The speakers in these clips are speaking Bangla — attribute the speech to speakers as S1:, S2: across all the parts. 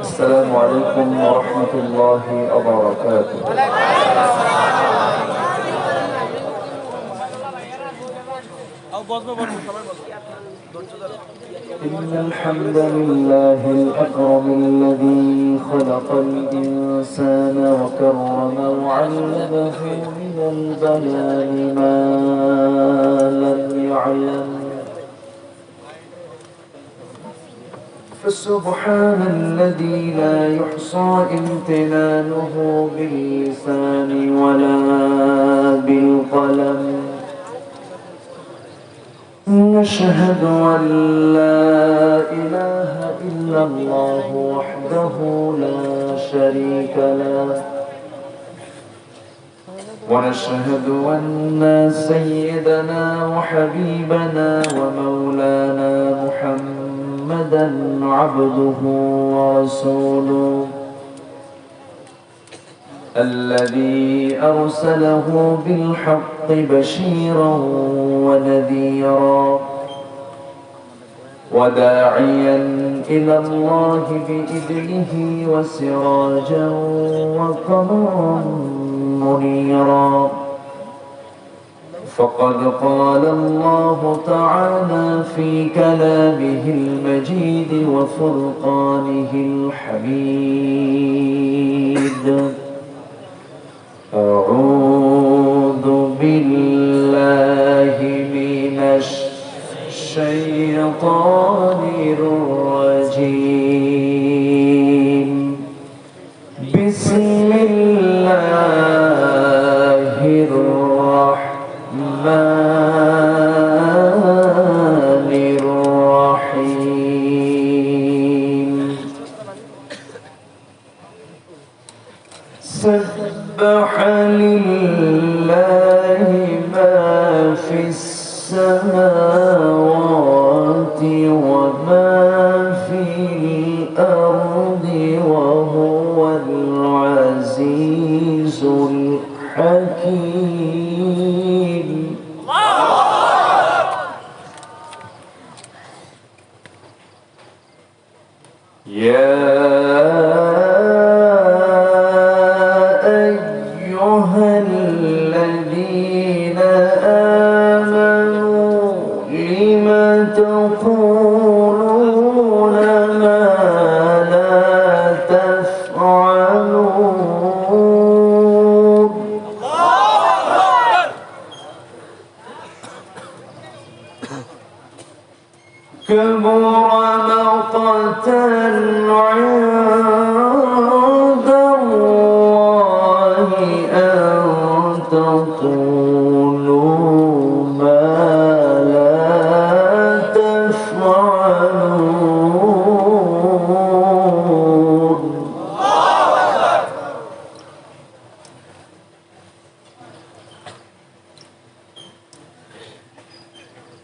S1: السلام عليكم ورحمة الله وبركاته. إن الحمد لله الأكرم الذي خلق الإنسان وكرم وعلمه من البيان ما لم يعلم، فسبحان الذي لا يحصى امتنانه باللسان ولا بالقلم. نشهد أن لا إله إلا الله وحده لا شريك له، ونشهد أن سيدنا وحبيبنا ومولانا محمدا عبده ورسوله الذي أرسله بالحق بشيرا ونذيرا وداعيا إلى الله بإذنه وسراجا وقمرا منيرا. فقد قال الله تعالى في كلامه المجيد وفرقانه الحميد: أعوذ بالله من الشيطان الرجيم. بسم الله الرحمن الرحيم. سبح لله ما في السماوات وما في الأرض وهو العزيز الحكيم. كبر مقتا عند الله أن تقولوا ما لا تفعلون.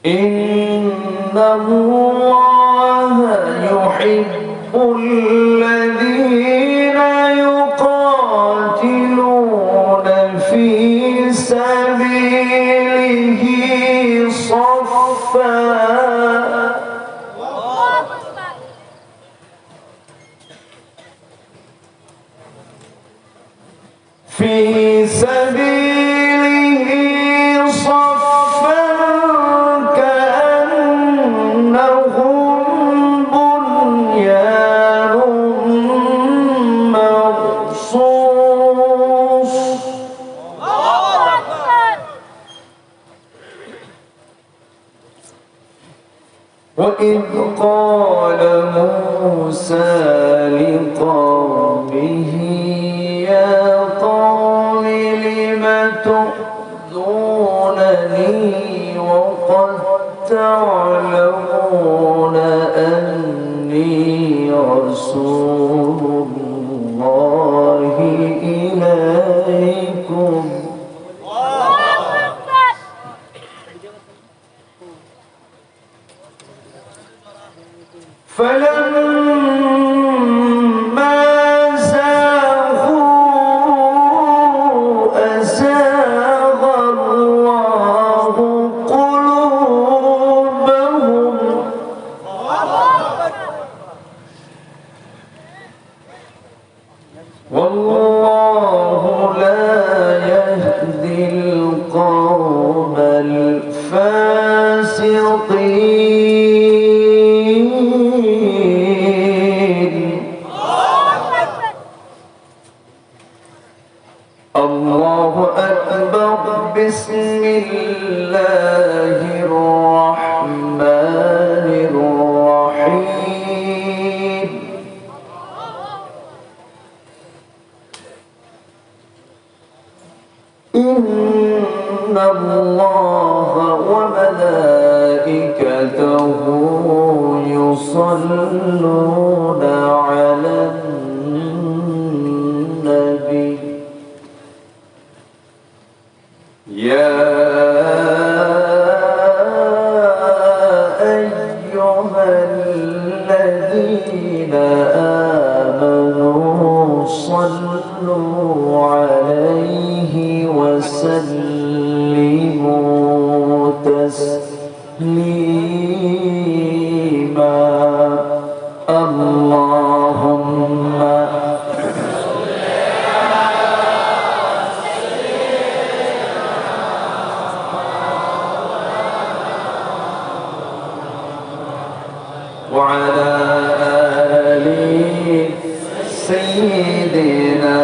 S1: إن الله يحب الذين يقاتلون في سبيله صفا كأنهم بنيان مرصوص. وإذ قال موسى لقومه يا قوم لم تؤذونني وقد تعلمون أني رسول الله إليكم. فلما زاغوا أزاغ أكبر بسم الله الرحمن الرحيم إن الله وملائكته يصلون على النبي يا أيها الذين آمنوا صلوا عليه وسلموا تسليما اللهم وعلى آل سيدنا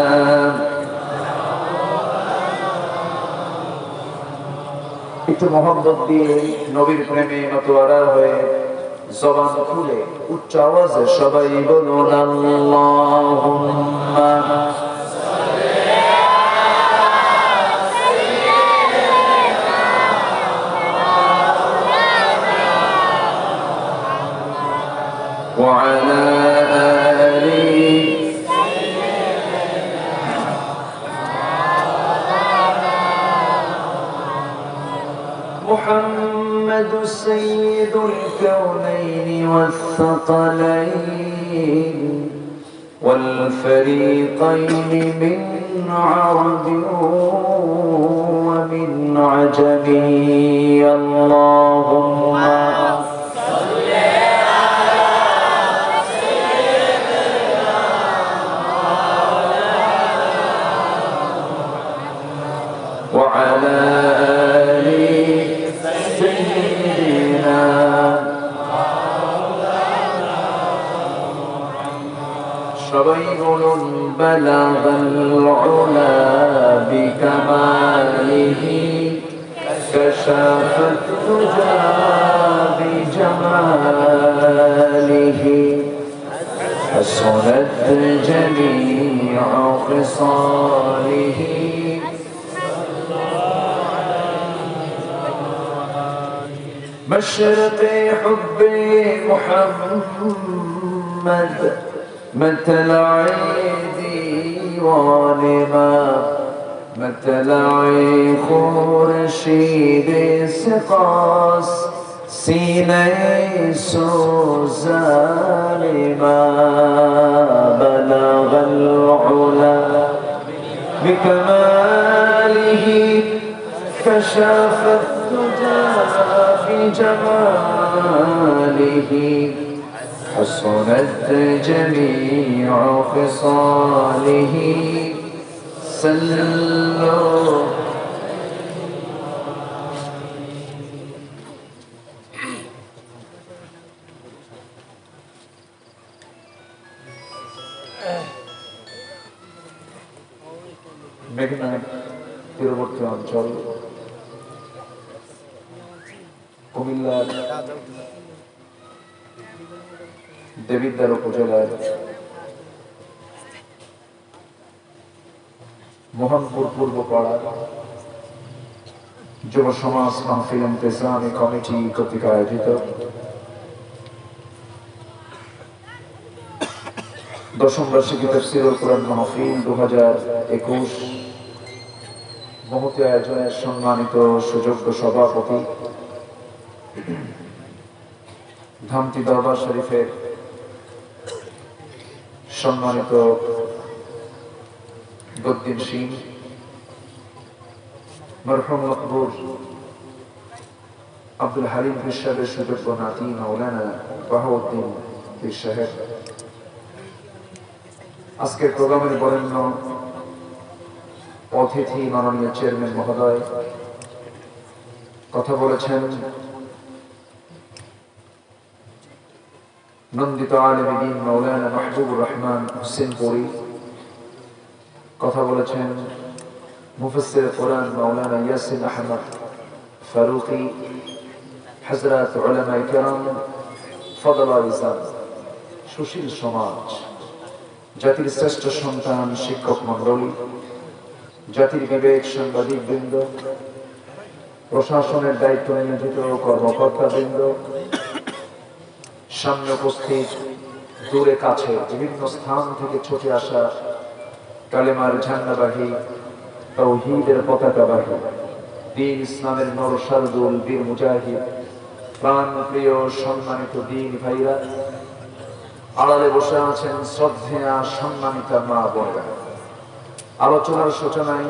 S1: একটু মোহাম্মদ দিয়ে নবীর প্রেমে মাতোয়ারা হয়ে জবান খুলে উচ্চ আওয়াজে সবাই বলুন আল্লাহুম্মা وعلى آل محمد سيد الكونين والثقلين والفريقين من عرب ومن عجم اللهم وعلى آل سيدنا সবাই বলুন بلغ العلا بكماله كشف الدجى بجماله حسنت جميع خصاله مشرق حب محمد مطلع ديوان ما مطلع خورشید سقاس سینه سوزان ما بلغ العلا بكماله كشف الدجى بجماله حسنت جميع خصاله صلوا মেঘনা তীরবর্তী অঞ্চল কুমিল্লার দেবিদ্বার উপজেলার মোহনপুর পূর্বপাড়া যুব সমাজ মাহফিল ইন্তেজামি কমিটি কর্তৃক আয়োজিত দশম বার্ষিকী তাফসীরুল কুরআন মাহফিল 2021 মহতী আয়োজনের সম্মানিত সুযোগ্য সভাপতি ধামতি দরবার শরীফের সম্মানিত গদ্দিন সিং মরহুম মকবুল আব্দুল হালিম পীর সাহেবের সুযোগ্য নাতি মাওলানা বাহাউদ্দিন পীর সাহেব, আজকের প্রোগ্রামের বরেণ্য অতিথি মাননীয় চেয়ারম্যান মহোদয় কথা বলেছেন, নন্দিত আলেম দ্বীন মাওলানা মাহবুবুর রহমান হোসেন পুরী কথা বলেছেন, মুফাসসির কোরআন মাওলানা ইয়াসিন আহমদ ফারুকী, হযরত উলামায়ে কেরাম, ফদলা ইসলাম, সুশীল সমাজ, জাতির শ্রেষ্ঠ সন্তান, শিক্ষক মণ্ডলী, জাতির বিবেক সাংবাদিক বৃন্দ, প্রশাসনের দায়িত্ব নিয়োজিত কর্মকর্তা বৃন্দ, সামনে উপস্থিত, দূরে কাছে বিভিন্ন স্থান থেকে ছুটে আসা কালেমার ঝান্ডাবাহী, তাওহীদের পতাকাবাহী, দ্বীন ইসলামের নরসারদুল বীর মুজাহিদ, প্রাণ প্রিয় সম্মানিত দ্বীন ভাইরা, আড়ালে বসে আছেন শ্রদ্ধেয়া সম্মানিতা মা বোনেরা। আলোচনার সূচনায়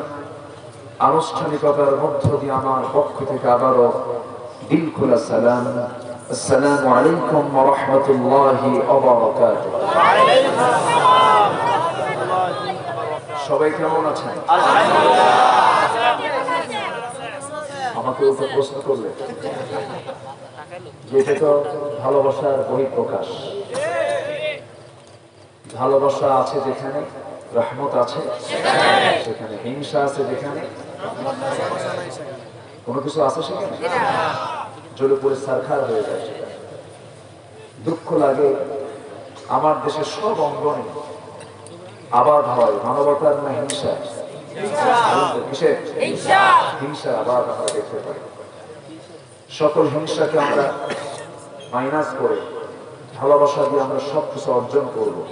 S1: আনুষ্ঠানিকতার মধ্য দিয়ে আমার পক্ষ থেকে আবারও দিল খোলা সালাম, আসসালামু আলাইকুম ওয়া রাহমাতুল্লাহি ওয়া বারাকাতুহু। সবাই কেমন আছেন? আমাকে তো প্রশ্ন করলে যে এটা তো ভালোবাসার বহিঃপ্রকাশ। ভালোবাসা আছে যেখানে, রহমত আছে সেখানে, হিংসা আছে যেখানে, কোনো কিছু আছে সেখানে জ্বলে পুড়ে ছারখার হয়ে যায়। দুঃখ লাগে আমার দেশের সব অঙ্গনে আবাদ হয় মানবতার না হিংসা? হিংসা আবাদ আমরা দেখতে পাই। সকল হিংসাকে আমরা মাইনাস করে ভালোবাসা দিয়ে আমরা সবকিছু অর্জন করবো।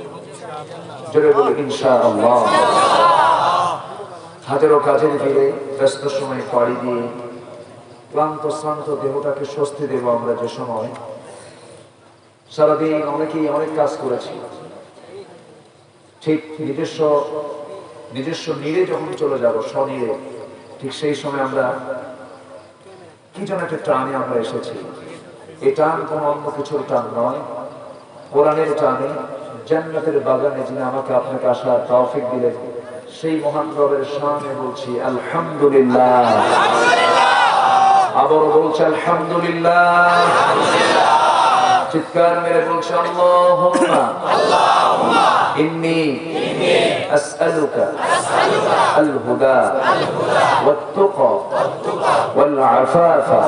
S1: জোরে বলি ইনশাআল্লাহ। হাজারো কাজের ভিড়ে ব্যস্ত সময় পাড়ি দিয়ে ক্লান্ত শ্রান্ত দেহটাকে স্বস্তি দেব আমরা যে সময় সারাদিন অনেকেই অনেক কাজ করেছি, ঠিক নিজস্ব নীড়ে যখন চলে যাব স্বনীড়ে, ঠিক সেই সময় আমরা কি যেন একটা টানে আমরা এসেছি। এই টান কোন অন্য কিছুর টান নয়, কোরআনের টানে, জান্নাতের বাগানে যিনি আমাকে আপনাকে আসার তৌফিক দিলেন সেই মহান রবের শানে বলছি আলহামদুলিল্লাহ। আবারও বলছি আলহামদুলিল্লাহ। চিৎকার মেরে বলছি আল্লাহুম্মা ইন্নী আসআলুকা আল হুদা ওয়াত তুকা ওয়াল আফাফা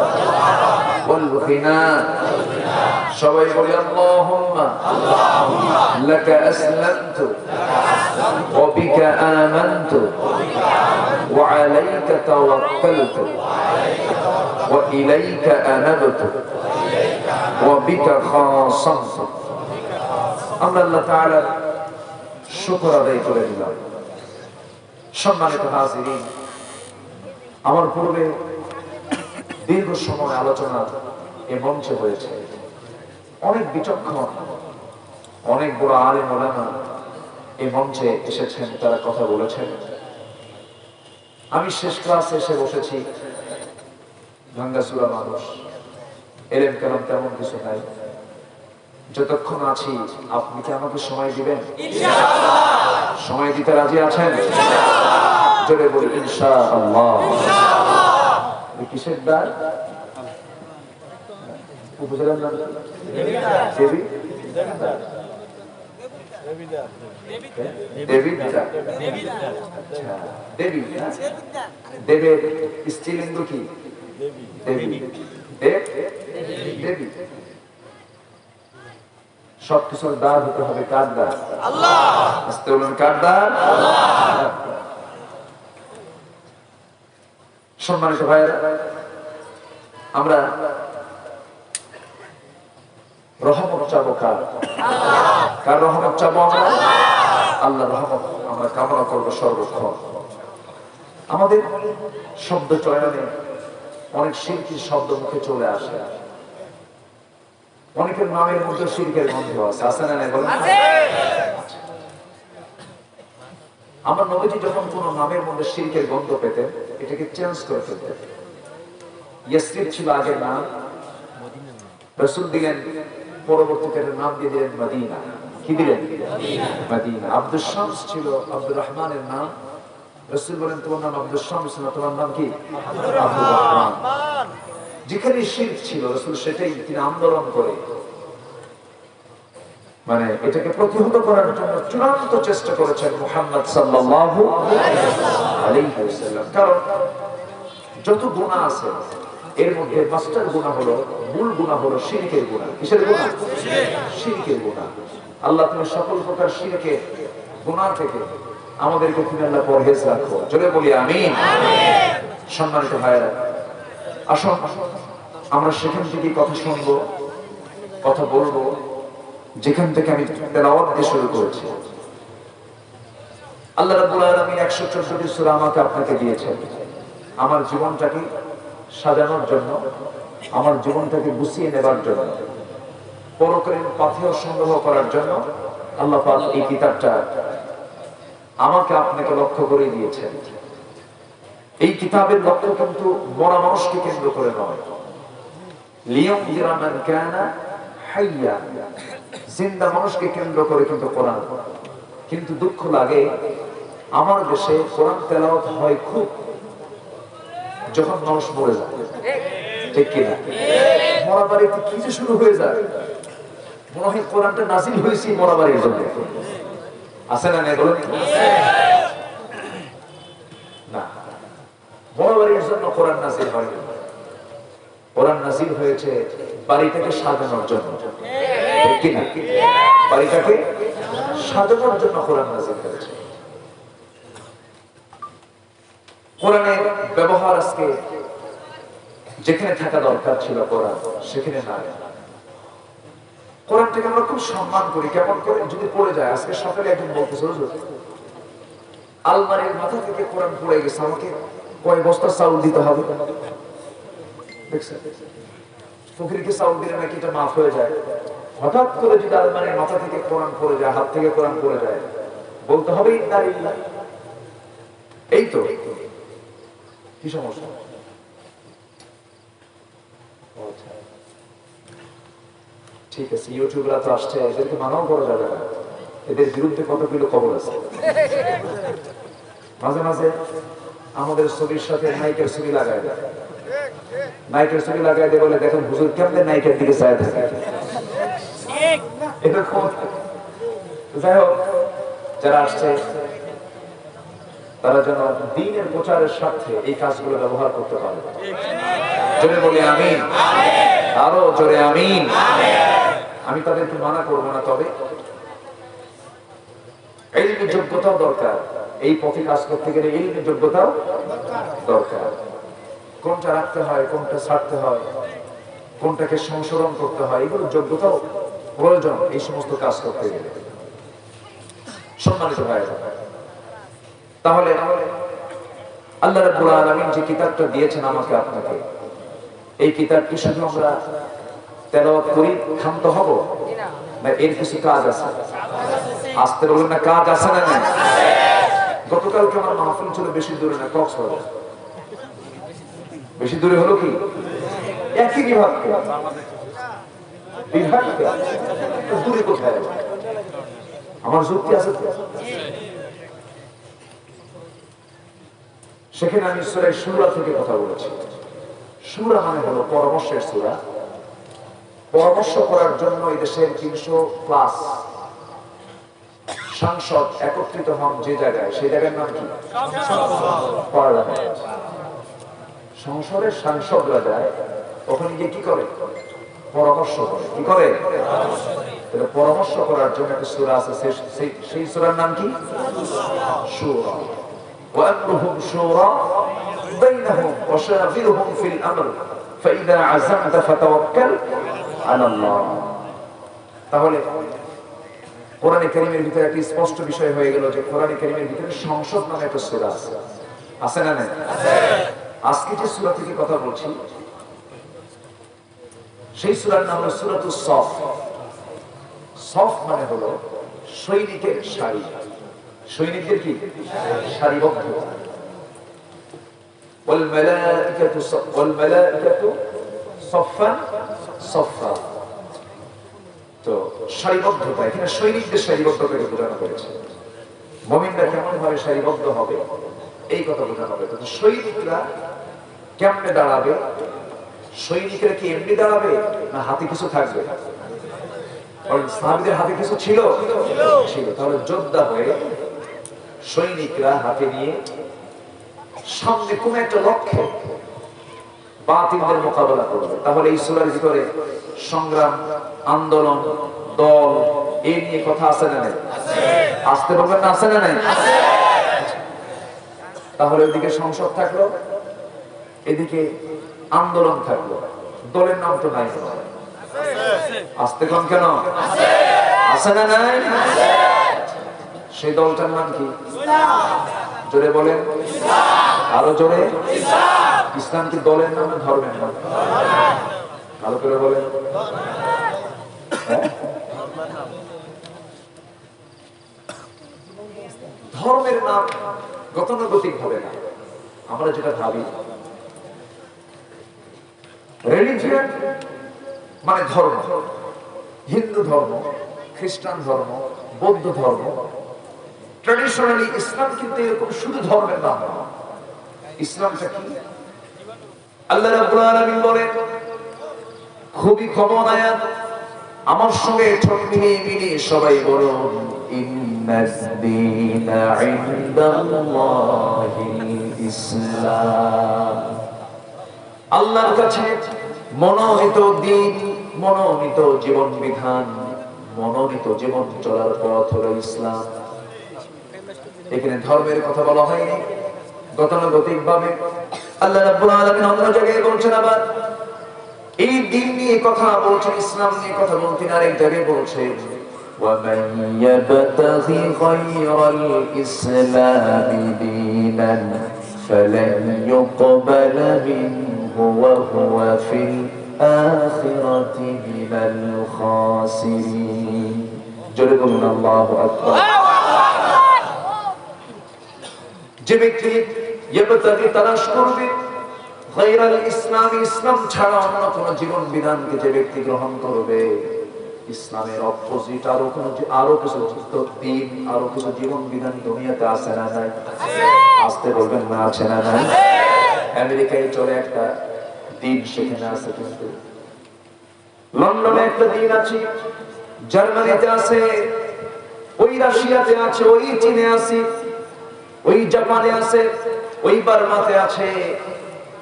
S1: ওয়াল গিনা। সবাই বলি আল্লাহুম্মা লাকা আসলামতু ওয়া বিকা আমানতু ওয়া আলাইকা তাওয়াক্কালতু ওয়া ইলাইকা আনাবতু ওয়া বিকা খাসামতু। আমরা আল্লাহ তাআলার শুকর আদায় করে দিলাম। সম্মানিত হাজিরিন, আমার পূর্বে দীর্ঘ সময় আলোচনা এ মঞ্চে হয়েছে। অনেক বিচক্ষণ, অনেক বড় আলেম ওলামা এই মঞ্চে এসেছেন, তারা কথা বলেছেন। আমি শেষ ক্লাসে এসে বসেছি, ভাঙ্গাচুরা মানুষ, এলেম কালাম তেমন কিছু নাই। যতক্ষণ আছি আপনি কি আমাকে সময় দিবেন? সময় দিতে রাজি আছেন? জোরে বলি ইনশাআল্লাহ। কিসের দ্বার? উপজেলার নাম দেবী দেবের স্ত্রীলিঙ্গ কি? দেবী। সবকিছুর দ্বার হতে হবে কার দ্বার? আল্লাহ। কার দ্বার? সম্মানিত ভাইয়েরা, আমরা রহমত চাবো কার? কার রহমত চাবো আমরা? আল্লাহ রহমত আমরা কামনা করবো সর্বক্ষণ। আমাদের শব্দ চয়নে অনেক শিরকি শব্দ মুখে চলে আসে। অনেকের নামের মধ্যে শিরকের গন্ধ আছে, আছে না নাই বলেন? আমার নবীজি যখন কোন নামের মধ্যে শিরকের গন্ধ পেতেন, এটাকে চেঞ্জ করে ফেলতেন। ইয়াসরিব ছিল আগের নাম, রাসূল দিলেন পরবর্তীতে নাম দিয়ে দিলেন মদিনা। কি দিলেন? মদিনা। আব্দুল শামস ছিল আব্দুর রহমানের নাম, রাসূল বলেন তোমার নাম আব্দুল শামস না, তোমার নাম কি? আব্দুর রহমান। যেখানে শিরক ছিল রাসূল সেটাই তিনি আন্দোলন করে মানে এটাকে প্রতিহত করার জন্য চূড়ান্ত চেষ্টা করেছেন মুহাম্মদ সাল্লাল্লাহু আলাইহি ওয়াসাল্লাম। আলাইহি ওয়াসাল্লাম। কারণ যত গুনাহ আছে এর মধ্যে মাস্টার গুনাহ হলো, মূল গুনাহ হলো শিরকের গুনাহ। কিসের গুনাহ? শিরকের গুনাহ। আল্লাহ তুমি সকল প্রকার শিরকের গুনাহ থেকে আমাদেরকে তুমি আল্লাহ পরহেজ রাখো। জোরে বলি আমিন। সম্মানিত ভাইরা, আসুন আমরা সেখান থেকে কথা শুনবো, কথা বলবো, যেখান থেকে আমি তেলাওয়াত দিয়ে শুরু করেছি। আল্লাহ রাব্বুল আলামিন 114টি সূরা আমাকে আপনাকে দিয়েছেন আমার জীবনটাকে সাজানোর জন্য, আমার জীবনটাকে গুছিয়ে নেবার জন্য, পরকালীন পাথেয় সংগ্রহ করার জন্য আল্লাহ পাক এই কিতাবটা আমাকে আপনাকে লক্ষ্য করে দিয়েছেন। এই কিতাবের লক্ষ্য কিন্তু মরা মানুষকে কেন্দ্র করে নয়, লিয়ানজিরা মান কানা হাইয়া, জিন্দা মানুষকে কেন্দ্র করে কিন্তু কোরআন। কিন্তু দুঃখ লাগে আমার দেশে কোরআন তেলাওয়াত হয় খুব যখন মানুষ মরে যায়, ঠিক কিনা? মরা বাড়িতে কি যে শুরু হয়ে যায়, মনে হয় কোরআনটা নাজিল হয়েছে মরা বাড়ির জন্য। আছে না? বলুন না, মরা বাড়ির জন্য কোরআন নাজিল হয়নি। কোরআন নাজিল হয়েছে বাড়িটাকে সাজানোর জন্য, ঠিক কিনা? বাড়িটাকে সাজানোর জন্য কোরআন নাজিল হয়েছে। কোরআনের ব্যবহার আজকে যেখানে থাকা দরকার ছিল কোরআন সেখানে নাই। কোরআনটাকে আমরা খুব সম্মান করি, কেমন করে যদি পড়ে যায়। আজকে সকালে একজন বলতেছে, আলমারির মাথা থেকে কোরআন পড়ে গেছে, আমাকে কয় বস্তা চাউল দিতে হবে। দেখছেন, ফকিরকে চাউল দিলে নাকি এটা মাফ হয়ে যায়। হঠাৎ করে যদি আলমারির মাথা থেকে কোরআন পড়ে যায়, হাত থেকে কোরআন পড়ে যায়, বলতে হবে ইন্নালিল্লাহ। এই তো কি সমস্যা? ঠিক আছে, ইউটিউবরা তো আসছে, এদেরকে মানাও করা যাবে না, এদের বিরুদ্ধে কতগুলো খবর আছে। মাঝে মাঝে আমাদের ছবির সাথে নায়িকার ছবি লাগায় দেয়, নায়িকার ছবি লাগায় দিয়ে বলে দেখেন হুজুর কেমনে নায়িকার দিকে চায় থাকে। এরকম যাই হোক, যারা আসছে তারা যেন দ্বীনের প্রচারের স্বার্থে এই কাজগুলো ব্যবহার করতে পারে। জোরে বলি আমিন, আরো জোরে আমিন। আমি তাদেরকে মানা করব না, তবে ইলমি যোগ্যতাও দরকার। এই পথে কাজ করতে গেলে ইলমি যোগ্যতাও দরকার। কোনটা রাখতে হয়, কোনটা ছাড়তে হয়, কোনটাকে সংশোধন করতে হয়, এগুলো যোগ্যতাও প্রয়োজন এই সমস্ত কাজ করতে গেলে। সম্মানিত ভাইরা, তাহলে আল্লাহ রাব্বুল আলামিন যে কিতাবটা দিয়েছেন আমাকে আপনাকে, এই কিতাবটি শুধু আমরা তেলাওয়াত করি ক্ষান্ত হব না, এর কিছু কাজ আছে। আসতে বলুন না, কাজ আছে না? না, গতকালকে আমার মাহফিল ছিল বেশি দূরে না, কক্সবাজার। বেশি দূরে হলো কি? একই বিভাগ, দূরে কোথায়? আমার যুক্তি আছে। সেখানে আমি সূরা শুরা থেকে কথা বলেছি। শুরা মানে হলো পরামর্শের সূরা। পরামর্শ করার জন্য এই দেশের 300+ সাংসদ একত্রিত হন যে জায়গায়, সেই জায়গার নাম কি? পার্লামেন্ট। সংসদের সাংসদরা যায়, ওখানে গিয়ে কি করে? পরামর্শ করে। কি করে? পরামর্শ করার জন্য একটা সূরা আছে, সেই সূরার নাম কি? শুরা। وأمرهم شورى بينهم وشاورهم في الأمر فإذا عزمت فتوكل على الله। তাহলে কোরআনে কারীমের ভিতরে একটি স্পষ্ট বিষয় হয়ে গেল যে কোরআনে কারীমের ভিতরে সংসদ নামে একটা সূরা আছে। আছে না? নেই? আজকে যে সূরা থেকে কথা বলছি সেই সূরার নাম হলো সূরাতুস সফ। সফ মানে হলো সৈনিকের সারি। সৈনিকদের কি? সারিবদ্ধ। ওয়ালমালাইকাতু সফফান সফফা। তো সারিবদ্ধতা, এখানে সৈনিকদের সারিবদ্ধতাকে বোঝানো হয়েছে। মুমিনরা কেমন ভাবে সারিবদ্ধ হবে এই কথা বোঝানো হয়েছে। তো সৈনিকরা কেমনে দাঁড়াবে? সৈনিকরা কি এমনি দাঁড়াবে না হাতে কিছু থাকবে? সাহাবীদের হাতে কিছু ছিল। তাহলে যোদ্ধা হয়ে সৈনিকরা হাতে নিয়ে সামনে কোন একটা লক্ষ্যে বাতিলদের মোকাবেলা করবে, তাহলে এই সূরার ভিতরে সংগ্রাম, আন্দোলন, দল এই নিয়ে কথা আছে না নাই? আসতে বলবেন না, আছে না নাই? তাহলে ওইদিকে সংসদ থাকলো, এদিকে আন্দোলন থাকলো, দলের নাম তো নাই। আসতে কম কেন? আছে না নাই? সেই দলটার নাম কি? জোরে বলেন, আরো জোরে। ইসলাম কি দলের নাম, ধর্মের নাম? ভালো করে বলেন। ধর্মের নাম গতানুগতিক হবে না। আমরা যেটা ভাবি রিলিজিয়ন মানে ধর্ম, হিন্দু ধর্ম, খ্রিস্টান ধর্ম, বৌদ্ধ ধর্ম, ট্র্যাডিশনালি ইসলাম কিন্তু এরকম শুধু ধর্মের নাম না। ইসলামটা কি? আল্লাহ রাব্বুল আলামিন বলেন, খুবই কমন আয়াত, আমার সঙ্গে ঠোঁট মিলিয়ে সবাই বলুন, ইন্নাদ দীনা ইনদাল্লাহিল ইসলাম। আল্লাহর কাছে মনোনীত দিন, মনোনীত জীবন বিধান, মনোনীত জীবন চলার পথ হলো ইসলাম। এখানে ধর্মের কথা বলা হয়নি গতানুগতিক ভাবে। আল্লাহ রাব্বুল আলামিন অন্য জায়গায় বলছেন আবার এই দিন নিয়ে কথা বলছেন, ইসলাম নিয়ে কথা বলছেন, আরেক জায়গায় বলছেন وَمَن يَبْتَغِي غَيْرَ الْإِسْلَامِ دِينًا فَلَن يُقْبَلَ مِنْهُ وَهُوَ فِي الْآخِرَةِ مِنَ الْخَاسِرِينَ। জোরে বলুন আল্লাহু আকবার। যে ব্যক্তি ইবতাগি তালাশ করবে গায়রাল ইসলাম, ইসলাম ছাড়া অন্য কোন জীবন বিধানকে যে ব্যক্তি গ্রহণ করবে, ইসলামের অপোজিট আরো কিছু দিন, আরো কিছু জীবন বিধান দুনিয়াতে আছে না নাই? আসতে বলবেন না, আছে না নাই? আমেরিকায় চলে একটা দিন, সেখানে আছে, কিন্তু লন্ডনে একটা দিন আছে, জার্মানিতে আছে, ওই রাশিয়াতে আছে, ওই চীনে আছে, ওই জাপানে আছে, ওই বার্মাতে আছে,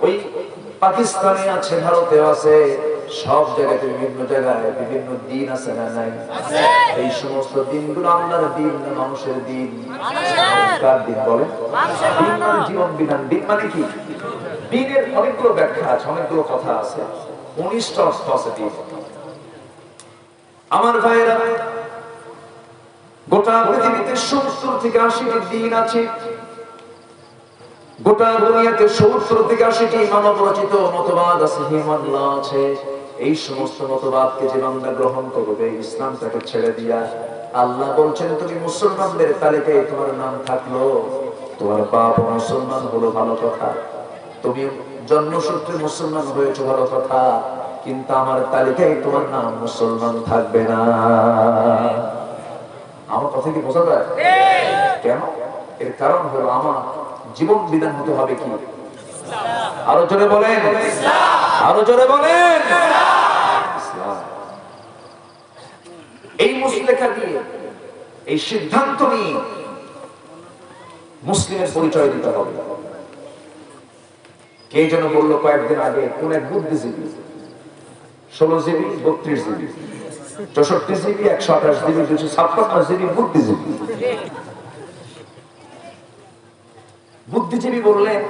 S1: ওই পাকিস্তানে আছে, ভারতে আছে, সব জায়গায় বিভিন্ন জায়গায় বিভিন্ন দিন আছে না নাই? এই সমস্ত দিনগুলো আল্লাহর দিন না মানুষের দিন? কার দিন বলেন? দিন মানে জীবন বিধান। দিন মানে কি? দিনের অনেকগুলো ব্যাখ্যা আছে, অনেকগুলো কথা আছে, 19টা অর্থ আছে দিন। আমার ভাইয়েরা, গোটা পৃথিবীতে 70 থেকে 80টি দিন আছে। গোটা দুনিয়াতে 70 থেকে 80টি মানব রচিত মতবাদ আছে, হিমাল্লাহ আছে। এই সমস্ত মতবাদকে যে বান্দা গ্রহণ করবে, ইসলামটাকে ছেড়ে দিয়া, আল্লাহ বলছেন তুমি মুসলমানদের তালিকায় তোমার নাম থাকলো, তোমার বাপ মুসলমান হলো, ভালো কথা, তুমি জন্মসূত্রে মুসলমান হয়েছো, ভালো কথা, কিন্তু আমার তালিকায় তোমার নাম মুসলমান থাকবে না। আমার কথা কি বোঝা যায়? কেন? এর কারণ হলো আমার জীবন বিধান হতে হবে কি? আরো জোরে বলেন, আরো জোরে বলেন। এই মুসলেখা দিয়ে, এই সিদ্ধান্ত নিয়ে মুসলিমের পরিচয় দিতে হবে। কে যেন বললো কয়েকদিন আগে, কোন এক বুদ্ধিজীবী, 16 GB, 32 GB, 64 GB, 128 GB, 256 GB বুদ্ধিজীবী। বুদ্ধিজীবী বললেন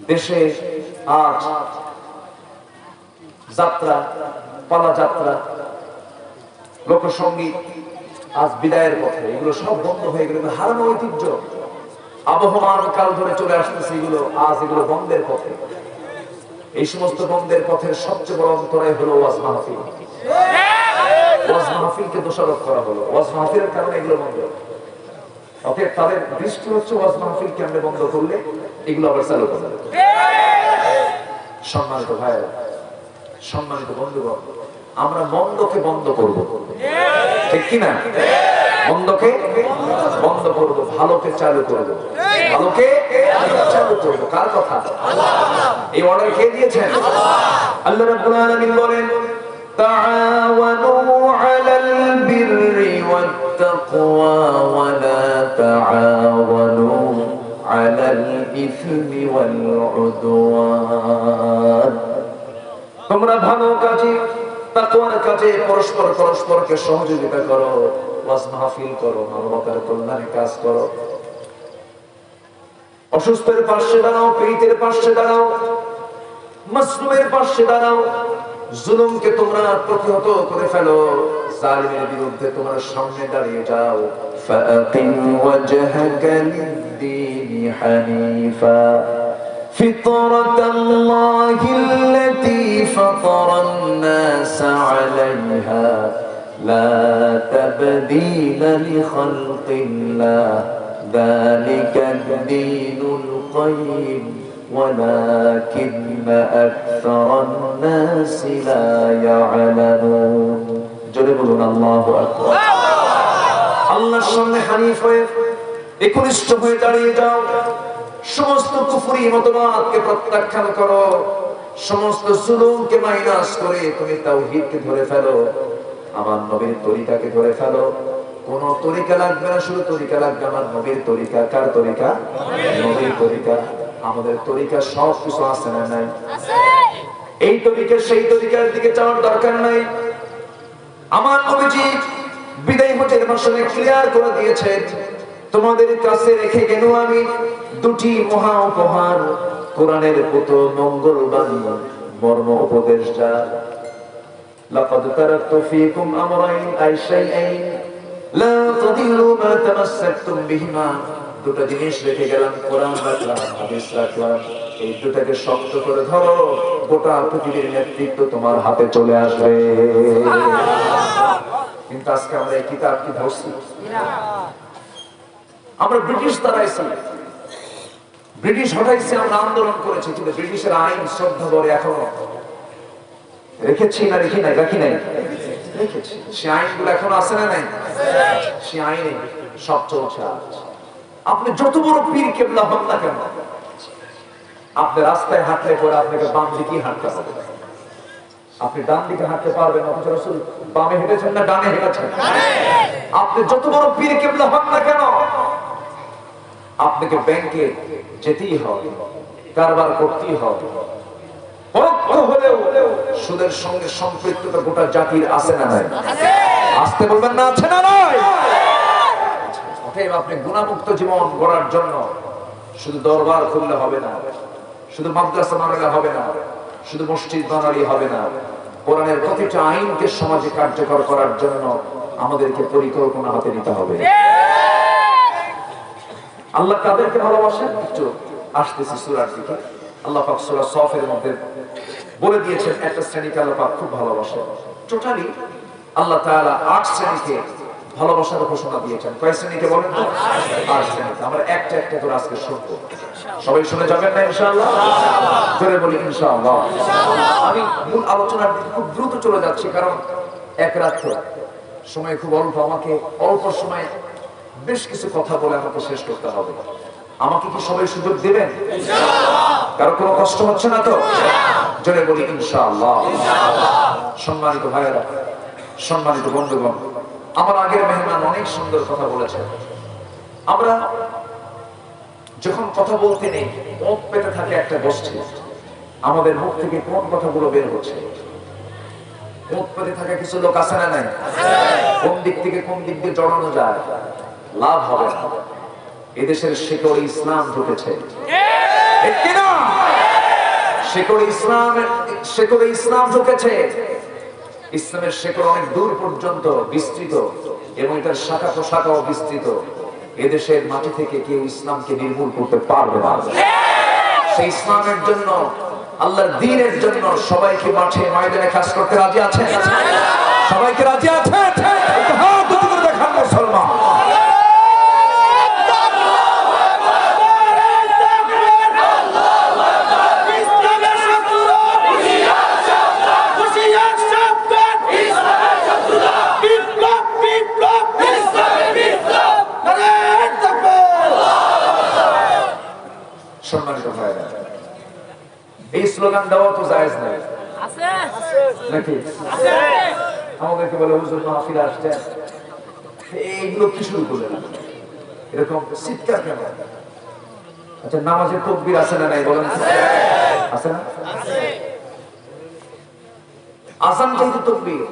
S1: দেশে আজ যাত্রা, পালা যাত্রা, লোকসঙ্গীত আজ বিদায়ের পথে, এগুলো সব বন্ধ হয়ে গেল। হারানো ঐতিহ্য আবহমান কাল ধরে চলে আসতেছে, এগুলো আজ এগুলো বন্ধের পথে। এই সমস্ত বন্ধের পথের সবচেয়ে বড় অন্তরায় হলো ওয়াজ মাহফিল। ওয়াজ মাহফিলকে দোষারোপ করা হলো, ওয়াজ মাহফিলের কারণে এগুলো বন্ধ। ওকে, তাদের দৃষ্টি হচ্ছে ওয়াজ মাহফিল কেমনে বন্ধ করলে এগুলো আবার চালু করবে। সম্মানিত ভাই, সম্মানিত বন্ধুগণ, আমরা মন্দকে বন্ধ করব, ঠিক কিনা? মন্দকে বন্ধ করব, ভালোকে চালু করব, ভালোকে চালু করব। কার কথা? এই অর্ডার কে দিয়েছেন? আল্লাহ রাব্বুল আলামিন বলেন, তাআওয়ানু আলাল বিররি ওয়াত তাকওয়া ওয়া লা তাআওয়ানু আলাল
S2: والعدوان
S1: তোমরা ভালো কাজে তাকওয়ার কাজে পরস্পরকে সহযোগিতা করো, ওয়াজ মাহফিল করো, মানবতার কল্যাণে কাজ করো, অসুস্থের পাশে দাঁড়াও, পীড়িতের পাশে দাঁড়াও, মাজলুমের পাশে দাঁড়াও, জুলুমকে তোমরা প্রতিহত করে ফেলো, জালিমের বিরুদ্ধে তোমরা সামনে দাঁড়িয়ে যাও।
S2: فأقم وجهك للدين حنيفا فطرة الله التي فطر الناس عليها لا تبديل لخلق الله ذلك الدين القيم ولكن أكثر الناس لا يعلمون جل بلون الله أكبر
S1: আল্লাহর সামনে হানিফ হয়ে একনিষ্ঠ হয়ে দাঁড়িয়ে যাও, সমস্ত কুফরি মতবাদকে প্রত্যাখ্যান করো, সমস্ত জুলুমকে মাইনাস করে তুমি তাওহীদকে ধরে ফেলো, আমার নবীর তরিকাকে ধরে ফেলো। কোন তরিকা লাগবে না, শুধু তরিকা লাগবে আমার নবীর তরিকা। কার তরিকা? নবীর তরিকা। আমাদের তরিকা সব কিছু আছে না নাই? এই তরিকা সেই তরিকার দিকে যাওয়ার দরকার নাই। আমার নবীজি বিদায় হজের ভাষণে ক্লিয়ার করে দিয়েছেন, তোমাদের কাছে রেখে গেল আমি দুটি মহা উপহার, কোরআনের পুত মঙ্গলবাণী মর্ম উপদেশ যা। লাকাদ তারাকতু ফীকুম আমরাইন আই শাইআইন লা তাদিল্লু মা তামাসসাকতুম বিহিমা। দুটো জিনিস রেখে গেলাম, কোরআন রাখলাম, হাদিস রাখলাম, এই দুটাকে শক্ত করে ধরো, গোটা পৃথিবীর নেতৃত্ব তোমার হাতে চলে আসবে। কিন্তু আজকে আমরা এই কিতাব কি ধরছি? আমরা ব্রিটিশ তাড়াইছি, ব্রিটিশ হটাইছি, আমরা আন্দোলন করেছি, কিন্তু ব্রিটিশের আইন শ্রদ্ধা করে এখনো রেখেছি না রেখি নাই? রাখি নাই, রেখেছি। সে আইনগুলো এখনো আছে না নাই? সে আইনে সব চলছে। আপনি যত বড় পীর কেবলা হন না কেন, আপনি রাস্তায় হাঁটলে পরে আপনাকে বাম দিকে হাঁটতে হবে। আপনি ডান দিকে হাঁটতে পারবেন, অথচ রাসূল বামে হেঁটেছেন না ডানে হেঁটেছেন? আপনি যত বড় পীর কেবলা হন না কেন, আপনাকে ব্যাংকে যেতেই হবে, কারবার করতেই হবে। পরোক্ষ হলেও সুদের সঙ্গে সম্পৃক্ততা গোটা জাতির আছে না নাই? আসতে বলবেন না, আছে না নাই? অতএব আপনি গুনাহমুক্ত জীবন গড়ার জন্য শুধু দরবার খুললে হবে না, শুধু মাদ্রাসা বানালে হবে না, শুধু মসজিদ বানালে হবে না। কোরআনের প্রতিটা আইনকে সমাজে কার্যকর করার জন্য আমাদেরকে পরিকল্পনা হাতে নিতে হবে। আল্লাহ কাদেরকে ভালোবাসেন? একটু আসতেছি সূরার দিকে। আল্লাহ পাক সূরা সফের মধ্যে বলে দিয়েছেন একটা শ্রেণীকে আল্লাহ পাক খুব ভালোবাসেন। টোটালি আল্লাহ তাআলা ৮ শ্রেণীকে ভালোবাসার ঘোষণা দিয়েছেন। কয় শ্রেণীকে বলেন তো? ৮ শ্রেণীকে। আমরা একটা একটা করে আজকে শুনবো। সবাই শুনে যাবেন না ইনশাআল্লাহ? জোরে বলি ইনশাআল্লাহ। আমি মূল আলোচনার দিকে খুব দ্রুত চলে যাচ্ছি, কারণ এক রাত সময় খুব অল্প, আমাকে অল্প সময় বেশ কিছু কথা বলে আমাকে শেষ করতে হবে। আমাকে কি সবাই সুযোগ দেবেন? কারো কোনো কষ্ট হচ্ছে না তো? জোরে বলি ইনশাআল্লাহ। সম্মানিত ভাইয়েরা, সম্মানিত বন্ধুগণ, আমার আগের মেহমান অনেক সুন্দর কথা বলেছেন। আমরা যখন কথা বলতে নেই, মুখ পেতে থাকে একটা গোষ্ঠী, আমাদের মুখ থেকে কোন কথাগুলো বের হচ্ছে? মুখ পেতে থাকা কিছু লোক আছে না নাই? কোন দিক থেকে কোন দিক দিয়ে জড়ানো যায়, লাভ হবে না। এদেশের শেকড়ে ইসলাম ঢুকেছে, শেকড়ে ইসলাম ঢুকেছে। ইসলামের শেকড় অনেক দূর পর্যন্ত বিস্তৃত এবং এটার শাখা প্রশাখাও বিস্তৃত। এদেশের মাটি থেকে কেউ ইসলামকে নির্মূল করতে পারবে না। সেই ইসলামের জন্য, আল্লাহর দ্বীনের জন্য সবাইকে মাঠে ময়দানে কাজ করতে রাজি আছেন? সবাইকে রাজি আছেন? হাত উঁচু করে দেখান মুসলমান। সম্মানিত ভাইরা, এই স্লোগান দেওয়া তো জায়েজ নাই নাকি? আমাদেরকে বলে হুজুর মাহফিলে আসছেন, এইগুলো কি শুরু করলেন? এরকম চিৎকার কেন? আচ্ছা, নামাজের তাকবীর আছে না নাই বলেন? আছে না? আযান কিন্তু তাকবীর।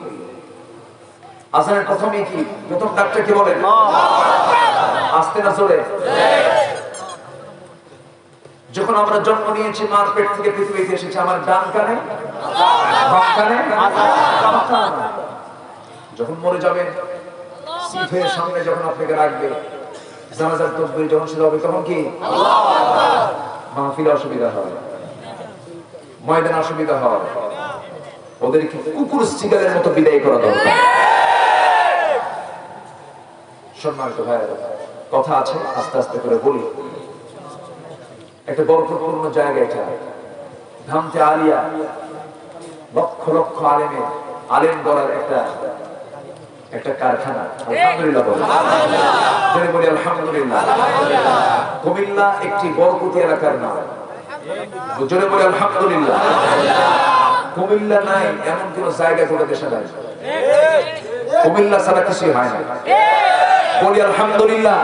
S1: আযানের প্রথমে কি, প্রথম ডাকটা কি বলেন? আস্তে না জোরে? যখন আমরা জন্ম নিয়েছি, মার পেট থেকে পৃথিবীতে এসেছি, আমার ডান কানে বাম কানে আযান। যখন মরে যাবে, সিধে সামনে যখন আপনাকে রাখবে, জানাজার তাকবীর যখন শুরু হবে, তখন কি মাহফিলে অসুবিধা হয়, ময়দানে অসুবিধা হয়, ওদেরকে কুকুর সিগারের মতো বিদায় করা দরকার। সম্মানিত ভাইয়েরা, কথা আছে, আস্তে আস্তে করে বলি। একটা বরকতপূর্ণ জায়গা এটা, ধামতে আলিয়া, লক্ষ লক্ষ আলেম গড়ার একটা কারখানা। আলহামদুলিল্লাহ বলি, জোরে বলি আলহামদুলিল্লাহ। কুমিল্লা একটি বরকতি এলাকার নাম, জোরে বলি আলহামদুলিল্লাহ। কুমিল্লা নাই এমন কোন জায়গা গোটা দেশে নাই, কুমিল্লা ছাড়া কিছুই হয় না, বলি আলহামদুলিল্লাহ।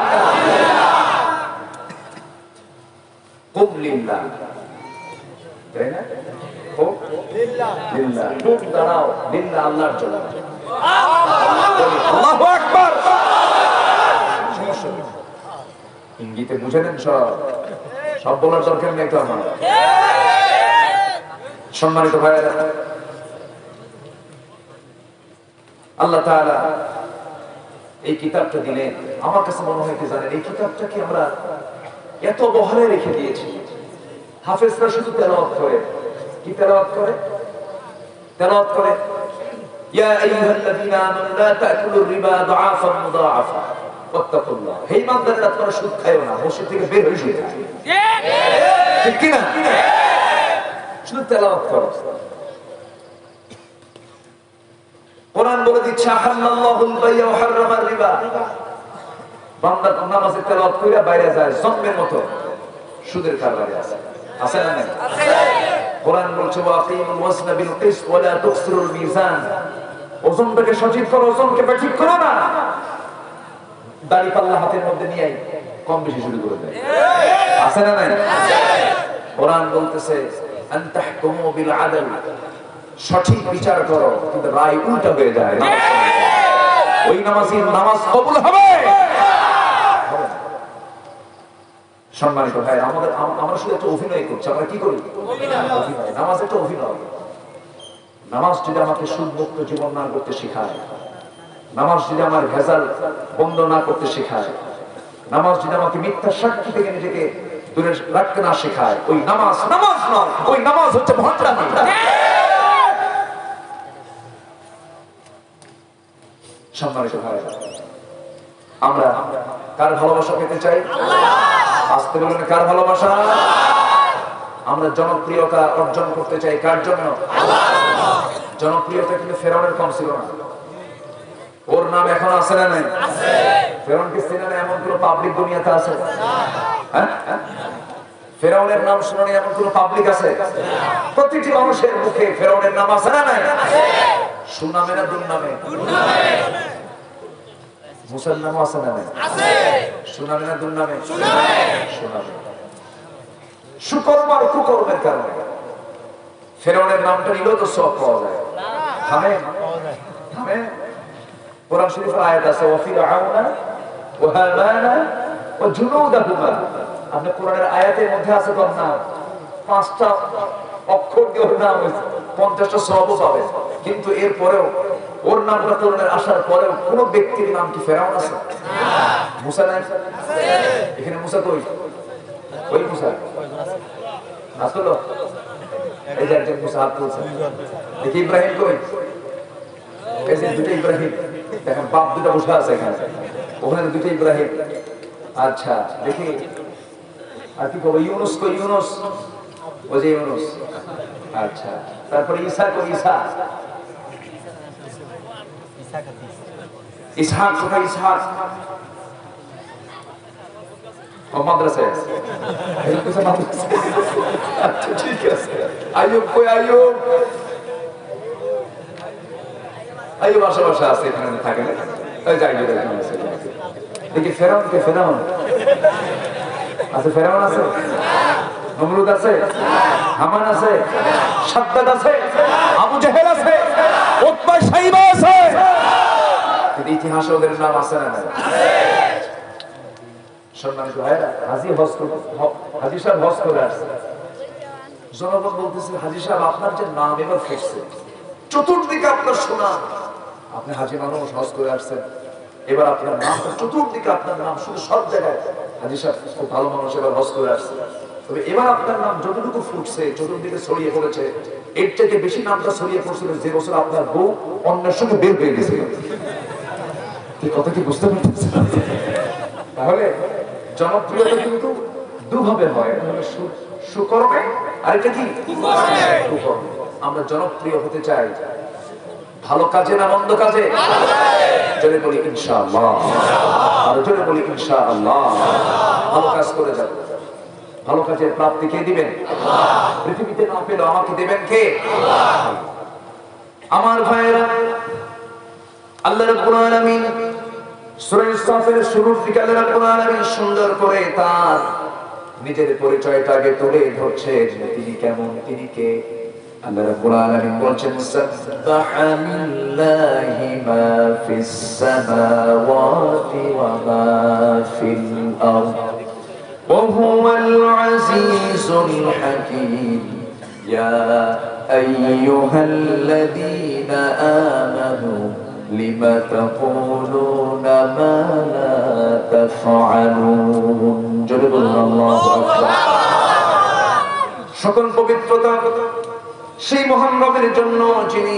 S1: কুমিল্লা, তাই না? লিল্লাহ, খুব দাঁড়াও, লিল্লাহ, আল্লাহর জন্য। আল্লাহু আকবার। ইঙ্গিতে বুঝে নেন, সব বলার দরকার নেই তো আমার। সম্মানিত ভাইয়েরা, আল্লাহ তাআলা এই কিতাবটা দিলেন। আমার কাছে মনে হয় কি জানেন, এই কিতাবটাকে আমরা এত বহালে রেখে দিয়েছি। হাফেজরা শুধু তেলাওয়াত করে, কি তেলাওয়াত করে? তেলাওয়াত করে, ইয়া আইয়ুহাল্লাযীনা আমানু লা তা'কুলুর রিবা দুআফান মুদাআফা ওয়াত্তাকুল্লাহ। হে ইমানদাররা, তোমরা সুদ খায়ো না, মসজিদ থেকে বের হয়ে যাও। ঠিক কি না? শুধু তেলাওয়াত করো। কোরআন বলে দিচ্ছে, আহাল্লাল্লাহুল বাই'a ওয়া হাররামার রিবা। বান্দা নামাজে তেলাওয়াত কইরা বাইরে যায়, জম্মের মতো সুদের কারবারে আছে। আছে না নাই? আছে। কোরআন বলছে, ওয়াকিমুল ওয়াজনা বিল কিসত ওয়া লা তুখসিরুল মিজান। ওজনটাকে সঠিক করো, ওজনকে বেঠিক করো না। দাড়ি পাল্লা হাতের মধ্যে নিয়ে কম বেশি শুরু করে দেয়। আছে না নাই? আছে। কোরআন বলতেছে, আন তাহকুমু বিল আদল। সঠিক বিচার করো, কিন্তু রায় উল্টা হয়ে যায়। ওই নামাজীর নামাজ কবুল হবে। সম্মানিত ভাই, আমরা শুধু একটা অভিনয় করছি। আমরা কি করি? অভিনয়। নামাজ একটা অভিনয়। নামাজ যদি আমাকে সুদমুক্ত জীবন না করতে শেখায়, নামাজ যদি আমার ভেজাল বন্ধ না করতে শেখায়, নামাজ যদি আমাকে মিথ্যা সাক্ষী থেকে নিজেকে দূরে রাখতে না শেখায়, ওই নামাজ নামাজ নয়, ওই নামাজ হচ্ছে ভণ্ডামি। সম্মানিত ভাই, আমরা কার ভালোবাসা পেতে চাই? আসতে বলেন, কার ভালোবাসা? আমরা জনপ্রিয়তা অর্জন করতে চাই কার জন্য? জনপ্রিয়তা কিন্তু ফেরাউনের কম ছিল না। ওর নাম এখন আছে না নাই? ফেরাউনকে চেনে না এমন কোন পাবলিক দুনিয়াতে আছে? হ্যাঁ, ফেরাউনের নাম শুনে এমন কোন পাবলিক আছে? প্রতিটি মানুষের মুখে ফেরাউনের নাম আছে না নাই? সুনামে না দুর্নামে? মুসার নামও আছে না নাই? সুনামে না দুর্নামে? সুনামে। সুকর্ম আর কুকর্মের কারণে ফেরাউনের নামটা নিলেও তো সব পাওয়া যায়। কোরআন শরীফের আয়াত আছে, ওয়া ফিরআউনা ওয়া হামানা ওয়া জুনুদাহুমা। আপনি কোরআনের আয়াতের মধ্যে আছে তার নাম, 5টা অক্ষর দিয়ে ওর নাম হয়েছে, 50টা সওয়াবও পাবে। কিন্তু এরপরেও ওর নামটা কোরআনের আসার পরেও কোন ব্যক্তির নাম কি ফেরাউন আছে? মুসা নাই? এখানে মুসা কই? ওই মুসা আসলো, এই যে একজন মুসা হাত তুলছে। দেখি ইব্রাহিম কই? এই যে দুটো ইব্রাহিম, দেখেন বাপ দুটো বসে আছে এখানে, ওখানে দুটো ইব্রাহিম। আচ্ছা দেখি, আর কি কব? ইউনুস কই? ইউনুস, ওই যে ইউনুস। আচ্ছা, তারপরে ঈসা কই? ঈসা, ইসহাক কোথায়? ইসহাক ও মাদ্রাসায় আছে। আচ্ছা ঠিক আছে। আইয়ুব কই? আইয়ুব, আইয়ুব আশেপাশে আছে, এখানে থাকে না? ওই যাই দেখি ফেরাউন কে? ফেরাউন আছে? ফেরাউন আছে? নমরুদ আছে, হামান আছে, সাদ্দাদ আছে, আবু জেহেল আছে, উতবা সাইবা আছে। কিন্তু ইতিহাসে ওদের নাম আছে না নাই? সম্মানিত ভাইরা, হাজী সাহেব হজ করে আসছে। জনগণ বলতেছে, হাজী সাহেব আপনার যে নাম এবার ফিরছে, চতুর্দিকে আপনার শোনা, আপনি হাজী মানুষ হজ করে আসছেন, এবার আপনার নাম চতুর্দিকে, আপনার নাম শুধু সব জায়গায় হাজী সাহেব খুব ভালো মানুষ, এবার হজ করে আসছে। তবে এবার আপনার নাম যতটুকু ফুটছে, চতুর্দিকে ছড়িয়ে পড়েছে, এর থেকে বেশি নামটা ছড়িয়ে পড়ছিল যে বছর আপনার বউ অন্যের সঙ্গে বের হয়ে গেছিল। কথা কি বুঝতে পারতেছেন? তাহলে জনপ্রিয়তা কিন্তু দুভাবে হয়, সুকর্মে আর এটা কি কুকর্মে। আমরা জনপ্রিয় হতে চাই ভালো কাজে না মন্দ কাজে? জোরে বলি ইনশাআল্লাহ, আর জোরে বলি ইনশাআল্লাহ। ভালো কাজ করে যাব, ভালো কাজের প্রাপ্তি কে দিবেন? পৃথিবীতে না পেলেও আমাকে দিবেন কে? আমার ভাইয়েরা, আল্লাহ রাব্বুল আলামিন সূরা ইসরাফের শুরুর দিকে আল্লাহ রাব্বুল আলামিন সুন্দর করে তার নিজের পরিচয়টা আগে তুলে ধরছেন, তিনি কেমন, তিনি কে। আল্লাহ রাব্বুল আলামিন বলছেন, সাব্বাহা লিল্লাহি মা ফিস সামাওয়াতি ওয়া মা ফিল আরদ ওয়া হুয়াল আজিজুল হাকীম। ইয়া আইয়ুহাল্লাযীনা আমানু লিমা তাকুলুনা মা লা তাফআলুন। জোরে বলুন আল্লাহু আকবার। সকল পবিত্রতা সেই মহান রবের জন্য, যিনি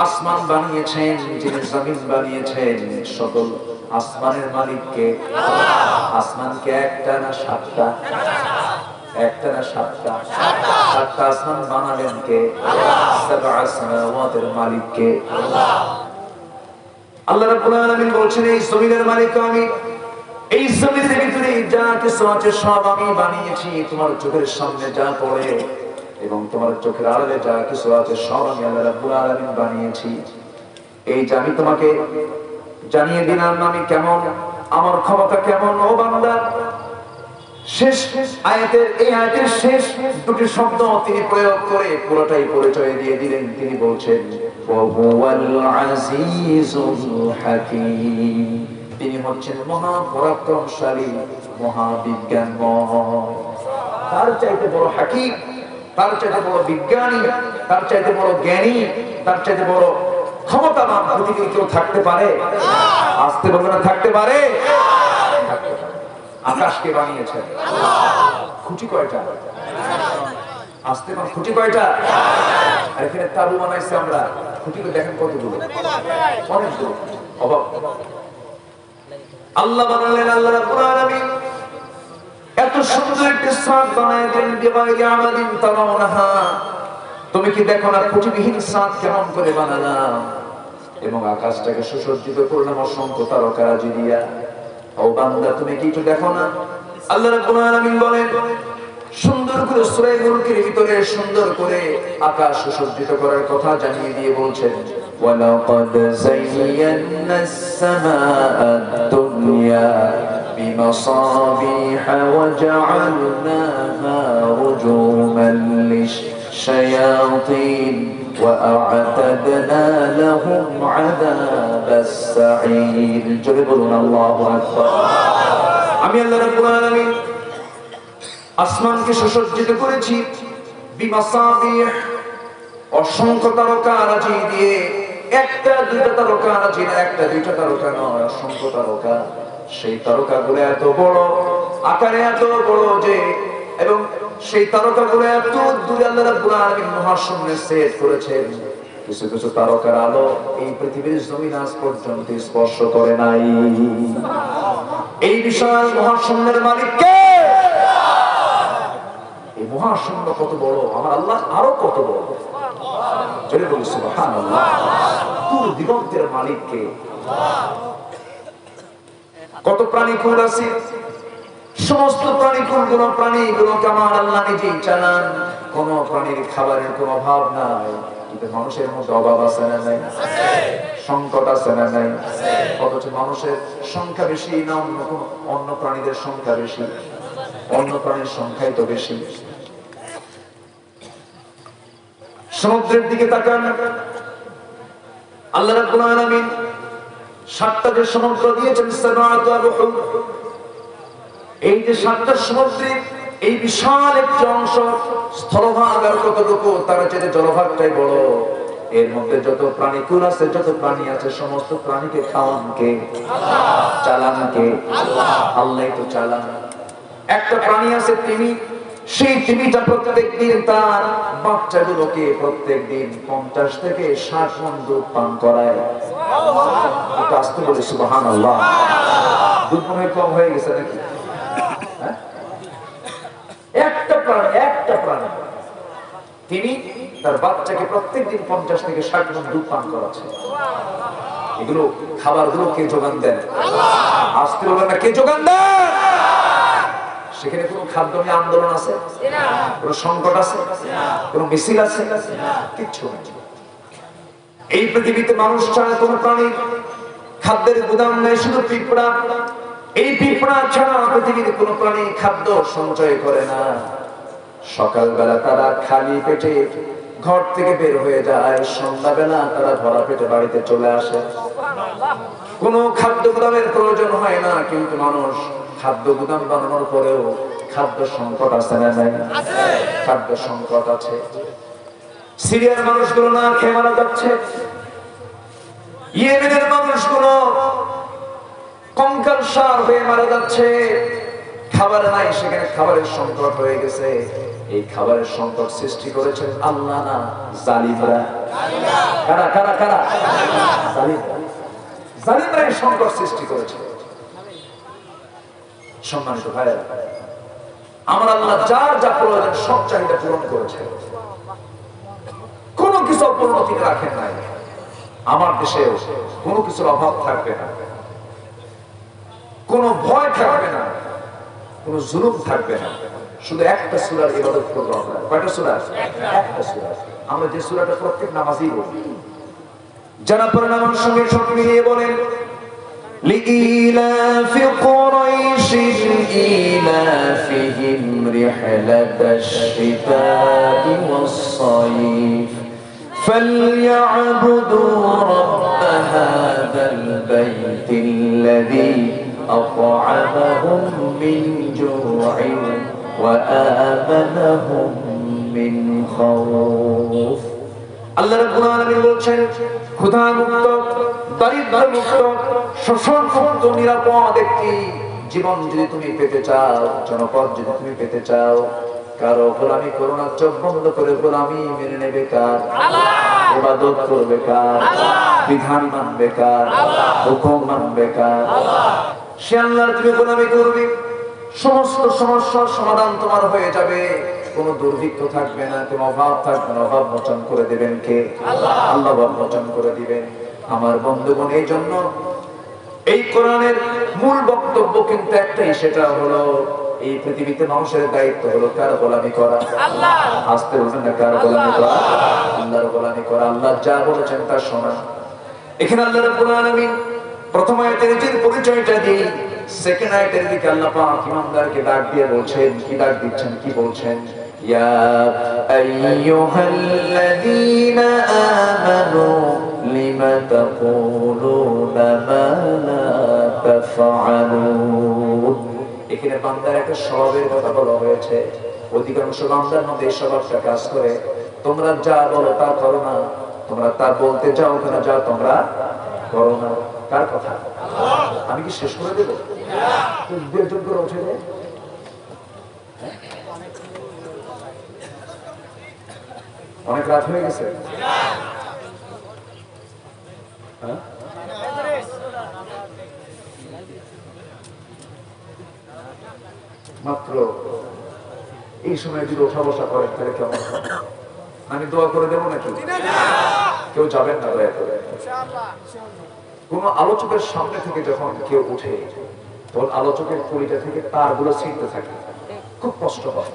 S1: আসমান বানিয়েছেন, যিনি জমিন বানিয়েছেন। সকল আসমানের মালিককে। আসমানকে একটা না সাতটা? একটা না সাতটা? সাতটা আসমান বানালেন কে? সাবআ সামাওয়াতের মালিককে আল্লাহ রাব্বুল আলামিন বলছেন, এই জমিনের মালিক আমি, এই জমিনের ভিতরে যা কিছু আছে সব আমি বানিয়েছি। তোমার চোখের সামনে যা পড়ে এবং তোমার চোখের আড়ালে যা কিছু আছে সব আমি আল্লাহ রাব্বুল আলামিন বানিয়েছি। এই যে আমি তোমাকে জানিয়ে দিলাম আমি কেমন, আমার ক্ষমতা কেমন। ও বান্দা, শেষ আয়াতের, এই আয়াতের শেষ দুটি শব্দ তিনি প্রয়োগ করে পুরোটাই পরিচয় দিয়ে দিলেন। তিনি বলছেন, ওয়া হুয়াল আজিজুল হাকীম। তিনি হচ্ছেন মহা পরাক্রমশালী, মহাবিজ্ঞানময়। তার চাইতে বড় হাকীম, তার চাইতে বড় বিজ্ঞানী, তার চাইতে বড় জ্ঞানী, তার চাইতে বড় ক্ষমতাবান পৃথিবীতে কেউ থাকতে পারে? আসতে বলবে না, থাকতে পারে? আকাশকে বানিয়েছেন, খুঁটি কয়টা? আসতে পারে, খুঁটি কয়টা? আর এখানে তাবু বানাইছে আমরা, খুঁটিকে দেখেন কতগুলো, অনেকগুলো, অভাব। আল্লাহ বানালেন, আল্লাহ রাব্বুল আলামিন এত সুন্দর একটি ছাদ বানায় দেন, বিগাইরি আমাদিন তারাউনাহা। তুমি কি দেখো না খুঁটিবিহীন ছাদ কেমন করে বানালাম, এবং আকাশটাকে সুসজ্জিত করলাম অসংখ্য তারকারাজি দিয়া। ও বান্দা, তুমি কি একটু দেখো না? আল্লাহ রাব্বুল আলামিন বলেন, সুন্দর করে সূরা মুলকের ভিতরে সুন্দর করে আকাশ সুসজ্জিত করার কথা জানিয়ে দিয়ে বলছেন, ওয়ালাকাদ যায়্যানাস সামাআদ দুনিয়া বিমাসাবিহা ওয়া জাআলনাহা রুজুমান লিশ-শায়াতিন ওয়া আ'তাদনা লাহুম আযাবাস সাঈর। জোরে বলুন আল্লাহু আকবার। আমি আল্লাহ রাব্বুল আলামিন আসমানকে সুসজ্জিত করেছি বিমাসাবিহ, অসংখ্য তারকারাজি দিয়ে। একটা দুইটা তারকারাজি না, একটা দুইটা তারকা নয়, অসংখ্য তারকা। সেই তারকাগুলো এত বড়, আকারে এত বড় যে, এবং সেই তারকাগুলো এত দূরে আল্লাহ রাব্বুল আলামিন মহাশূন্যে সেট করেছেন। কিছু কিছু তারকার আলো এই পৃথিবীর জমিন আজ পর্যন্ত স্পর্শ করে নাই। এই বিশাল মহাশূন্যের মালিক কে? এই মহাশূন্য কত বড়, আমার আল্লাহ আরো কত বড়। জোরে বলি সুবহানাল্লাহ। দূর দিগন্তের মালিক কে? কত প্রাণীকুল আছে, সমস্ত প্রাণীকুলগুলো, প্রাণীগুলোকে আমার আল্লাহ নিজেই চালান। কোন প্রাণীর খাবারের কোনো অভাব নাই, কিন্তু মানুষের মধ্যে অভাব আছে না নাই? সংকট আছে না নাই? অথচ মানুষের সংখ্যা বেশি না অন্য প্রাণীদের সংখ্যা বেশি? অন্য প্রাণীর সংখ্যাই তো বেশি।
S2: সমুদ্রের দিকে তাকান, আল্লাহ রাব্বুল আলামিন 7টা যে সমুদ্র দিয়েছেন, সাবাতু আবহুর, এই যে 7টা সমুদ্রের এই বিশাল একটি অংশ, স্থলভাগ আর কতটুকু, তার চেয়ে জলভাগটাই বড়। এর মধ্যে যত প্রাণীকুল আছে, যত প্রাণী আছে, সমস্ত প্রাণীকে খাওয়ান কে? চালান কে? আল্লাহই তো চালান। একটা প্রাণী আছে তিমি, সেই তিমিটা প্রত্যেকদিন তার বাচ্চাগুলোকে প্রত্যেকদিন 50 থেকে 60 মণ দুধ পান করায়। একটু আসতে বলে সুবহানাল্লাহ। দুধ মনে হয় কম হয়ে গেছে নাকি? একটা প্রাণী তিনি তার বাচ্চাকে প্রত্যেকদিন 50 থেকে 60 মণ দুধ পান করাচ্ছে। এগুলো খাবারগুলো কে যোগান দেন? আসতে বলেন না, কে যোগান দেন? সেখানে কোনো খাদ্য নিয়ে আন্দোলন আছে? কোনো সংকট আছে? কোনো মিছিল আছে? কিচ্ছু নেই। এই পৃথিবীতে মানুষ ছাড়া কোনো প্রাণীর খাদ্যের গুদাম নেই, শুধু পিঁপড়া। এই পিঁপড়া ছাড়া পৃথিবীর কোনো প্রাণী খাদ্য সঞ্চয় করে না। সকালবেলা তারা খালি পেটে ঘর থেকে বের হয়ে যায়, সন্ধ্যাবেলা তারা ভরা পেটে বাড়িতে চলে আসে। কোনো খাদ্য গুদামের প্রয়োজন হয় না, কিন্তু মানুষ খাদ্য গুদাম বানানোর পরেও খাদ্য সংকট আছে না নাই? খাদ্য সংকট আছে। সিরিয়ার মানুষগুলো না খেয়ে মারা যাচ্ছে, ইয়েমেনের মানুষগুলো কঙ্কালসার হয়ে মারা যাচ্ছে। খাবার নাই, সেখানে খাবারের সংকট হয়ে গেছে। এই খাবারের সংকট সৃষ্টি করেছেন আল্লাহ না জালিমরা? কারা কারা কারা? জালিমরা এই সংকট সৃষ্টি করেছে। সম্মানিত ভাইরা, আমার আল্লাহ যার যা প্রয়োজন সব চাহিদা পূরণ করেছে, কোনো কিছু অপূর্ণ রাখেন নাই। আমার দেশে কোনো কিছুর অভাব থাকবে না, কোনো ভয় থাকবে না, কোনো জুলুম থাকবে না। শুধু একটা সূরার ইবাদত করব আমরা। কয়টা সূরা? একটা সূরা। আমরা যে সূরাটা প্রত্যেক নামাজেই পড়ি, যারা পড়েন আমার সঙ্গে সব মিলিয়ে বলেন, لإيلاف قريش إيلافهم رحلة الشتاء والصيف فليعبدوا رب هذا البيت الذي أطعمهم من جوع وآمنهم من خوف। আল্লাহ রাব্বুল আলামিন বলছেন, ক্ষুধা মুক্ত, দারিদ্র মুক্ত, শোষণ মুক্ত, নিরাপদ একটি জীবন যদি তুমি পেতে চাও, জনপদ যদি তুমি পেতে চাও, কারো গোলামি করো না। চোখ বন্ধ করে গোলামি মেনে নেবে কার? ইবাদত করবে কার? বিধান মানবে কার? হুকুম মানবে কার? সে আল্লাহর তুমি গোলামি করবে, সমস্ত সমস্যার সমাধান তোমার হয়ে যাবে। কোনো দুর্ভিক্ষ থাকবে না, কোনো অভাব থাকবে না। অভাব মোচন করে দিবেন কে? আল্লাহ অভাব মোচন করে দিবেন। আমার বন্ধুগণ, এই জন্য এই কোরআনের মূল বক্তব্য কিন্তু একটাই, সেটা হলো এই পৃথিবীতে মানুষের দায়িত্ব হলো কার গোলামি করা? আসতে বলছেন না, কার গোলামি করা? আল্লাহর গোলামি করা। আল্লাহ যা বলেছেন তা শোনা। এখানে আল্লাহ রাব্বুল আলামিন প্রথম আয়াতের যে পরিচয়টা দিই, সেকেন্ড আয়াতের দিকে আল্লাহ পাক ইমানদারকে ডাক দিয়ে বলছেন, কি ডাক দিচ্ছেন, কি বলছেন? ইয়া আইয়ুহাল্লাযীনা আমানু লিমা তাকুলুনা মা লা তাফআলুন। এখানে বান্দার একটা স্বভাবের কথা বলা হয়েছে। অধিকাংশ বান্দার মধ্যে এই স্বভাবটা কাজ করে, তোমরা যা বলো তা করো না, তোমরা তা বলতে চাও ওখানে যা তোমরা করো না। কার কথা? আমি কি শেষ করে দেবো? দুজন করে উঠে দেয়। অনেক রাত হয়ে গেছে। মাত্র এই সময় যদি ওঠা বসা করেন তাহলে কেমন? আমি দোয়া করে দেবো নাকি? কেউ যাবেন না দয়া করে। কোন আলোচকের সামনে থেকে যখন কেউ উঠে, তখন আলোচকের কলিজা থেকে তারগুলো ছিঁড়তে থাকে, খুব কষ্ট হয়।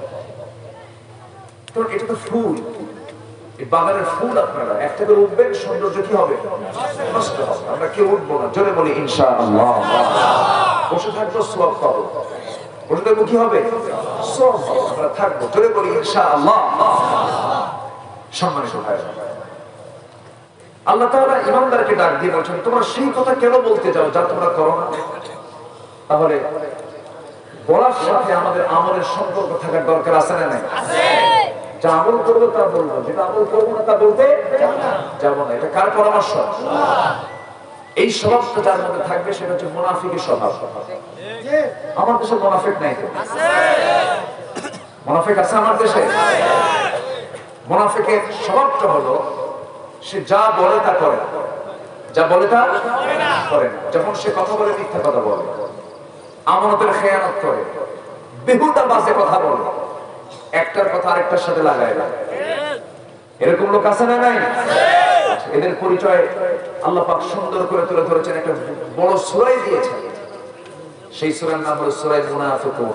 S2: কারণ এটা তো ফুল, এই বাগানের ফুল। আপনারা একটা করে উঠবেন, সৌন্দর্য কি হবে? নষ্ট হবে। আমরা কেউ উঠবো না। জোরে বলি ইনশাআল্লাহ। বসে থাকবো, সওয়াব পাবো। বসে থাকবো, কি হবে? সওয়াব পাবো। আমরা থাকবো। জোরে বলি ইনশাআল্লাহ। সম্মানিত ভাইরা, আল্লাহ তাআলা ইমানদারকে ডাক দিয়ে বলছেন, তোমরা সেই কথা কেন বলতে যাও যা তোমরা করো না? তাহলে বলার সাথে আমাদের আমলের সম্পর্ক থাকার দরকার আছে না নাই? যা আমল করবো তা বলবো, যেটা আমল করবো না তা বলতে যাবো না। এটা কার পরামর্শ? এই স্বভাবটা যার মধ্যে থাকবে সেটা হচ্ছে মুনাফিকের স্বভাব। আমার দেশে মুনাফিক নাই তো? মুনাফিক আছে আমার দেশে? মুনাফিকের স্বভাবটা হলো সে যা বলে তা করে না, যা বলে তা করে না। যখন সে কথা বলে মিথ্যা কথা বলে, আমানতের খেয়ানত করে, বেহুদা বাজে কথা বলে, একটার কথা আরেকটার সাথে লাগায় না। এরকম লোক আছে না নাই? এদের পরিচয় আল্লাহ পাক সুন্দর করে তুলে ধরেছেন, একটা বড় সূরাই দিয়েছেন। সেই সূরার নাম হলো সূরা মুনাফিকুন।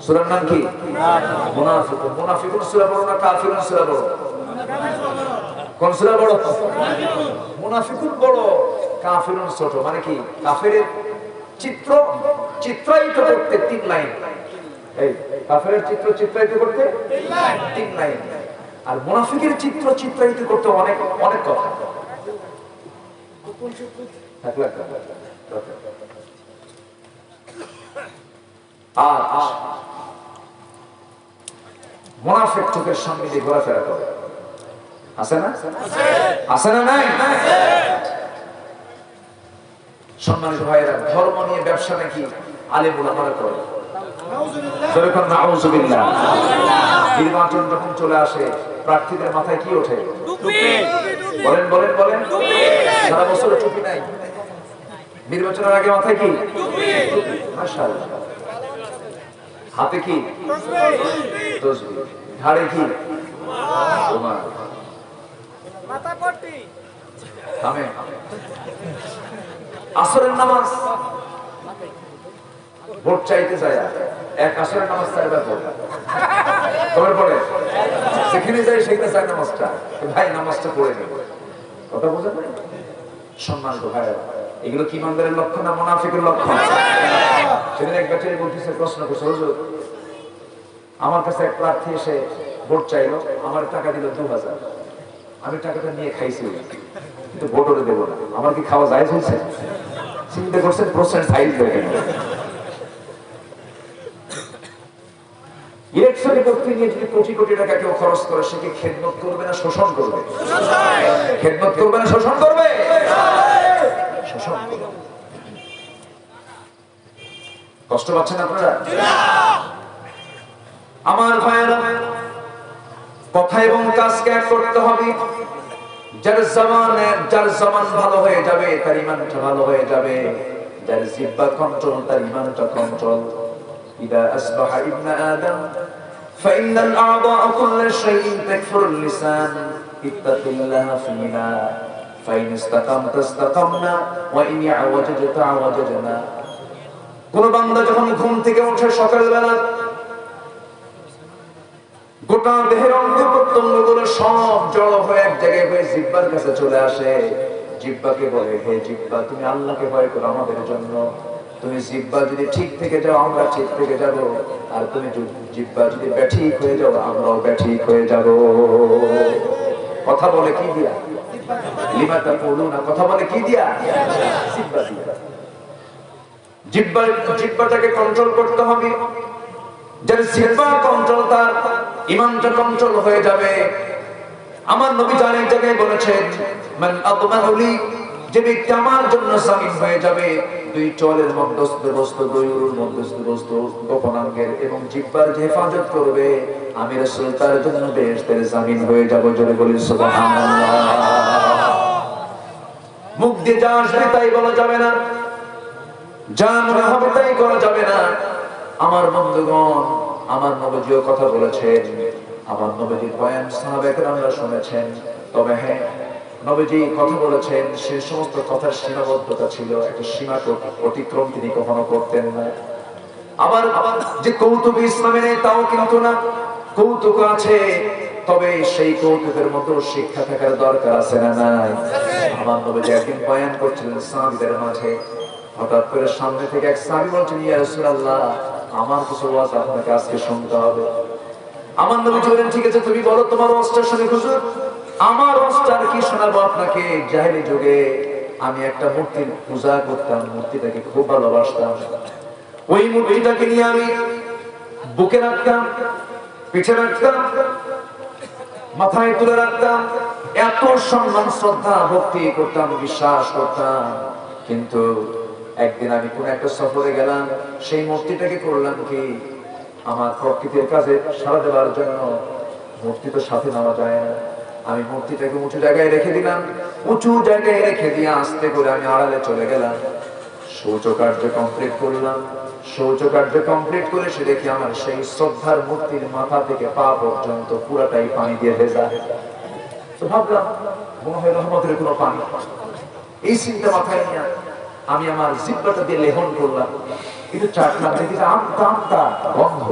S2: সূরার নাম কি? মুনাফিকুন। মুনাফিকুন সূরা বড় না কাফিরুন সূরা বড়? কোন সূরা বড়? মুনাফিকুন বড়, কাফিরুন ছোট। মানে কি? কাফেরের চিত্রায়িত করতে 3 লাইন। এই কাফেরের চিত্র চিত্রায়িত করতে 3 লাইন। আর মুনাফিকের চিত্র চিত্রায়িত করতে অনেক অনেক কথা। আর মুনাফিক চোখের সামনে দিয়ে ঘোরাফেরা করে, আছে না? আছে না নাই? সম্মানিত ভাইয়েরা, ধর্ম নিয়ে ব্যবসা নাকি আলেম ওলামারা করে। নির্বাচন যখন চলে আসে প্রার্থীদের মাথায় কি ওঠে? বলেন বলেন বলেন। সারা বছর টুপি নাই, নির্বাচনের আগে মাথায় কি? মাশাআল্লাহ। হাতে কি? তসবিহ। ঘাড়ে কি? তোমার মাথা পট্টি। থামে। আসরের নামাজ ভোট চাইতে যায়, এক আসরের নামাজ 4 বার পড়ে। খবর পড়ে সেখানে যায়, সেইটা চায় নামাজটা, ভাই নামাজটা পড়ে নেব। কথা বোঝা? সম্মানিত ভাইরা, এগুলো কি ইমানদারের লক্ষণ না মুনাফিকের লক্ষণ? সেদিন এক ব্যাটারি বলতেছে, প্রশ্ন করছে, হুজুর আমার কাছে এক প্রার্থী এসে ভোট চাইলো, আমার টাকা দিল 2000, আমি টাকাটা নিয়ে খাইছি, কিন্তু ভোট ওরে দেবো না, আমার কি খাওয়া যায়? হয়েছে? চিন্তা করছেন প্রসেন্ট সাইজ দেখেন। ইলেকশনে করতে গিয়ে যদি কোটি কোটি টাকা কেউ খরচ করে, সে কি খেদমত করবে না শোষণ করবে? খেদমত করবে না শোষণ করবে? শোষণ করবে। কষ্ট পাচ্ছেন আপনারা? আমার ভাইয়েরা, কথা এবং কাজকে এক করতে হবে। যার জবান ভালো হয়ে যাবে তার ঈমানটা ভালো হয়ে যাবে। যার জিহ্বা কন্ট্রোল তার ঈমানটা কন্ট্রোল। ইদা আসবাহা ইবনে আদম ফাইনাল আ'দা'a কুল্লু শাইইন তাকফুরুল লিসান ইত্তাকিল্লাহা ফিনা ফাইন ইসতাকামতা ইসতাকামনা ওয়া ইন ইয়াওয়াজাজতা আওয়াজাজনা। কোন বান্দা যখন ঘুম থেকে ওঠে সকালবেলা, গোটা দেহের অঙ্গ প্রত্যঙ্গগুলো সব জড়ো হয়ে এক জায়গায় হয়ে জিহ্বার কাছে চলে আসে। জিহ্বাকে বলে, হে জিহ্বা, তুমি আল্লাহকে ভয় করো আমাদের জন্য। তুমি জিহ্বা যদি ঠিক থেকে যাও, আমরা ঠিক থেকে যাব। আর তুমি জিহ্বা যদি ব্যাঠিক হয়ে যাও, আমরাও ব্যাঠিক হয়ে যাব। কথা বলে কি দিয়া? লিমাতা কুলুনা। কথা বলে কি দিয়া? জিহ্বা দিয়া। জিহ্বাটাকে কন্ট্রোল করতে হবে। যার জিহ্বা কন্ট্রোল, তার ঈমানটা কন্ট্রোল হয়ে যাবে। আমার নবী জানেন জায়গায় বলেছেন, মান আদমানুলি, যে ব্যক্তি আমার জন্য জামিন হয়ে যাবে, 2 চলের মধ্যস্থ বস্তু, 2 উরুর মধ্যস্থ বস্তু, গোপনাঙ্গের এবং জিহ্বার যে হেফাজত করবে, আমি রাসূল তার জন্য বেহেশতের জামিন হয়ে যাব। জোরে বলি সুবহানাল্লাহ। মুখ দিয়ে যা আসবে তাই বলা যাবে না, যা মনে হবে তাই করা যাবে না। আমার বন্ধুগণ, আমার নবীজিও কথা বলেছেন, আমার নবীজির বয়ান সাহাবায়ে কেরামরা শুনেছেন। তবে হ্যাঁ, নবীজি কথা বলেছেন, সে সমস্ত কথার সীমাবদ্ধতা ছিল, একটা সীমা অতিক্রম তিনি কখনো করতেন না। আবার যে কৌতুক ইসলামে নেই তাও কিন্তু না, কৌতুক আছে, তবে সেই কৌতুকের মতো শিক্ষা থাকার দরকার আছে না নাই? আমার নবীজি একদিন বয়ান করছিলেন সাহাবীদের মাঝে, হঠাৎ করে সামনে থেকে এক সাহাবী বলছেন, ইয়া রাসূলুল্লাহ, আমার কিছু ওয়াজ আপনাকে আজকে শুনতে হবে। আমার নবী বলেন, ঠিক আছে তুমি বলো, তোমার ওয়াজটা শুনে হুজুর আমার অস্টার কি শোনাবো আপনাকে। জাহেলি যুগে আমি একটা মূর্তির পূজা করতাম, মূর্তিটাকে খুব ভালোবাসতাম। ওই মূর্তিটাকে নিয়ে আমি বুকে রাখতাম, পিঠে রাখতাম, মাথায় তুলে রাখতাম, এত সম্মান শ্রদ্ধা ভক্তি করতাম, বিশ্বাস করতাম। কিন্তু একদিন আমি কোন একটা সফরে গেলাম, সেই মূর্তিটাকে করলাম কি, আমার প্রকৃতির কাজে সাড়া দেওয়ার জন্য মূর্তি তো সাথে নেওয়া যায় না। আমি মূর্তিটাকে উঁচু জায়গায় রেখে দিলাম, উঁচু জায়গায় রেখে দিয়ে আস্তে করে আমি আড়ালে চলে গেলাম। শৌচকার্য কমপ্লিট করলাম। শৌচকার্য কমপ্লিট করে সে দেখি আমার সেই শ্রদ্ধার মূর্তির মাথা থেকে পা পর্যন্ত পুরাটাই পানি দিয়ে ভেজা। তো ভাবলাম মনে হয় রহমতের কোনো পানি। এই চিন্তা মাথায় নিয়ে আমি আমার জিহ্বাটা দিয়ে লেহন করলাম, একটু চাটলাম, দেখি আমতা আমতা গন্ধ।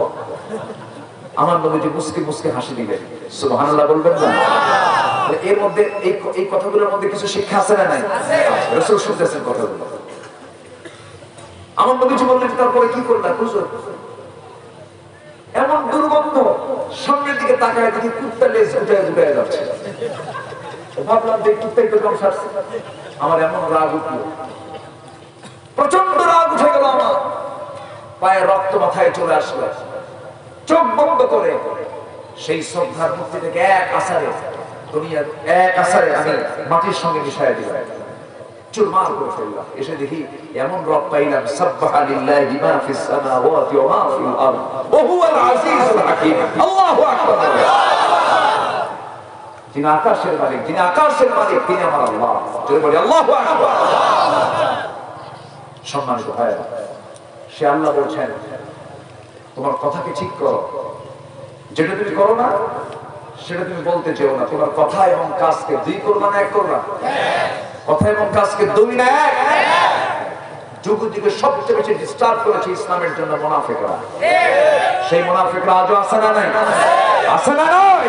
S2: আমার নবীজি মুসকে মুসকে হাসি দিলেন, সুবহানাল্লাহ বলবেন না? এর মধ্যে এই কথাগুলোর মধ্যে কিছু শিক্ষা আছে না নাই? রাসূল শুনতেছেন কথাগুলো। আমার নবীজি বললেন তারপরে কি করলাম হুজুর? এমন দুর্গন্ধ, সামনের দিকে তাকায় দেখি কুত্তা লেজ উঠায় উঠায় যাচ্ছে। ভাবলাম যে কুত্তাই তো কম সারছে। আমার এমন রাগ উঠল, প্রচন্ড রাগ উঠে গেল আমার, পায়ে রক্ত মাথায় চলে আসলো। চোখ বন্ধ করে সেই শ্রদ্ধার মূর্তি থেকে এক আসারে দুনিয়ার এক আসারে আমি মাটির সঙ্গে মিশাইয়া দিলাম, চুরমার করে ফেললাম। এসে দেখি এমন রব পাইলাম, সাব্বাহা লিল্লাহি মা ফিস সামাওয়াতি ওয়া মা ফিল আরদ ওয়া হুয়াল আজিজুল হাকীম। আল্লাহু আকবার। যিনি আকাশের মালিক, যিনি আকাশের মালিক, তিনি আমার আল্লাহ। জোরে বলি আল্লাহু আকবার। সম্মানিত ভাইরা, সে আল্লাহ বলছেন তোমার কথাকে ঠিক করো, যেটা তুমি করো না সেটা তুমি বলতে চেও না। তোমার কথা এবং কাজকে দুই করবা না এক করবা? কথা এবং কাজকে দুই না এক। যুগ যুগে সবচেয়ে বেশি ডিস্টার্ব করেছে ইসলামের জন্য মুনাফিকরা। সেই মুনাফিকরা আজও আছে না নাই? আছে না নাই?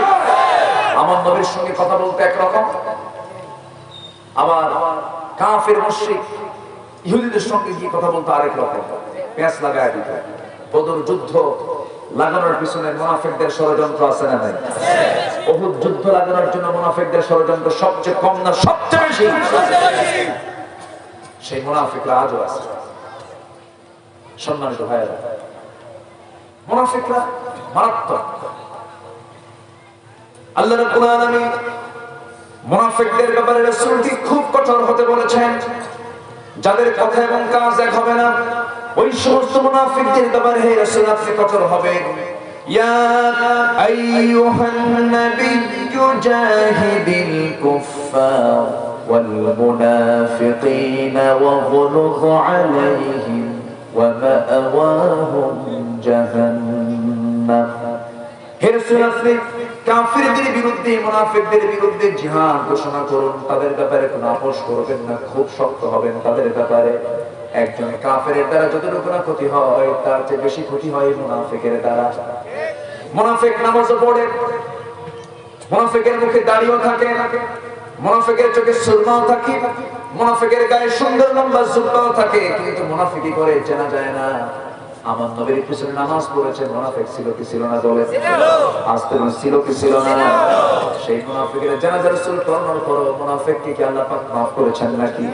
S2: আমার নবীর সঙ্গে কথা বলতে একরকম, আবার কাফের মুশরিক ইহুদিদের সঙ্গে গিয়ে কথা বলতে আরেক রকম, পেঁচ লাগায় দিত। বদর যুদ্ধ লাগানোর পিছনে মুনাফিকদের ষড়যন্ত্র আছে না নাই? উহুদ যুদ্ধ লাগানোর জন্য মুনাফিকদের ষড়যন্ত্র সবচেয়ে কম না সবচেয়ে বেশি? সেই মুনাফিকরা আজও আছে। সম্মানিত ভাইয়েরা, মুনাফিকরা মারাত্মক। আল্লাহ রাব্বুল আলামিন মুনাফিকদের ব্যাপারে রাসূলকে খুব কঠোর হতে বলেছেন। যাদের কথা এবং কাজ এক হবে না, ওই সমস্ত মুনাফিকদের ব্যাপারে হে রাসূল আপনি কঠোর হবেন। ইয়া আইয়ুহান নাবিয়্যু জাহিদিল কুফফার ওয়াল মুনাফিকিনা ওয়াগলুয আলাইহিম ওয়া মাআওয়াহুম জাহান্নাম। হে রাসূল আপনি কাফিরদের বিরুদ্ধে, মুনাফিকদের বিরুদ্ধে জিহাদ ঘোষণা করুন। তাদের ব্যাপারে কোনো আপোষ করবেন না, খুব শক্ত হবেন তাদের ব্যাপারে। একজন কাফেরের দ্বারা যতটুকু না ক্ষতি হয়, তার চেয়ে বেশি ক্ষতি হয় মুনাফিকের দ্বারা। মুনাফিক নামাজও পড়ে, মুনাফিকের মুখে দাড়িও থাকে, মুনাফিকের চোখে সুরমাও থাকে, মুনাফিকের গায়ে সুন্দর লম্বা জুব্বাও থাকে, কিন্তু মুনাফিকি করে চেনা যায় না। আমার নবীর পিছনে নামাজ পড়েছে, মুনাফিক ছিল কি ছিল না? বলে আসতে ছিল কি ছিল না? সেই মুনাফিকের জানাজা রাসূল বর্ণনা করো, মুনাফিককে কি আল্লাহ পাক maaf করেছেন নাকি?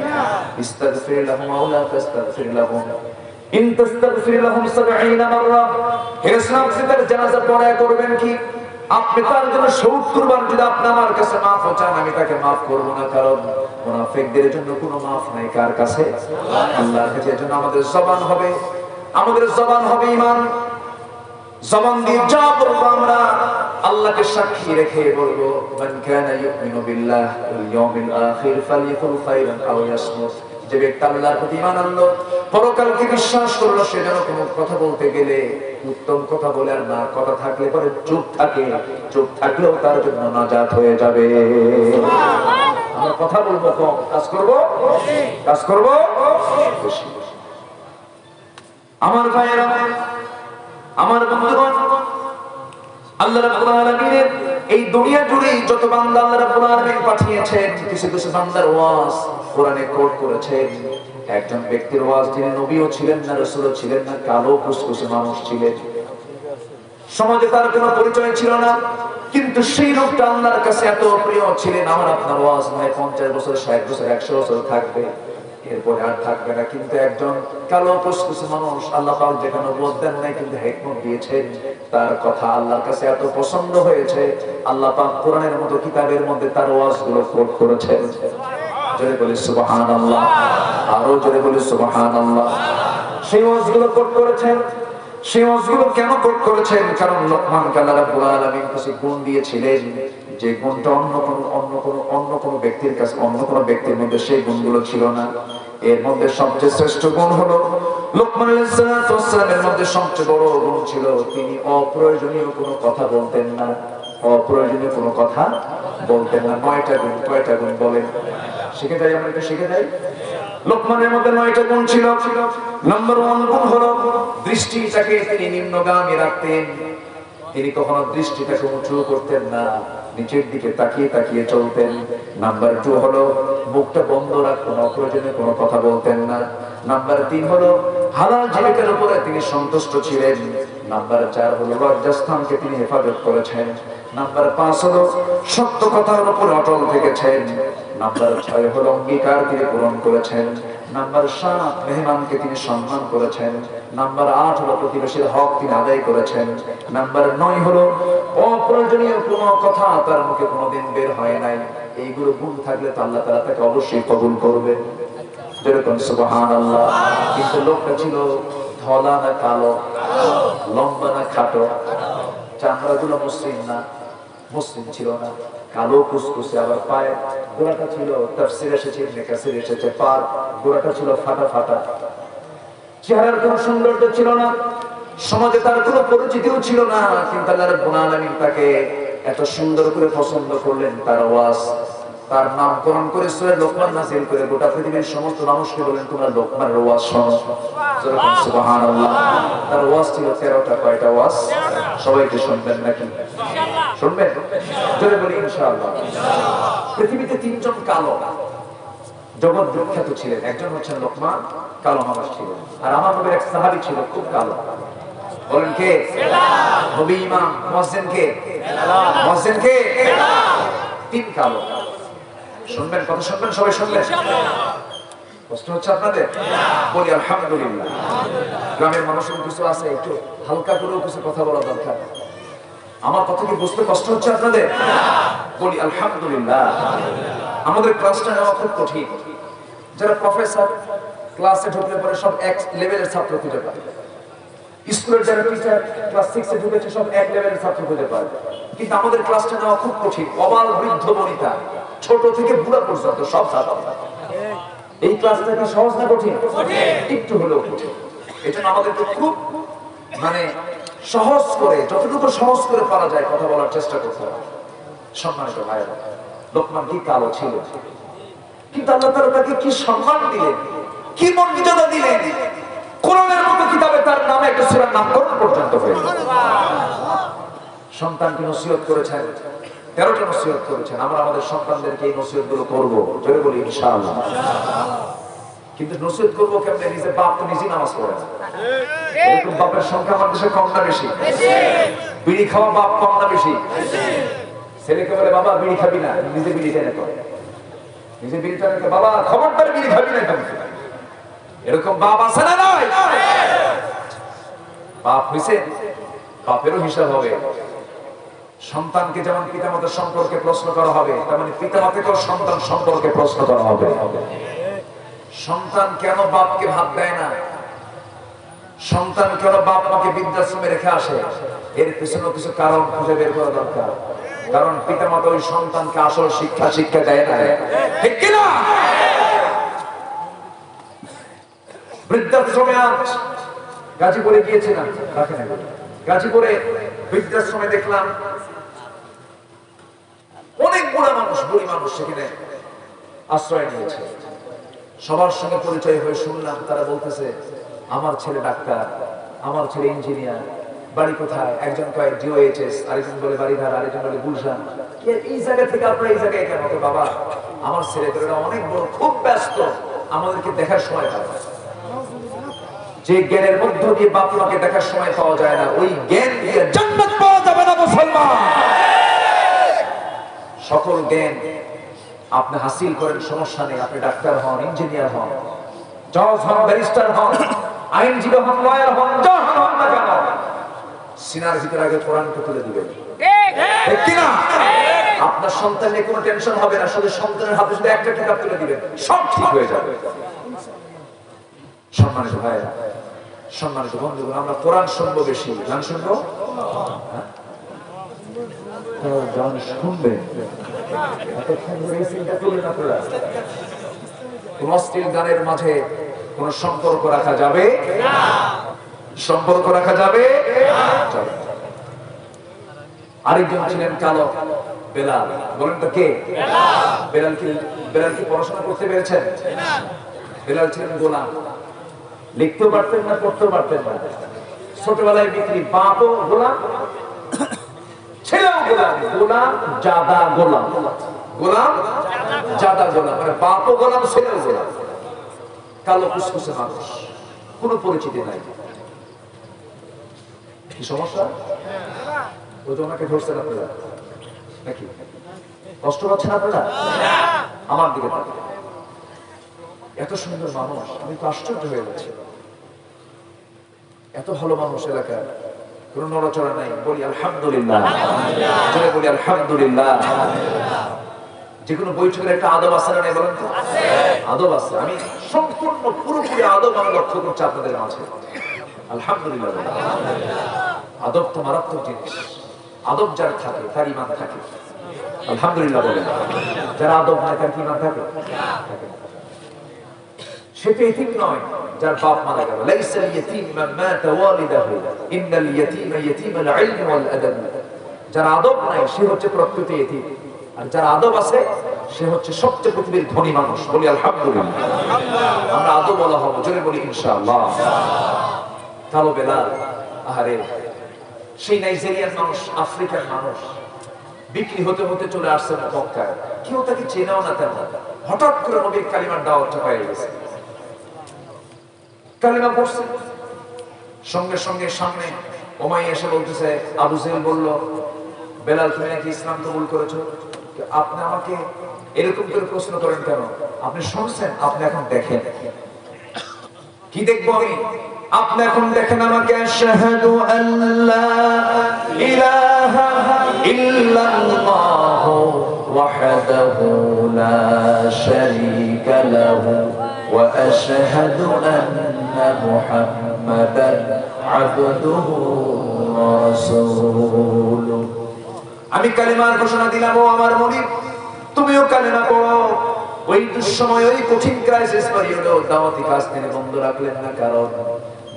S2: ইস্তাগফির লাহুম আও লা তাস্তাগফির লাহুম ইন তাস্তাগফির লাহুম 70 মাররা। হে রাসূল আপনি তার জানাজা পড়ায়া করবেন কি? আপনি তার জন্য 70 বার যদি আপনি আমার কাছে maaf চান, আমি তাকে maaf করব না। কারণ মুনাফিকদের জন্য কোনো maaf নাই কার কাছে? আল্লাহর কাছে। এজন্য আমাদের জবান হবে, আমাদের জবান হবে ঈমান। জবান দিয়ে যা বলবো আমরা আল্লাহকে সাক্ষী রেখে বলবো, মান কানা ইউমিনু বিল্লাহি ওয়াল ইয়াউমিল আখির ফালিয়াকুল খায়রান আও ইয়াসমুত। যে ব্যক্তি আল্লাহর প্রতি ঈমান আনলো, পরকালকে বিশ্বাস করলো, সে যেন কোনো কথা বলতে গেলে উত্তম কথা বলে, আর না কথা থাকলে পরে চুপ থাকে। চুপ থাকলেও তার জন্য নাজাত হয়ে যাবে। আমরা কথা বলবো কম, কাজ করবো বেশি, কাজ করবো বেশি। আমার ভাইয়েরা, আমার বন্ধুগণ, আল্লাহ রাব্বুল আলামিনের এই দুনিয়া জুড়ে যত বান্দা আল্লাহ রাব্বুল আলামিন পাঠিয়েছেন, কিছু কিছু বান্দার ওয়াজ কোরআনে কোট করেছেন। একজন ব্যক্তির ওয়াজ, তিনি নবীও ছিলেন না, রাসূলও ছিলেন না, কালো কুসকুসে মানুষ ছিলেন। সমাজে তার কোনো পরিচয় ছিল না, কিন্তু সেই লোকটা আল্লাহর কাছে এত প্রিয় ছিলেন। আমার আপনার ওয়াজ নয় 50 বছর 60 বছর 100 বছর থাকবে, এরপরে আর থাকবে না। কিন্তু একজন কালো কুসকুসে মানুষ, আল্লাহ পাক যেখানে নবুয়ত দেন নাই কিন্তু হিকমত দিয়েছেন, তার কথা আল্লাহর কাছে এত পছন্দ হয়েছে, আল্লাহ পাক কোরআনের মতো কিতাবের মধ্যে তার ওয়াজগুলো কোট করেছেন। জোরে বলি সুবহানাল্লাহ, আরো জোরে বলি সুবহানাল্লাহ। সেই ওয়াজগুলো কোট করেছেন। সেই ওয়াজগুলো কেন কোট করেছেন? কারণ লোকমানকে আল্লাহ রাব্বুল আলামিন কিছু গুণ দিয়েছিলেন, যে গুণটা অন্য কোন ব্যক্তির কাছে, অন্য কোন ব্যক্তির মধ্যে সেই গুণগুলো ছিল না। এর মধ্যে সবচেয়ে শ্রেষ্ঠ গুণ হলো, লোকমান আলাইহিস সালামের মধ্যে সবচেয়ে বড় গুণ ছিল, তিনি অপ্রয়োজনীয় কোনো কথা বলতেন না। অপ্রয়োজনীয় কোনো কথা বলতেন না। 9টা গুণ। কয়টা গুণ বলেন? শিখে যাই, আমরা একটু শিখে যাই। লোকমানের মধ্যে 9টা গুণ ছিল। নাম্বার 1 গুণ হলো দৃষ্টিটাকে তিনি নিম্নগামী রাখতেন। তিনি কখনো দৃষ্টিটাকে উঁচু করতেন না, নিচের দিকে তাকিয়ে তাকিয়ে চলতেন। নাম্বার 2 হলো মুখটা বন্ধ রাখতেন, অপ্রয়োজনীয় কোনো কথা বলতেন না। নাম্বার 3 হলো হালাল জীবিকার উপরে তিনি সন্তুষ্ট ছিলেন। নাম্বার 4 হলো লজ্জাস্থানকে তিনি হেফাজত করেছেন। নাম্বার 5 হলো সত্য কথার উপরে অটল থেকেছেন। নাম্বার 6 হলো অঙ্গীকার তিনি পূরণ করেছেন। নাম্বার 7 মেহমানকে তিনি সম্মান করেছেন। নাম্বার 8 হলো প্রতিবেশীর হক তিনি আদায় করেছেন। নাম্বার 9 হলো অপ্রয়োজনীয় কোনো কথা তার মুখে কোনোদিন বের হয় নাই। এইগুলো গুণ থাকলে তো আল্লাহ তাআলা তাকে অবশ্যই কবুল করবেন। যেরকম সুবহানাল্লাহ। কিন্তু লোকটা ছিল ধলা না কালো, লম্বা না খাটো, চামড়াগুলো মসৃণ না, মুসলিম ছিল না, কালো কুসকুসে, আবার পায়ের গোড়াটা ছিল, তাফসীরে এসেছে, ইবনে কাসির এসেছে, পার গোড়াটা ছিল ফাটা ফাটা। চেহারার কোনো সৌন্দর্য ছিল না, সমাজে তার কোনো পরিচিতিও ছিল না, কিন্তু আল্লাহ রাব্বুল আলামিন তাকে এত সুন্দর করে পছন্দ করলেন। তার ওয়াজ, তার নামকরণ করে সূরা লোকমান নাযিল করে গোটা পৃথিবীর সমস্ত মানুষকে বলেন, তোমরা লোকমানের ওয়াজ শোনো। সুবহানাল্লাহ। তার ওয়াজ ছিল 13টা। কয়টা ওয়াজ? সবাইকে শুনবেন নাকি? শুনবেন? জোরে বলি ইনশাআল্লাহ। পৃথিবীতে 3 জন কালো জগৎ বিখ্যাত ছিলেন। একজন হচ্ছেন লোকমান, কালো মানুষ ছিলেন। আর আমার নবীর এক সাহাবী ছিল খুব কালো। বলেন কে? নবী ইমাম মুয়াজ্জিন কে? মুয়াজ্জিন কে? 3 কালো। শুনবেন, কথা শুনবেন, সবাই শুনবেন। কষ্ট হচ্ছে আপনাদের? বলি আলহামদুলিল্লাহ। গ্রামের মানুষের কিছু আছে, একটু হালকা করেও কিছু কথা বলা দরকার। আমার কথা কি বুঝতে কষ্ট হচ্ছে আপনাদের? বলি আলহামদুলিল্লাহ। আমাদের ক্লাসটা নেওয়া খুব কঠিন। যারা প্রফেসর, ক্লাসে ঢুকলে পরে সব এক লেভেলের ছাত্র খুঁজে পায়। স্কুলের যারা টিচার ক্লাস 6 এ ঢুকেছে সব এক লেভেলের ছাত্র খুঁজে পায়। কিন্তু আমাদের ক্লাসটা নেওয়া খুব কঠিন। অবাল বৃদ্ধ বনিতা, ছোট থেকে বুড়া পর্যন্ত সব ছাত্র। এই ক্লাসটা কি সহজ না কঠিন? একটু হলেও কঠিন। এজন্য আমাদেরকে খুব সহজ করে, যতটুকু সহজ করে পারা যায় কথা বলার চেষ্টা করতে হবে। সম্মানিত ভাইরা, লোকমান কি কালো ছিল, কিন্তু আল্লাহ তাআলা তাকে কি সম্মান দিলেন, কি মর্যাদা দিলেন। কোরআনের মতো কিতাবে তার নামে একটা সূরার নামকরণ পর্যন্ত হয়েছে। সন্তানকে নসিহত করেছেন, 13টা নসিহত করেছেন। আমরা আমাদের সন্তানদেরকে এই নসিহতগুলো করব, জোরে বলি ইনশাআল্লাহ। কিন্তু নসিহত করব কেমনে? নিজে বাপ তো নিজে নামাজ পড়ে না। এরকম বাপের সংখ্যা আমার দেশে কম না বেশি? বিড়ি খাওয়া বাপ কম না বেশি? ছেলেকে বলে বাবা বিড়ি খাবি না, নিজে বিড়ি টেনে করে, নিজে বিড়ি টেনে করে, বাবা খবরদার বিড়ি খাবি না। এরকম বাপ আছে না নয়? বাপ হইছে, বাপেরও হিসাব হবে। সন্তানকে যেমন পিতামাতার সম্পর্কে প্রশ্ন করা হবে, তেমনি পিতামাতাকেও সন্তান সম্পর্কে প্রশ্ন করা হবে। সন্তান কেন বাপকে ভাত দেয় না, সন্তান কেন বাপ মাকে বৃদ্ধাশ্রমে রেখে আসে, এর পিছনে কিছু কারণ খুঁজে বের করা দরকার। কারণ পিতামাতা ওই সন্তানকে আসল শিক্ষা দেয় না, ঠিক কিনা? বৃদ্ধাশ্রমে আজ গাজীপুরে গিয়েছিলাম, গাজীপুরে বৃদ্ধাশ্রমে দেখলাম অনেক বুড়া মানুষ, বুড়ি মানুষ সেখানে আশ্রয় নিয়েছে। সবার সঙ্গে পরিচয় হয়ে শুনলাম তারা বলতেছে, আমার ছেলে ডাক্তার, আমার ছেলে ইঞ্জিনিয়ার, বাড়ি কোথায়? একজন কয় ডিওএইচএস, আরেকজন বলে বাড়িধারা, আরেকজন বলে গুলশান। এই জায়গা থেকে আপনারা এই জায়গায় কেন? বাবা আমার ছেলেদের অনেক বড়, খুব ব্যস্ত, আমাদেরকে দেখার সময় পায়। যে জ্ঞানের মধ্য দিয়ে বাপ মাকে দেখার সময় পাওয়া যায় না, ওই জ্ঞান দিয়ে জান্নাত পাওয়া যাবে না মুসলমান। সকল জ্ঞান আপনি হাসিল করেন, সমস্যা নেই। আপনি ডাক্তার হন, ইঞ্জিনিয়ার হন, জজ হন, ব্যারিস্টার হন, আইনজীবী হন, লয়ার হন, যা হন না কেন, সিনার ভিতরে আগে কোরআনকে তুলে দিবেন, ঠিক কি না? আপনার সন্তান নিয়ে কোনো টেনশন হবে না, শুধু সন্তানের হাতে শুধু একটা কিতাব তুলে দিবেন, সব ঠিক হয়ে যাবে। সম্মানিত ভাইরা, সম্মানিত বন্ধুগণ, আমরা কোরআন শুনবো বেশি, গান শুনবো, গান শুনবে কোন অশ্লীল গানের মাঝে কোন সম্পর্ক রাখা যাবে না, সম্পর্ক রাখা যাবে না। আরেকজন ছিলেন কালো, বেলাল। বলেন তো কে? বেলাল কি পড়াশোনা করতে পেরেছেন? বেলাল ছিলেন গোলাম, লিখতেও পারতেন না, পড়তেও পারতেন না। ছোটবেলায় বিক্রি, বাপও গোলাম, ছেলেও গোলাম, গোলাম জাদা গোলাম, গোলাম জাদা গোলাম, মানে বাপও গোলাম, ছেলেও গোলাম। কালো কুসকুসে মানুষ, কোনো পরিচিতি নাই। কি সমস্যা? ওই তো ওনাকে ধরছেন আপনারা নাকি? কষ্ট পাচ্ছেন আপনারা? আমার দিকে এত সুন্দর মানুষ, আমি তো আশ্চর্য হয়ে যাচ্ছি। এত ভালো মানুষ, এলাকার কোন নড়াচড়া নাই। বলি আলহামদুলিল্লাহ, বলি আলহামদুলিল্লাহ। যে কোনো বৈঠকের একটা আদব আছে না, বলেন তো? আদব আছে। আমি সম্পূর্ণ পুরোপুরি আদব আমি লক্ষ্য করছি আপনাদের মাঝে। আলহামদুলিল্লাহ। আদব তো মারাত্মক জিনিস। আদব যার থাকে তার ঈমান থাকে। আলহামদুলিল্লাহ বলেন। যার আদব নাই তার ঈমান থাকে? সে তো এতিম নয় যার বাপ মারা গেল। লাইসাল ইয়াতীম মান মাতা ওয়ালিদাহু ইন্নাল ইয়াতীমা ইয়াতীমুল ইলমি ওয়াল আদাব। যার আদব নাই সে হচ্ছে প্রকৃত এতিম, আর যার আদব আছে সে হচ্ছে সবচেয়ে পৃথিবীর ধনী মানুষ। বলি আলহামদুলিল্লাহ। আমরা আদব বলা হব, জোরে বলি ইনশাআল্লাহ। কালো বেলাল, আহারে, সেই নাইজেরিয়ার মানুষ, আফ্রিকার মানুষ, বিক্রি হতে হতে চলে আসছে মক্কায়। কেউ তাকে চেনাও না তেমন। হঠাৎ করে নবীর কালিমার দাওয়াতটা পেয়ে গেছে, কালিমা পড়ছে। সঙ্গে সঙ্গে সামনে উমাইয়া এসে বলতেছে, আবু জেহেল বলল, বেলাল তুমি নাকি ইসলাম কবুল করেছো? আপনি আমাকে এরকম করে প্রশ্ন করেন কেন? আপনি শুনছেন? আপনি এখন দেখেন। কি দেখবো আমি? আপনি এখন দেখেন আমাকে। আশহাদু আল্লা ইলাহা ইল্লাল্লাহু ওয়াহদাহু লা শারীকা লাহু ওয়া আশহাদু আন্না মুহাম্মাদান আবদুহু ওয়া রাসূলুহু। আমি কালিমার ঘোষণা দিলাম, ও আমার মুনিব তুমিও কালিমা পড়ো। ওই দুঃসময়, ওই কঠিন ক্রাইসিস পিরিয়ডে দাওয়াতি কাজ তিনি বন্ধ রাখলেন না, কারণ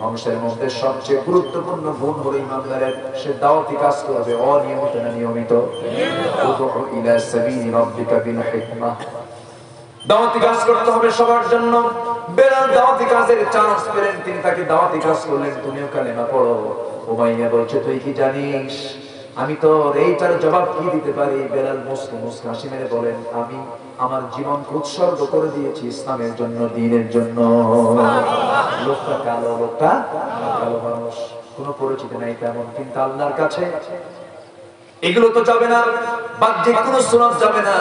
S2: মানুষের মধ্যে সবচেয়ে গুরুত্বপূর্ণ গুণ হলো ইমানদারের। সে দাওয়াতি কাজ করবে অনিয়মিত না নিয়মিত? উদউ ইলা সাবিলি রাব্বিকা বিল হিকমাহ। দাওয়াতি কাজ করতে হবে সবার জন্য। বেলাল দাওয়াতি কাজের চান্স পেলেন, তিনি তাকে দাওয়াতি কাজ করলেন, তুমিও কালিমা পড়ো। উমাইয়া বলছে, তুই কি জানিস আমি তো এইটার জবাব কি দিতে পারি? বেলাল মুসকে মুসকে হাসি মেরে বলেন, আমি আমার জীবনকে উৎসর্গ করে দিয়েছি ইসলামের জন্য, দ্বীনের জন্য। লোকটা কালো, লোকটা কালো মানুষ, কোনো পরিচিতি নাই তেমন, কিন্তু আল্লাহর কাছে এগুলো তো যাবে না, বাহ্যিক কোনো সুন্নাত যাবে না।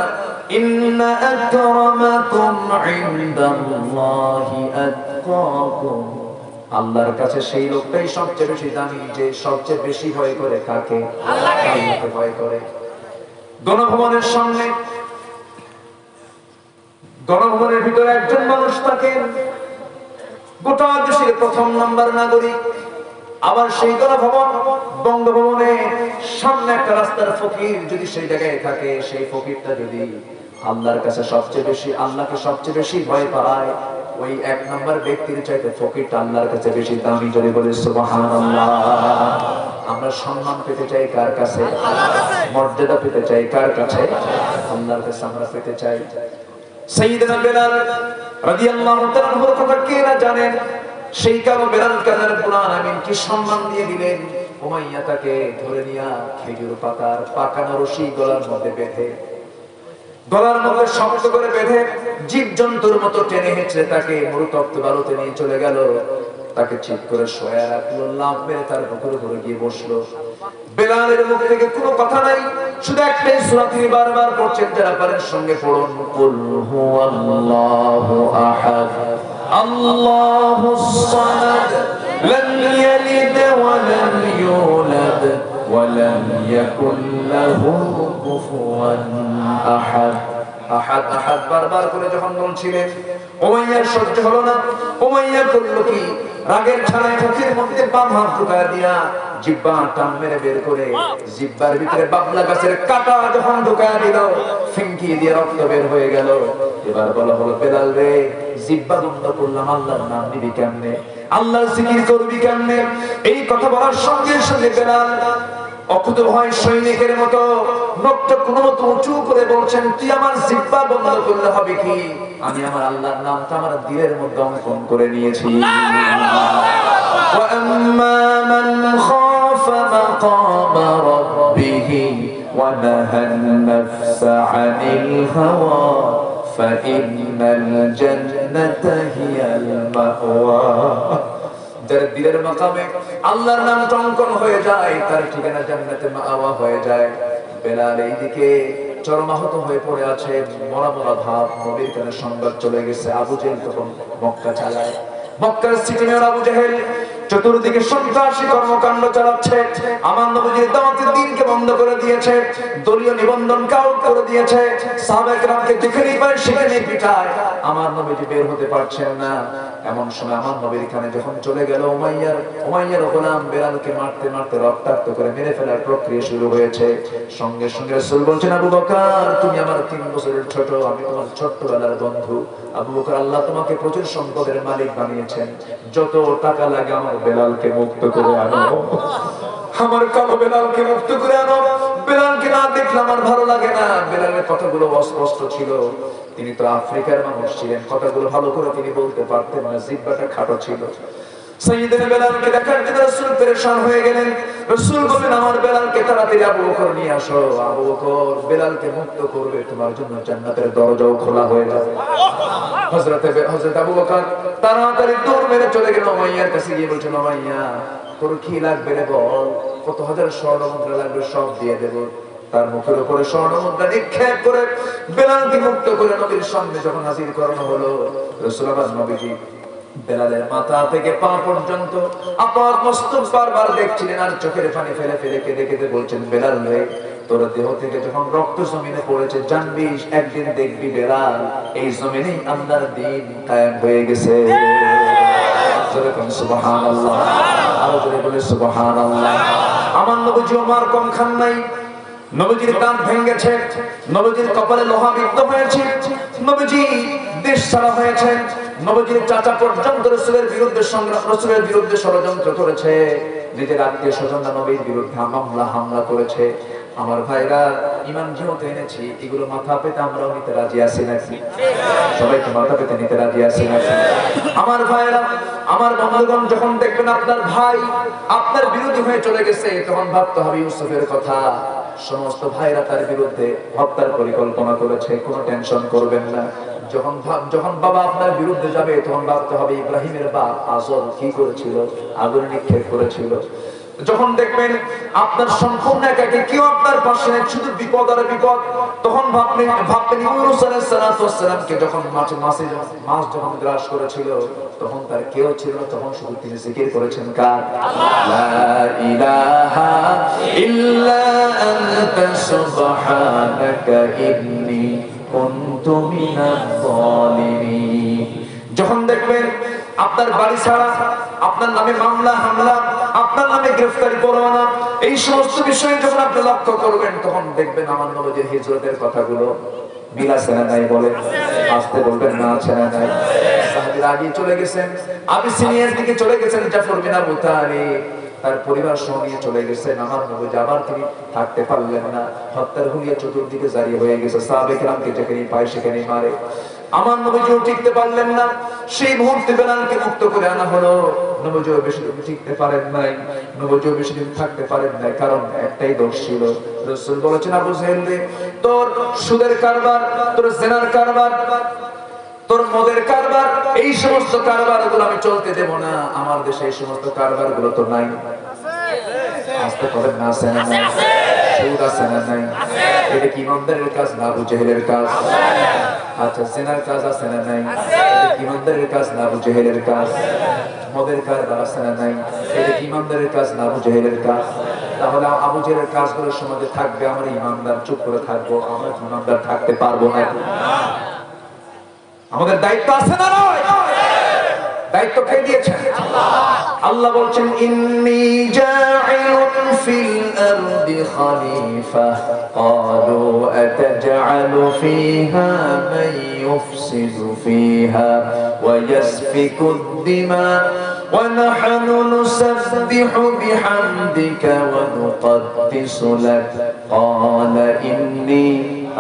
S2: ইন্না আকরামাকুম ইনদাল্লাহি আতকাকুম। আল্লাহর কাছে সেই লোকটাই সবচেয়ে বেশি দামি যে সবচেয়ে বেশি ভয় করে কাকে? আল্লাহকে ভয় করে। গণভবনের সামনে, গণভবনের ভিতরে একজন মানুষ থাকেন, গোটা দেশের প্রথম নাম্বার নাগরিক। আবার সেই গণভবন, বঙ্গভবনের সামনে একটা রাস্তার ফকির যদি সেই জায়গায় থাকে, সেই ফকিরটা যদি আল্লাহর কাছে সবচেয়ে বেশি, আল্লাহকে সবচেয়ে বেশি ভয় পায়, ওই এক নাম্বার ব্যক্তির চাইতে ফকিরটা আল্লাহর কাছে বেশি দামি। যদি বলি সুবহানাল্লাহ। আমরা সম্মান পেতে চাই কার কাছে? মর্যাদা পেতে চাই কার কাছে? আল্লাহর কাছে আমরা পেতে চাই। সাইয়েদনা বেলাল রাদিয়াল্লাহু তাআলা আনহুর কথা কে না জানেন? সেই কারণে বেলাল কাছে রব্বুল আলামিন কি সম্মান দিয়ে দিলেন। উমাইয়া তাকে ধরে নিয়ে খেজুর পাতার পাকানো রশি গলার মধ্যে বেঁধে, গলার মধ্যে শক্ত করে বেঁধে জীবজন্তুর মতো টেনে হেঁচড়ে তাকে মরুতপ্ত বালুতে নিয়ে চলে গেল। তাকে ঠিক করে শোয়া রাখলো, লাফ মেরে তার বুকের উপরে গিয়ে বসলো। বেলালের মুখ থেকে কোনো কথা নাই, শুধু একটাই সূরা তিনি বারবার পড়ছেন, যারা পারেন সঙ্গে পড়ুন, কুল হুয়াল্লাহু আহাদ আল্লাহুস সামাদ লাম ইয়ালিদ ওয়া লাম ইউলাদ ওয়া লাম ইয়াকুল লাহু কুফুয়ান আহাদ। আহাদ আহাদ বারবার করে যখন বলছিলেন, উমাইয়ার সহ্য হলো না। উমাইয়া করলো কি, রাগের ছানায় মুখের মধ্যে বাম হাত ঢুকায় দিয়া জিহ্বা টান মেরে বের করে জিহ্বার ভিতরে বাবলা গাছের কাঁটা যখন ঢুকায় দিল, ফিঙ্কি দিয়ে রক্ত বের হয়ে গেল। এবার বলা হলো, বেলাল রে, জিহ্বা বন্ধ করলাম, আল্লাহর নাম নিবি কেমনে, আল্লাহর জিকির করবি কেমনে? এই কথা বলার সঙ্গে সঙ্গে বেলাল অকুত ভয় সৈনিকের মতো নখটা কোনো মতো উঁচু করে বলছেন, তুই আমার জিহ্বা বন্ধ করলে হবে কি? আমি আমার আল্লাহর নামটা আমার দিলের মধ্যে অঙ্কন করে নিয়েছি। ওয়া আম্মা মান খাফা মাকামা রাব্বিহি ওয়া নাহান নাফসা আনিল হাওয়া ফাইন্নাল জান্নাতা হিয়াল মাওয়া। যার দিলের মাকামে আল্লাহর নাম অঙ্কন হয়ে যায়, তার ঠিকানা জান্নাতে মাওয়া হয়ে যায়। বেলাল এইদিকে চরমাহত হয়ে পড়ে আছে, মরা মরা ভাব। নবীর কানে সংবাদ চলে গেছে, আবু জেহেল তখন মক্কা চালায়। মক্কার সিটিমের আবু জেহেল চতুর্দিকে সন্ত্রাসী কর্মকাণ্ড চালাচ্ছে। আমার নবীর দাওয়াতের দিনকে বন্ধ করে দিয়েছে, দলীয় নিবন্ধন কাউট করে দিয়েছে, সাহাবায়ে কেরামকে যেখানেই পায় সেখানেই পিটায়। আমার নবীজি বের হতে পারছেন না। এমন সময় আমার নবীর কানে যখন চলে গেল, উমাইয়ার গোলাম বেলালকে মারতে মারতে রক্তাক্ত করে মেরে ফেলার প্রক্রিয়া শুরু হয়েছে। সঙ্গে সঙ্গে রাসূল বলছেন, আবু বকর, তুমি আমার 3 বছরের ছোট, আমি তোমার ছোট্টবেলার বন্ধু। আবু বকর, আল্লাহ তোমাকে প্রচুর সম্পদের মালিক বানিয়েছেন, যত টাকা লাগে আমার বেলালকে মুক্ত করে আনো, আমার কালো বেলালকে মুক্ত করে আনো। বেলালকে না দেখলে আমার ভালো লাগে না। বেলালের কথাগুলো অস্পষ্ট ছিল, তিনি তো আফ্রিকার মানুষ ছিলেন, কথাগুলো ভালো করে তিনি বলতে পারতেন না, জিহ্বাটা খাটো ছিল। সাইয়েদনা বেলালকে দেখার জন্য রাসূল পেরেশান হয়ে গেলেন। রাসূল বললেন, আমার বেলালকে তাড়াতাড়ি আবু বকর নিয়ে আসো। আবু বকর বেলালকে মুক্ত করবে, তোমার জন্য জান্নাতের দরজাও খোলা হয়ে যাবে। হযরত আবু বকর তাড়াতাড়ি দৌড় মেরে চলে গেল উমাইয়ার কাছে, গিয়ে বলছেন, উমাইয়া, তোর কি লাগবে রে বল, কত হাজার স্বর্ণ মুদ্রা লাগবে সব দিয়ে দেব। তার মুখের উপরে স্বর্ণ মুদ্রা নিক্ষেপ করে বেলালকে মুক্ত করে নবীর সামনে যখন হাজির করানো হলো, রাসূলুল্লাহ নবীজি বেলালের মাথা থেকে পা পর্যন্ত আপার মস্তক বারবার দেখছিলেন, আর চোখের পানি ফেলে ফেলে কেঁদে কেঁদে বলছেন, বেলাল রে, তোর দেহ থেকে যখন রক্ত জমিনে পড়েছে, জানবি একদিন দেখবি বেলাল এই জমিনেই আল্লাহর দ্বীন কায়েম হয়ে গেছে। সুবহানাল্লাহ, আরো জোরে বলে সুবহানাল্লাহ। আমার নবীজি ওমর কম খান নাই, নবীজির দাঁত ভেঙেছে, নবীজির কপালে লোহা বিদ্ধ হয়েছে, নবীজি দেশ ছাড়া হয়েছে, নবীজির চাচা পর্যন্ত রাসূলের বিরুদ্ধে সংগ্রাম, রাসূলের বিরুদ্ধে ষড়যন্ত্র করেছে, নিজের আত্মীয় স্বজনরা নবীর বিরুদ্ধে হামলা করেছে। আমার ভাইরা, ঈমান যেহেতু এনেছি, এগুলো মাথা পেতে আমরাও নিতে রাজি আছি নাকি? সবাইকে মাথা পেতে নিতে রাজি আছি নাকি? আমার ভাইরা, আমার বন্ধুগণ, যখন দেখবেন আপনার ভাই আপনার বিরোধী হয়ে চলে গেছে, তখন ভাবতে হবে ইউসুফের কথা। সমস্ত ভাইরা তার বিরুদ্ধে হত্যার পরিকল্পনা করেছে, কোনো টেনশন করবেন না। যখন বাবা আপনার বিরুদ্ধে যাবে, তখন ভাবতে হবে ইব্রাহিমের বাপ আজর কি করেছিল, আগুনে নিক্ষেপ করেছিল। যখন দেখবেন আপনার সম্পূর্ণ একাকে কেউ আপনার পাশে নেই, শুধু বিপদ আর বিপদ, তখন ভাববেন ইউনূস আলাইহিস সালামকে যখন মাছ যখন গ্রাস করেছিল, তখন তার কেউ ছিল না, তখন শুধু তিনি জিকির করেছেন কার? লা ইলাহা ইল্লা আনতা সুবহানাকা ইন্নী কুনতু মিনাজ জালিমিন। যখন দেখবেন আপনার বাড়ি ছাড়া, আপনার নামে মামলা হামলা, আপনার নামে গ্রেফতারি পরোয়ানা, এই সমস্ত বিষয়ে যখন আপনি লক্ষ্য করবেন, তখন দেখবেন আমার নবীর হিজরতের কথাগুলো মিল আছে না নাই? বলেন, আসতে বলবেন না আছে না নাই? সাহাবীরা আগে চলে গেছেন, আবিসিনিয়ার দিকে চলে গেছেন, জাফর বিন আবু তালিব তার পরিবার সহ নিয়ে চলে গেছেন। আমার নবী আবার তিনি থাকতে পারলেন না, হত্যার হুলিয়া চতুর্দিকে জারি হয়ে গেছে, সাহাবায়ে কেরামকে যেখানে পায় সেখানেই মারে। আমার নবীও টিকতে পারলেন না, সেই মুহূর্তে বেলালকে মুক্ত করে আনা হলো। নবীও বেশি দিন টিকতে পারেন নাই, নবীও বেশি দিন থাকতে পারেন নাই, কারণ একটাই দোষ ছিল। রাসূল বলেছেন, আবু জেহেল রে, তোর সুদের কারবার, তোর জিনার কারবার, তোর মদের কারবার, এই সমস্ত কারবারগুলো আমি চলতে দেব না। আমার দেশে এই সমস্ত কারবারগুলো তো নাই। আস্তে করেন না, আছে না নাই? সুদ আছে না নাই? এটা কি ইমানদারের কাজ না আবু জেহেলের কাজ? আচ্ছা, জিনার কাজ আছে না নাই? এটা কি ইমানদারের কাজ না আবু জেহেলের কাজ? মদের কারবার আছে না নাই? এটা কি ইমানদারের কাজ না আবু জেহেলের কাজ? তাহলে আবু জেহেলের কাজগুলোর সমাজে থাকবে, আমরা ইমানদার চুপ করে থাকবো? আমরা ইমানদার থাকতে পারবো না। আমাদের দায়িত্ব আছে না নয়? দায়িত্ব কে দিয়েছেন? আল্লাহ বলছেন ইন্নী জাইলুন ফিল আরদি খলিফা ক্বালু আতাজআলু ফিহা মান ইউফসিদু ফিহা ওয়া ইয়াসফিকু আদ-দিমা ওয়া নাহনু নুসাব্বিহু বিহামদিকা ওয়া নুqaddisu লাক ক্বালা ইন্নী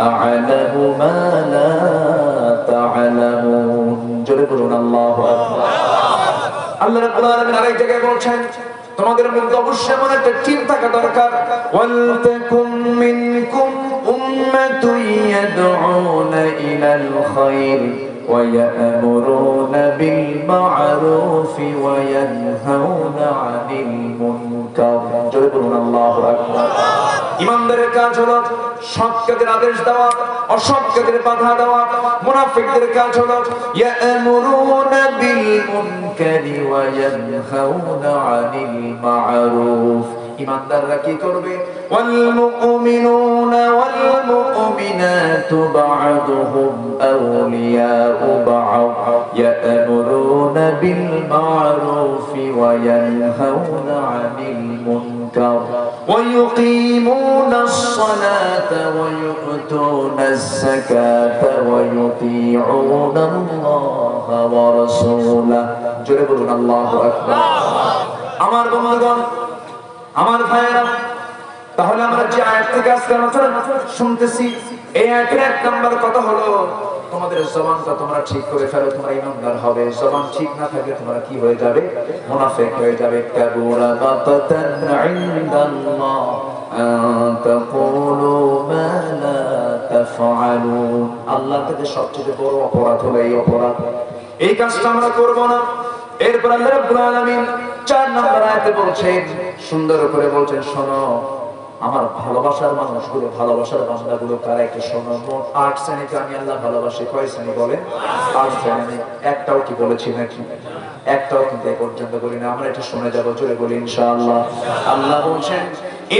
S2: আ'লামু মা লা তা'লামুন। জোরে বলুন আল্লাহু আকবার। আল্লাহ রাব্বুল আলামিন আরেক জায়গায় বলছেন তোমাদের মধ্যে অবশ্যই এমন একটা টিম থাকা দরকার, ওয়াল তাকুম মিনকুম উম্মাতুন ইয়াদউনা ইলাল খায়র ওয়া ইয়া'মুরুনা বিল মা'রুফি ওয়া ইয়ানহাউনা আনিল মুনকার। জোরে বলুন আল্লাহু আকবার। ইমানদারের কাজ হলো সৎ কাজের আদেশ দেওয়া, অসৎ কাজের বাধা দেওয়া। মুনাফিকদের কাজ হলো ইয়া'মুরুনা বিল মুনকারি ওয়া ইয়ানহাউনা আনিল মা'রুফ। ইমানদাররা কি করবে? ওয়াল মুমিনুনা ওয়াল মুমিনাতু বা'দুহুম আউলিয়াউ বা'দ ইয়া'মুরুনা বিল মা'রুফি ওয়া ইয়ানহাউনা আনিল মুনকার ওয়া ইউকিমুনাস সালাতা ওয়া ইউতুনাস যাকাতা ওয়া ইউতিউনাল্লাহা ওয়া রাসূলাহু। জোরে বলুন আল্লাহু আকবার। আমার বন্ধুগণ, আমার ভাইয়েরা, তাহলে আমরা যে আয়াত থেকে আজকে আলোচনা শুনতেছি, এই আয়াতের এক নাম্বার কথা হলো তোমাদের জবানটা তোমরা ঠিক করে ফেলো, তোমরা ইমানদার হবে। জবান ঠিক না থাকলে তোমরা কি হয়ে যাবে? মুনাফিক হয়ে যাবে। কাবুরা মাকাতান ইনদাল্লাহ আন তাকুলু মা লা তাফআলুন। আল্লাহর কাছে সবচেয়ে বড় অপরাধ হলো এই অপরাধ। এই কাজটা আমরা করব না। এরপর আল্লাহ রাব্বুল আলামিন 4 নম্বর আয়াতে বলছেন, সুন্দর করে বলছেন, শোনো আমার ভালোবাসার মানুষগুলো, ভালোবাসার বান্দাগুলো কারা একটু শোনো। মোট 8 শ্রেণীকে আমি আল্লাহ ভালোবাসি। কয় শ্রেণী বলেন? 8 শ্রেণী। একটাও কি বলেছি নাকি? একটাও কিন্তু এই পর্যন্ত বলি না। আমরা একটু শুনে যাবো, জোরে বলি ইনশাআল্লাহ। আল্লাহ বলছেন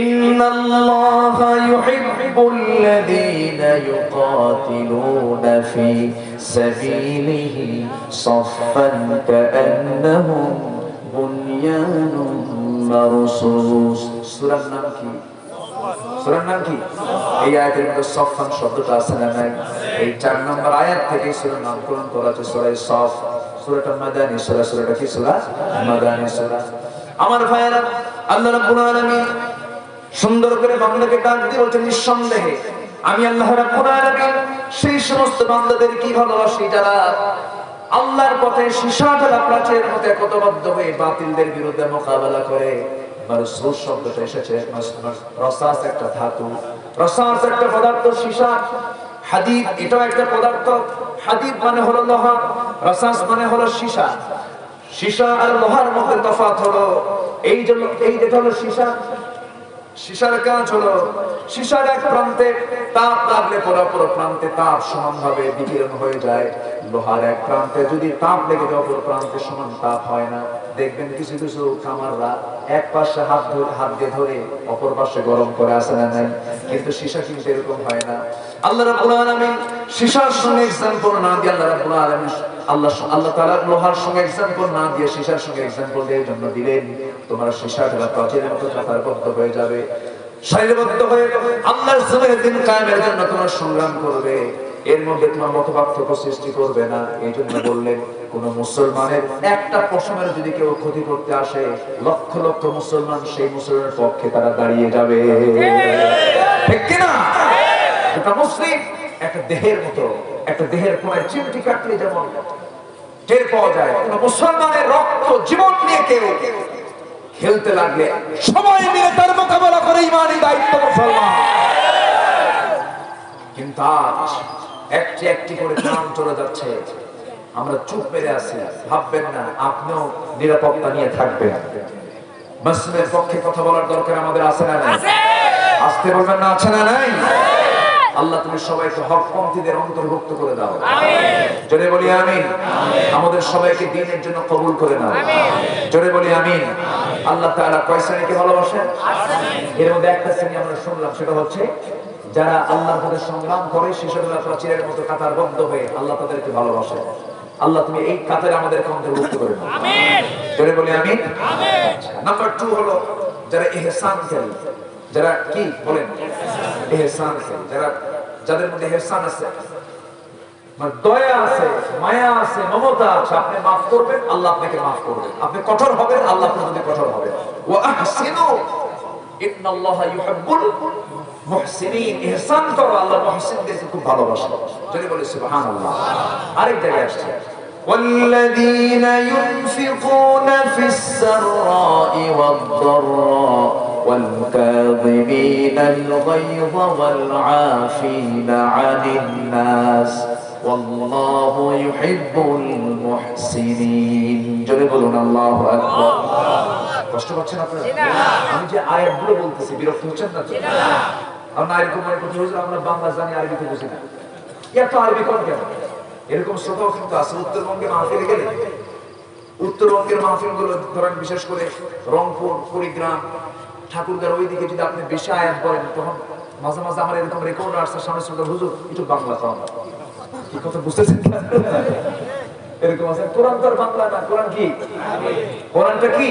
S2: ইন্নাল্লাহা ইউহিব্বুল্লাযীনা ইউকাতিলুনা ফি সাবিলিহি সাফফান কাআন্নাহুম বুনয়ানুম মারসুস। সূরার নাম কি? সূরার নাম কি? এই আয়াতের মধ্যে সাফফান শব্দটা আছে না নাই? এই 4 নম্বর আয়াত থেকে সূরার নামকরণ করা হয়েছে সূরা সাফ। সূরাটা মাদানী সূরা। সূরাটা কি সূরা? মাদানী সূরা। আমার ভাইয়েরা, আল্লাহ রাব্বুল আলামিন সুন্দর করে বান্দাকে ডাক দিয়ে বলছেন, নিঃসন্দেহে আমি আল্লাহ রাব্বুল আলামিন সেই সমস্ত বান্দাদের কি ভালোবাসি যারা আল্লাহর পথে সীসা ঢালা প্রাচীরের মতো একতাবদ্ধ হয়ে বাতিলদের বিরুদ্ধে মোকাবেলা করে। মারসুস শব্দটা এসেছে, রসাস একটা ধাতু, রসাস একটা পদার্থ, সীসা। হাদিদ এটাও একটা পদার্থ। হাদিদ মানে হলো লোহা, রসাস মানে হলো সীসা। সীসা আর লোহার মধ্যে তফাৎ হলো এই জন্য, এই যেটা হলো সীসা, সীসার কাজ হলো সীসার এক প্রান্তে তাপ লাগলে পুরো প্রান্তে তাপ সমানভাবে বিকিরণ হয়ে যায়। লোহার এক প্রান্তে যদি তাপ লেগে যায় অপর প্রান্তে সমান তাপ হয় না। দেখবেন কিছু কিছু কামাররা এক পাশে হাত দিয়ে ধরে অপর পাশে গরম করে, আসে না নাই? কিন্তু সীসা কিন্তু এরকম হয় না। আল্লাহ রাব্বুল আলামিন সীসার সঙ্গে এক্সাম্পল না দিয়ে আল্লাহ তাআলা লোহার সঙ্গে এক্সাম্পল না দিয়ে সীসার সঙ্গে এক্সাম্পল দিয়ে জন্য দিলেন তোমরা সীসা ঢালা প্রাচীরের মতো কাতারবদ্ধ হয়ে যাবে, সারিবদ্ধ হয়ে আল্লাহর জমিনের দিন কায়েমের জন্য তোমরা সংগ্রাম করবে। এর মধ্যে তোমার মতপার্থক্য সৃষ্টি করবে না। এই জন্য বললেন কোন মুসলমানের একটা পশমের যদি কেউ ক্ষতি করতে আসে, লক্ষ লক্ষ মুসলমান সেই মুসলমানের পক্ষে তারা দাঁড়িয়ে যাবে, ঠিক কিনা? একটা মুসলিম একটা দেহের মতো, একটা দেহের কোনায় চিমটি কাটলে যেমন টের পাওয়া যায়, কোন মুসলমানের রক্ত জীবন নিয়ে কেউ খেলতে লাগলে সবাই মিলে তার মোকাবেলা করে ইমানি দায়িত্ব মুসলমান। কিন্তু আজ একটি একটি করে প্রাণ চলে যাচ্ছে,
S1: আমরা চুপ মেরে আছি, ভাববেন না আপনিও নিরাপত্তা নিয়ে থাকবেন। মুসলিমের পক্ষে কথা বলার দরকার আমাদের আছে না নাই? আসতে বলবেন না, আছে না নাই? আল্লাহ তুমি সবাইকে হকপন্থীদের অন্তর্ভুক্ত করে দাও, জোরে বলি আমিন। আমাদের সবাইকে দ্বীনের জন্য কবুল করে নাও, জোরে বলি আমিন। আল্লাহ তাআলা কয় শ্রেণীকে ভালোবাসেন? এর মধ্যে একটা শ্রেণী আমরা শুনলাম, সেটা হচ্ছে যারা আল্লাহর পথে সংগ্রাম করে শিশুরা প্রাচীরের মতো কাতারবদ্ধ হয়ে আল্লাহ তাদেরকে ভালোবাসে। আল্লাহ তুমি এই কাতারে আমাদেরকে অন্তর্ভুক্ত করে নাও, আমিন, জোরে বলি আমিন। নাম্বার 2 হলো যারা ইহসানকারী, যারা কি বলেন ইহসানকারী, যাদের মধ্যে ইহসান আছে, মানে দয়া আছে, মায়া আছে, মমতা আছে। আপনি মাফ করবেন, আল্লাহ আপনাকে মাফ করবেন। আপনি কঠোর হবেন, আল্লাহ আপনার প্রতি কঠোর হবেন। ওয়া আহসিনু ইন্নাল্লাহা ইউহিব্বুল মুহসিনিন। ইহসান করো, আল্লাহ মুহসিনদেরকে খুব ভালোবাসেন। যদি বলি সুবহানাল্লাহ। আরেক জায়গায় আসছে
S2: والذين ينفقون في السراء والضراء والكاظمين الغيظ والعافين عن الناس والله يحب المحسنين। জোরে বলুন আল্লাহু আকবার।
S1: কষ্ট পাচ্ছেন আপনারা? আমি যে আয়াতগুলো বলতেছি বিরক্ত হচ্ছেন না তো? আমরা এরকম হুজুর আমরা বাংলা জানি, আরবিতে বুঝি না, এত আরবি কোন কেন? এরকম শ্রোতাও কিন্তু আছে। উত্তরবঙ্গে মাহফিলে গেলে, উত্তরবঙ্গের মাহফিল গুলো ধরেন বিশেষ করে রংপুর, কুড়িগ্রাম, ঠাকুরগাঁও ওইদিকে যদি আপনি বেশি আয়াত করেন, তখন মাঝে মাঝে আমার এরকম রেকর্ড আসছে সামনে শ্রোতা, হুজুর একটু বাংলা খাওয়া, কি কথা বুঝতেছেন? এরকম আছে। কোরআন তো আর বাংলা না, কোরআন কি? কোরআনটা কি?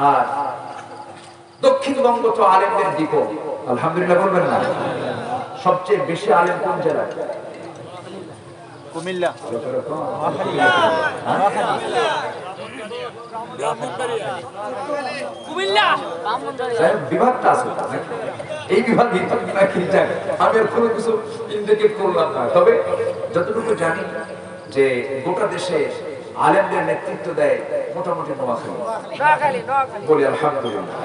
S1: আর দক্ষিণবঙ্গ তো আলেমদের দ্বীপ, আলহামদুলিল্লাহ বলবেন না? সবচেয়ে বেশি আলেম কোন জেলায়?
S3: কুমিল্লা।
S1: বিভাগটা আছে এই বিভাগে, আমি আর কোনো কিছু ইন্ডিকেট করলাম না। তবে যতটুকু জানি যে গোটা দেশে আলেমদের নেতৃত্ব দেয় মোটামুটি নোয়াখালী। বলি আলহামদুলিল্লাহ।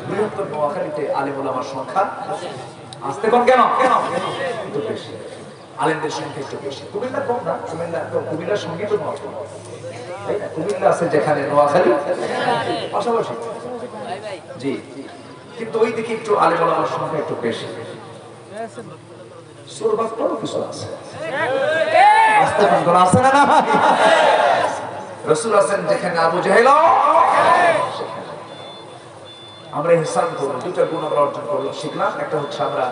S1: বৃহত্তর নোয়াখালীতে আলেম ওলামার সংখ্যা আসতে কম কেন? একটু বেশি, আলেমদের সংখ্যা একটু বেশি। কুমিল্লা কম না, কুমিল্লার সঙ্গে তো নোয়াখালী, তাই না? কুমিল্লা আছে যেখানে, নোয়াখালী পাশাপাশি, জি। কিন্তু ওই দিকে একটু আলেম ওলামার সংখ্যা একটু বেশি। সুরবাত বড় কিছু আছে, আসতে কম আছে না? রাসূল আছেন যেখানে, আবু জাহেল। আমরা ইহসান করব, দুটো গুণ আমরা অর্জন করব, শিখলাম। একটা হচ্ছে আমরা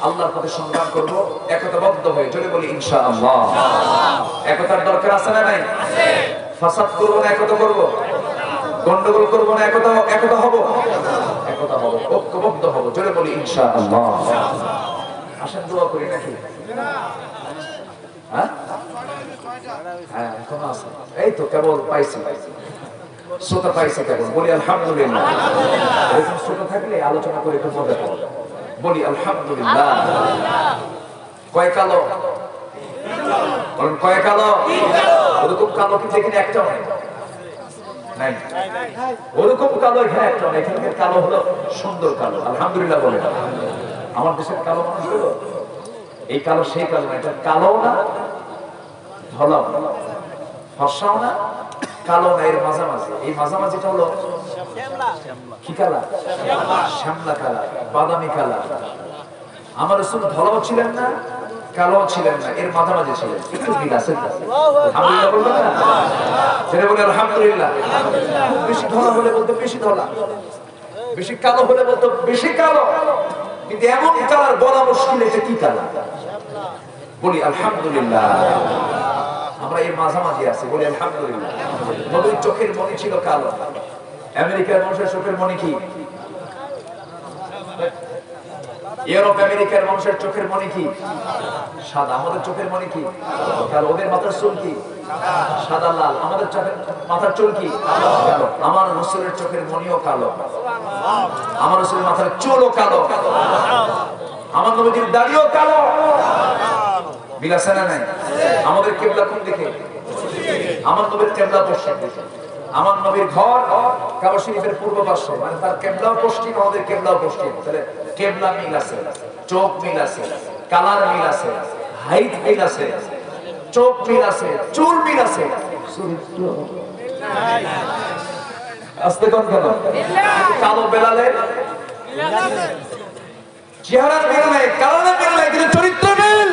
S1: আল্লাহর পথে সংগ্রাম করব একতাবদ্ধ হয়ে, জোরে বলি ইনশাআল্লাহ। একতার দরকার আছে না নাই? ফাসাদ করব না, একতা করব। গন্ডগোল করব না, একতা হব, ঐক্যবদ্ধ হব, জোরে বলি ইনশাআল্লাহ। আসেন দোয়া করি নাকি? হ্যাঁ হ্যাঁ, এখনো আছে। এই তো কেবল পাইছি, শ্রোতা পাইছি কেবল। বলি আলহামদুলিল্লাহ। এরকম শ্রোতা থাকলে আলোচনা করে একটু মজা পাবো। বলি আলহামদুলিল্লাহ। কয় কালো? বলেন কয় কালো? ওরকম কালো কিন্তু এখানে একটাও নাই, নাই। ওরকম কালো এখানে একটাও নাই। এখানকার কালো হলো সুন্দর কালো, আলহামদুলিল্লাহ বলে। আমার দেশের কালো মানুষ হলো এই কালো, সেই কালো না। এটা কালো না, ধলাও না, ফর্সাও না, কালো না, এর মাঝামাঝি। এই মাঝামাঝিটা হলো কি কালার? শ্যামলা কালার, বাদামি কালার। আমার রাসূল ধলাও ছিলেন না, কালো ছিলেন না, এর মাঝামাঝি ছিলেন। একটু মিল আছে, আলহামদুলিল্লাহ বলবেন না? সেটা বলে আলহামদুলিল্লাহ। খুব বেশি ধলা হলে বলতে বেশি ধলা, বেশি কালো হলে বলতো বেশি কালো। কিন্তু এমন কালার বলা মুশকিল, এটা কি কালার? বলি আলহামদুলিল্লাহ। আমরা এর মাঝামাঝি আছি, বলি আলহামদুলিল্লাহ। নবীর চোখের মনি ছিল কালো, আমেরিকার মানুষের চোখের মনি কি? ইউরোপ আমেরিকার মানুষের চোখের মনি কি? সাদা। আমাদের চোখের মনি কি? কালো। ওদের মাথার চুল কি? সাদা লাল। আমাদের চোখের মাথার চুল কি? কালো। আমার রাসূলের চোখের মনিও কালো, আমার রাসূলের মাথার চুলও কালো, আমার নবীর দাড়িও কালো। মিল আছে না নাই? আমাদের কিবলা কোন দিকে? আমার নবীর কিবলা পশ্চিম দিকে। আমার নবীর ঘর কাবা শরীফের পূর্ব পাশে, মানে তার কিবলাও পশ্চিম, আমাদের কিবলাও পশ্চিম। তাহলে কিবলা মিল আছে, চোখ মিল আছে, কালার মিল আছে, হাইট মিল আছে,
S2: চোখ মিল আছে, চুল মিল আছে, চরিত্র আস্তে কোন কেন? কালো বেলালের চেহারা মিল নাই, কালার মিল নাই, কিন্তু চরিত্র মিল।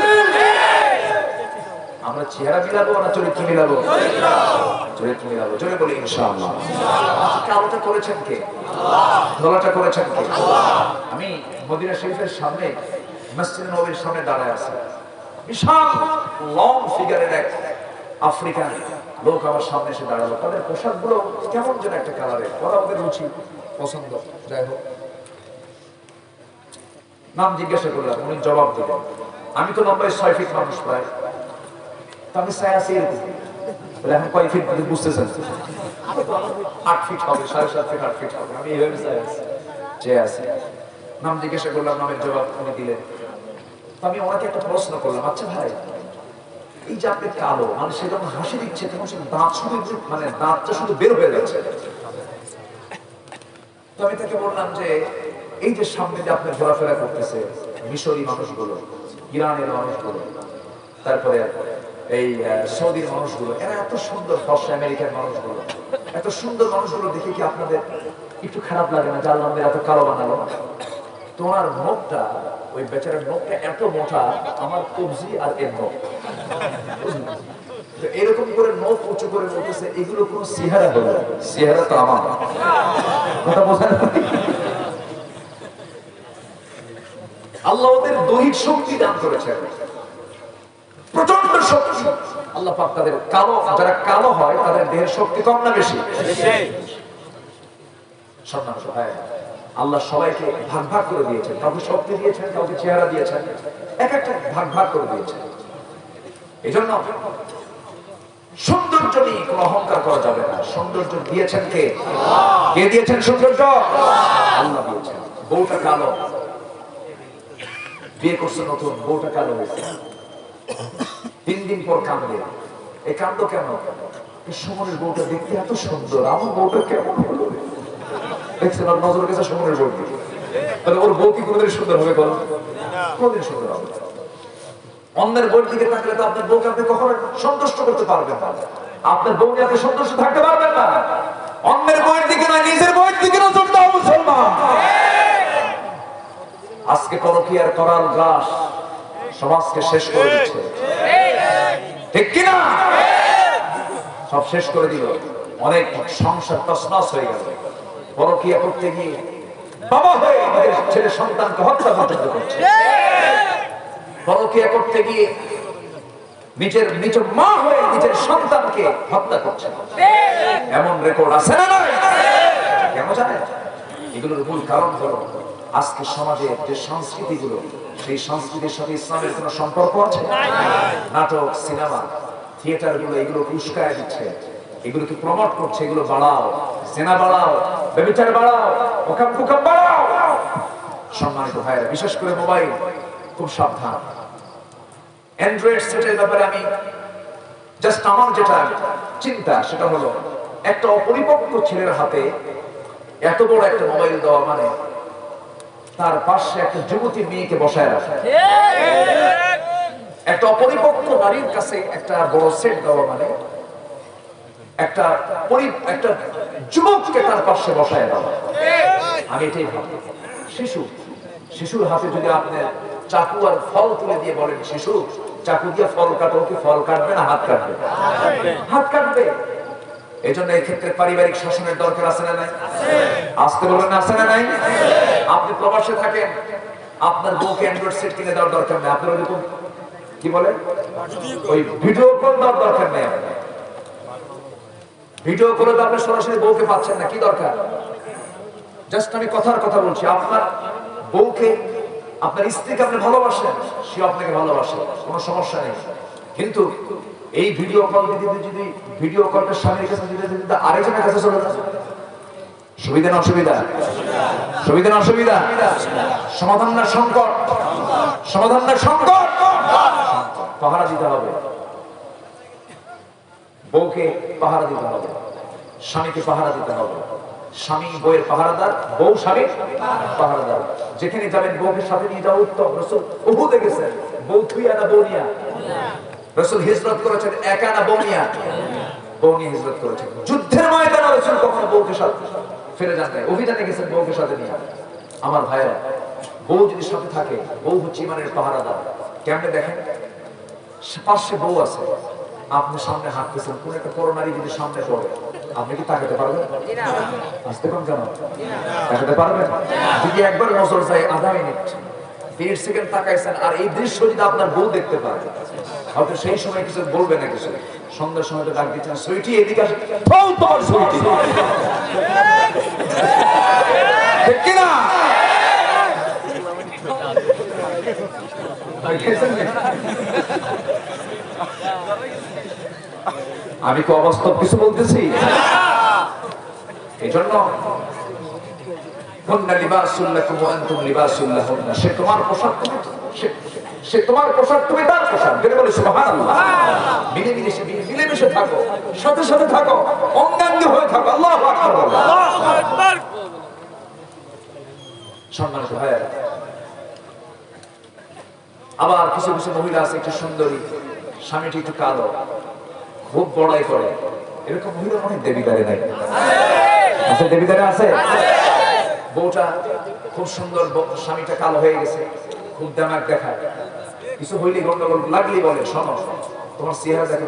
S2: আমরা চেহারা মিলাবো না চরিত্র মিলাবো? চরিত্র মিলাবো। জোরে বলি ইনশাআল্লাহ। কালোটা করেছেন কে? ধলাটা করেছেন কে? আমি মদিনা শরীফের সামনে মসজিদ নববীর সামনে দাঁড়ায় আছি, বিশাল লং ফিগারের এক আফ্রিকান লোক আমার সামনে এসে দাঁড়ালো। তাদের পোশাকগুলো কেমন যেন একটা কালারের, ওরা ওদের রুচি পছন্দ। যাই হোক, নাম জিজ্ঞাসা করলাম, উনি জবাব দিলেন। আমি তো লম্বায় 6 ফিট মানুষ প্রায়, তো আমি চাই আছি এরকম। বলে এখন কয় ফিট বুঝতেছেন? 8 ফিট হবে, 7.5 ফিট 8 ফিট হবে। আমি এইভাবে চাই আছি, চেয়ে আছি। নাম জিজ্ঞাসা করলাম, নামের জবাব উনি দিলেন। তো আমি ওনাকে একটা প্রশ্ন করলাম, আচ্ছা ভাই, এই যে আপনি কালো, মানে সে যখন হাসি দিচ্ছে তখন সে দাঁত শুধু, মানে দাঁতটা শুধু বের হয়ে যাচ্ছে। তো আমি তাকে বললাম যে এই যে সামনে যে আপনি ঘোরাফেরা করতেছে, মিশরি মানুষগুলো, ইরানের মানুষগুলো, তারপরে এই সৌদির মানুষগুলো, এরা এত সুন্দর, ফর্সা আমেরিকার মানুষগুলো, এত সুন্দর মানুষগুলো দেখে কি আপনাদের একটু খারাপ লাগে না যে আল্লাহ এত কালো বানালো? তোমার মুখটা, ওই বেচারার মুখটা এত মোটা, আমার কবজি আর এর মুখ, এরকম করে নখ উঁচু করে বলতেছে এগুলো কোন চেহারা হলো? চেহারা তো আমার কথা বোঝার। আল্লাহ ওদের দৈহিক শক্তি দান করেছেন, প্রচন্ড শক্তি। আল্লাহ পাক তাদের কালো, যারা কালো হয় তাদের দেহের শক্তি কম না বেশি? সম্মানিত ভাই, আল্লাহ সবাইকে ভাগ ভাগ করে দিয়েছেন, কাউকে শক্তি দিয়েছেন, কাউকে চেহারা দিয়েছেন, এক একটা ভাগ ভাগ করে দিয়েছেন। এই জন্য সৌন্দর্য নিয়ে কোনো অহংকার করা যাবে না। সৌন্দর্য দিয়েছেন কে? কে দিয়েছেন সৌন্দর্য? আল্লাহ দিয়েছেন। বউটা কালো, বিয়ে করছে নতুন, বউটা কালো হয়েছে, 3 দিন পর কাঁদবে। এই কান্দ কেন? সুমনের বউটা দেখতে এত সুন্দর, আমার বউটা কেমন হলো? দেখছেন ওর নজর গেছে সুমনের বউ দিকে, তাহলে ওর বউ কি কোনোদিন সুন্দর হবে? বলো, কোনোদিন সুন্দর হবে? অন্যের বউর দিকে থাকলে তো আপনার বউকে আপনি কখনো সন্তুষ্ট করতে পারবেন না, আপনার বউকে আপনি সন্তুষ্ট থাকতে পারবেন না। অন্যের বউয়ের দিকে না, নিজের বউয়ের দিকে নজর দাও মুসলমান। আজকে পরকীয়ার করাল গ্রাস সমাজকে শেষ করে দিচ্ছে, ঠিক কিনা? সব শেষ করে দিল, অনেক সংসার তছনছ হয়ে গেল। পরকীয়া করতে গিয়ে বাবা হয়ে নিজের ছেলে সন্তানকে হত্যা পর্যন্ত করছে। পরকীয়া করতে গিয়ে নিজের মা হয়ে নিজের সন্তানকে হত্যা করছে। এমন রেকর্ড আছে না? নাই? কেন জানেন? এগুলোর মূল কারণ হলো আজকে সমাজের যে সংস্কৃতিগুলো, সেই সংস্কৃতির সাথে ইসলামের কোনো সম্পর্ক আছে? নাটক, সিনেমা, থিয়েটার গুলো এগুলো উস্কায় দিচ্ছে, এগুলোকে প্রমোট করছে। এগুলো বাড়াও, জেনা বাড়াও, ব্যভিচার বাড়াও, ওকাম কুকাম বাড়াও। সম্মানিত ভাইরা, বিশেষ করে মোবাইল, খুব সাবধান। অ্যান্ড্রয়েড সেটের ব্যাপারে আমি জাস্ট আমার যেটা চিন্তা সেটা হলো, একটা অপরিপক্ক ছেলের হাতে এত বড় একটা মোবাইল দেওয়া মানে তার পাশে একটা যুবতী মেয়েকে বসায় রাখা। একটা অপরিপক্ক নারীর কাছে একটা বড় সেট দেওয়া মানে একটা যুবককে তার পাশে বসায় দেওয়া। আমি এটাই ভাবি, শিশুর হাতে যদি আপনার চাকু আর ফল তুলে দিয়ে বলেন, শিশু চাকু দিয়ে ফল কাটো, কি ফল কাটবে না হাত কাটবে? হাত কাটবে। এই জন্য এই ক্ষেত্রে পারিবারিক শাসনের দরকার আছে না নাই? আসতে বলেন, আছে না নাই? আপনি প্রবাসে থাকেন, আপনার বউকে অ্যান্ড্রয়েড সেট কিনে দেওয়ার দরকার নেই। আপনার ওইরকম কি বলে, ওই ভিডিও কল দেওয়ার দরকার নেই। ভিডিও কলে তো আপনি সরাসরি বউকে পাচ্ছেন না, কি দরকার? জাস্ট আমি কথার কথা বলছি, আপনার বউকে, আপনার স্ত্রীকে আপনি ভালোবাসেন, সে আপনাকে ভালোবাসে, কোনো সমস্যা নেই। কিন্তু এই ভিডিও কল যদি ভিডিও কলটা স্বামীর কাছে দিতে আরেকজনের কাছে চলে যায়, সুবিধা না অসুবিধা? সুবিধা না অসুবিধা? সমাধান না সংকট? সমাধান না সংকট? পাহারা দিতে হবে, বউকে পাহারা দিতে হবে, স্বামীকে পাহারা দিতে হবে। স্বামী বউয়ের পাহারাদার, বউ স্বামীর পাহারাদার। যেখানে যাবেন বউকে সাথে নিয়ে যাওয়া উত্তম। রাসূল উহুদে গেছেন, বউ থুইয়া না বউ নিয়া? রাসূল হিজরত করেছেন একা না বউ নিয়ে? বউ নিয়ে হিজরত করেছেন। যুদ্ধের ময়দানে রাসূল কখনো বউকে সাথে ফিরে যান নাই, অভিযানে গেছেন বউকে সাথে নিয়ে। আমার ভাইরা, বউ যদি সাথে থাকে, বউ হচ্ছে ইমানের পাহারাদার। কেমনে দেখেন, পাশে বউ আছে, আপনি সামনে হাঁটতেছেন, কোন একটা করোনারি যদি সামনে পড়ে, আপনি কি তাকাতে পারবেন? আসতে কম কেন? তাকাতে পারবেন? যদি একবার নজর যায় আধা মিনিট 30 সেকেন্ড তাকাইছেন, আর এই দৃশ্য যদি আপনার বউ দেখতে পারে, হয়তো সেই সময় কিছু বলবে না, কিছু সন্ধ্যার সময় তো ডাক দিচ্ছেন, সুইটি এদিকে আসে, তোমার সুইটি ঠিক কিনা? আমি কি অবাস্তব কিছু বলতেছি? এই জন্য সে তোমার পোশাক, সে তোমার পোশাক, তুমি তার পোশাক। বলে সুবহানাল্লাহ। মিলেমিশে থাকো, সাথে সাথে থাকো, অঙ্গাঙ্গী হয়ে থাকো। আল্লাহু আকবার। সম্মানিত ভাইয়েরা, আবার কিছু কিছু মহিলা আছে একটু সুন্দরী, স্বামীটি একটু কালো, খুব বড়াই করে, এরকম মহিলা অনেক দেবীদারে নাই আছে? দেবীদারে আছে? বউটা খুব সুন্দর, স্বামীটা কালো হয়ে গেছে, খুব দামাক দেখায়, কিছু হইলে গন্ডগোল লাগলেই বলে, শোনো তোমার চেহারা দেখো,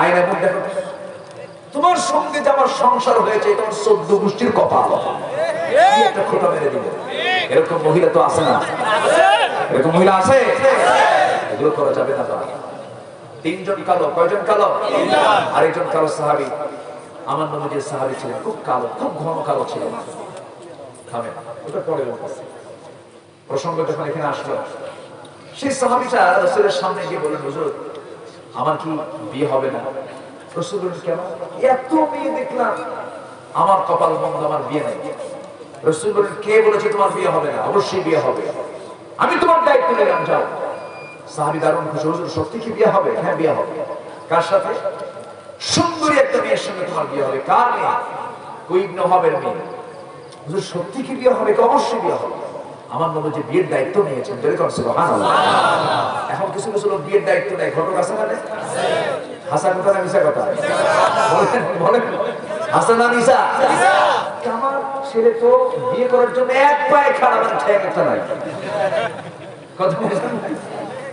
S2: আয়নার মধ্যে দেখো, তোমার সঙ্গে যে আমার সংসার হয়েছে তোমার 14 গোষ্ঠীর কপাল, একটা খোঁটা মেরে দিবে। এরকম মহিলা তো আছে না? এরকম মহিলা আছে? এগুলো করা যাবে না। তিনজন কালো, কয়জন কালো? আরেকজন কালো সাহাবী, আমার নবীর সাহাবী ছিলেন, খুব কালো, খুব ঘন কালো ছিলেন। থামেন, ওটা পরে বলতেছি। প্রসঙ্গ যখন এখানে আসলো, সেই সাহাবীটা রাসূলের সামনে গিয়ে বললেন, হুজুর আমার কি বিয়ে হবে না? রাসূল বললেন, কেন? এত মেয়ে দেখলাম, আমার কপাল মন্দ, আমার বিয়ে নাই। রাসূল বললেন, কে বলেছে তোমার বিয়ে হবে না? অবশ্যই বিয়ে হবে, আমি তোমার দায়িত্ব নিলাম, যাও। সাহাবী দারুণ খুশি, হুজুর সত্যি কি বিয়ে হবে? হ্যাঁ বিয়ে হবে। কার সাথে? সুন্দরী একটা মেয়ের সঙ্গে তোমার বিয়ে হবে। কার মেয়ে? ওই ইবনে ওহাবের মেয়ে। হুজুর সত্যি কি বিয়ে হবে? অবশ্যই বিয়ে হবে। আমার নবী যে বিয়ের দায়িত্ব নিয়েছেন, সুবহানাল্লাহ। এখন কিছু কিছু লোক বিয়ের দায়িত্ব নেয়, ঘটক আছে না? হাসা কথা না মিশা কথা? বলেন হাসা না মিশা? আমার ছেলে তো বিয়ে করার জন্য এক পায়ে খাড়া, মানে ঠেক একটা নাই, কথা বুঝলেন?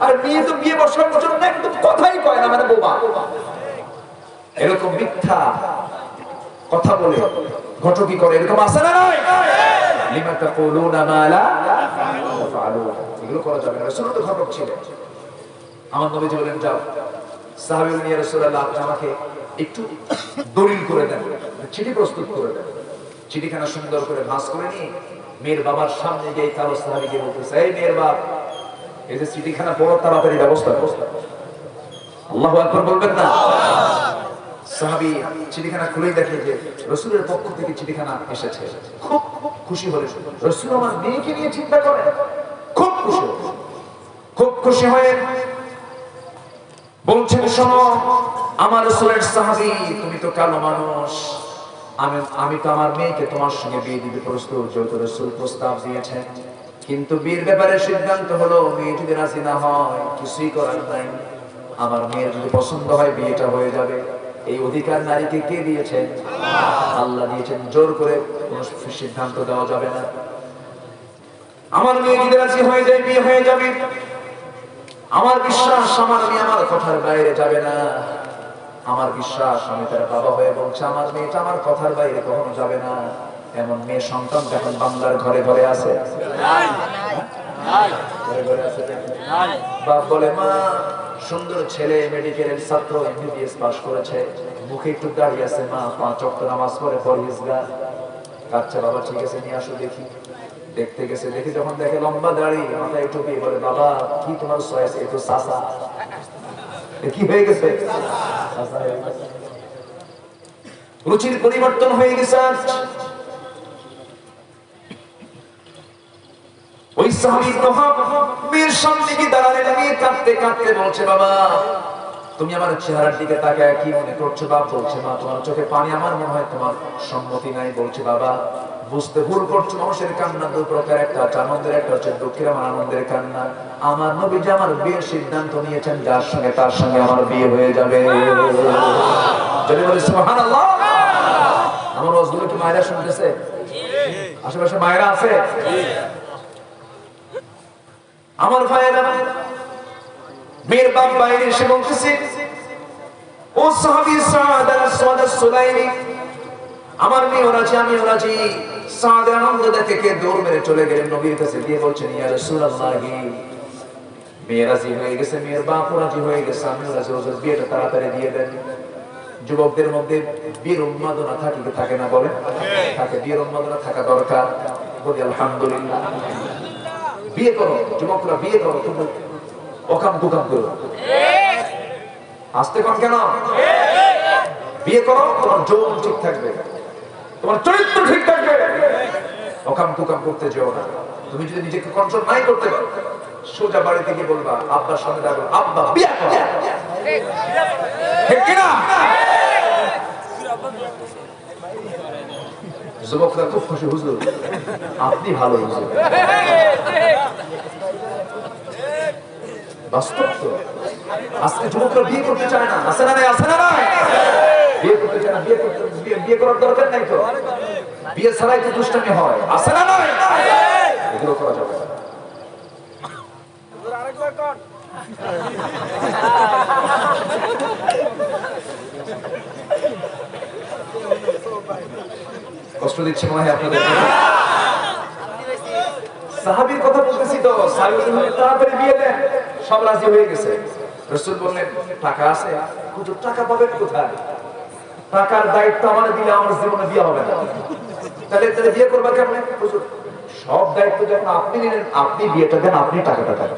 S2: আর মেয়ে তো বিয়ে বসার জন্য একদম কথাই কয় না, মানে বোবা। এরকম মিথ্যা কথা বলে ঘটকি করে, এরকম আছে না? নয় লিমা তাকুলুনা মা লা তাফআলুন, এগুলো করা যাবে না। রাসূল তো ঘটক ছিলেন। আমার নবী বলেন, যাও। সাহাবী বলেন, ইয়া রাসূলুল্লাহ, আপনি আমাকে একটু দলিল করে দেন, চিঠি প্রস্তুত করে দেন। চিঠিখানা সুন্দর করে ভাঁজ করে নিয়ে মেয়ের বাবার সামনে গিয়ে কালো সাহাবীকে বলতেছে, এই মেয়ের বাপ, এই যে চিঠিখানা পড়ো, তাড়াতাড়ি ব্যবস্থা করো। আল্লাহু আকবার বলবেন না? সাহাবী চিঠিখানা খুলেই দেখে যে রাসূলের পক্ষ থেকে চিঠিখানা এসেছে। খুব খুশি হলেন, রাসূল আমার মেয়েকে নিয়ে চিন্তা করেন। খুব খুশি, খুব খুশি হয়ে বলছেন, শোনো আমার রাসূলের সাহাবী, তুমি তো কালো মানুষ, আমি তো আমার মেয়েকে তোমার সঙ্গে বিয়ে দিতে প্রস্তুত, যেহেতু রাসূল প্রস্তাব দিয়েছেন। কিন্তু বিয়ের ব্যাপারে সিদ্ধান্ত হলো, মেয়ে যদি রাজি না হয় কিছুই করার নাই, আমার মেয়ের যদি পছন্দ হয় বিয়েটা হয়ে যাবে। এই অধিকার নারীকে কে দিয়েছেন? আল্লাহ দিয়েছেন। জোর করে কোনো সিদ্ধান্ত দেওয়া যাবে না। আমার মেয়ে যদি রাজি হয়ে যায় বিয়ে হয়ে যাবে। আমার বিশ্বাস আমার মেয়ে আমার কথার বাইরে যাবে না। আমার বিশ্বাস, আমি তার বাবা হয়ে বলছি, আমার মেয়েটা আমার কথার বাইরে কখনো যাবে না। এমন মেয়ে সন্তান এখন বাংলার ঘরে ঘরে আছে। বাপ বলে, মা সুন্দর ছেলে, মেডিকেলের ছাত্র, এমবিবিএস পাস করেছে, মুখে একটু দাঁড়িয়ে আছে, মা 5 ওয়াক্ত নামাজ পড়ে, পরহেজগার। আচ্ছা বাবা ঠিক আছে, নিয়ে আসো দেখি। দেখতে গেছে, দেখি যখন দেখে লম্বা দাড়ি, মাথায় টুপি, বলে, বাবা কি তোমার চয়েস? এ তো চাচা। কি হয়ে গেছে? রুচির পরিবর্তন হয়ে গেছে। ওই সাহাবী মেয়ের সামনে গিয়ে দাঁড়ালেন, মেয়ে কাঁদতে কাঁদতে বলছে, বাবা তুমি আমার চেহারার দিকে তাকায় কি মনে করছো? বাপ বলছে, মা তোমার চোখে পানি, আমার মনে হয় তোমার সম্মতি নাই। বলছে, বাবা
S1: বুঝতে ভুল করছো, মানুষের কান্না দুই প্রকার, একটা হচ্ছে আনন্দের, একটা হচ্ছে দুঃখের। আমার আনন্দের কান্না। আমার নবী যে আমার বিয়ের সিদ্ধান্ত নিয়েছেন, যার সঙ্গে তার সঙ্গে আমার বিয়ে হয়ে যাবে। যদি বলি সুবহানাল্লাহ। আমার ওয়াজগুলো কি মায়েরা শুনতেছে? আশেপাশে মায়েরা আছে? আমার ভাইয়েরা, মেয়ের বাপ বাইরে এসে বলতেছে, ও সাহাবী সাদ আস-সুলাইমি, আমার মেয়ে রাজি, আমি রাজি। সাদ আনন্দ দেখে দৌড় মেরে চলে গেলেন নবীর কাছে, দিয়ে বলছেন, ইয়া রাসূলুল্লাহ, মেয়ে রাজি হয়ে গেছে, মেয়ের বাপ রাজি হয়ে গেছে, আমিও রাজি, হুজুর বিয়েটা তাড়াতাড়ি দিয়ে দেন। যুবকদের মধ্যে বিয়ের উন্মাদনা থাকে কি থাকে না বলেন? থাকে। বিয়ের উন্মাদনা থাকা দরকার। বলি আলহামদুলিল্লাহ। বিয়ে করো যুবকরা, বিয়ে করো, কিন্তু অকাম কুকাম করো। আসতে কোন কেন? বিয়ে করো, তোমার যৌন ঠিক থাকবে, তোমার চরিত্র ঠিক থাকবে, অকাম কুকাম করতে যেও না। তুমি যদি নিজেকে কন্ট্রোল নাই করতে পারো, সোজা বাড়ি থেকে বলবা, আব্বার সামনে দাঁড়াবো, আব্বা বিয়ে করো। ঠিক কিনা? যুবকরা খুব খুশি, হুজুর আপনি ভালো। হুজুর বাস্তব তো। আজকে যুবকরা বিয়ে করতে চায় না, আছে না নাই? আছে না নাই? বিয়ে করতে চায় না, বিয়ে করার দরকার নাই তো। বিয়ে ছাড়াই তো দুষ্টামি হয়, আছে না নাই? এগুলো করা যাবে না। কষ্ট দিচ্ছি মনে হয় আপনাদের। সাহাবীর কথা বলতেছি তো, সাহাবী তাড়াতাড়ি বিয়ে দেন, সব রাজি হয়ে গেছে। রাসূল বললেন, টাকা আছে? হুজুর টাকা পাবেন কোথায়? টাকার দায়িত্ব আমার দিলে আমার জীবনে বিয়ে হবে না। তাহলে বিয়ে করবা কেমনে? হুজুর সব দায়িত্ব যখন আপনি নিলেন, আপনি বিয়েটা দেন, আপনি টাকাটা দেন।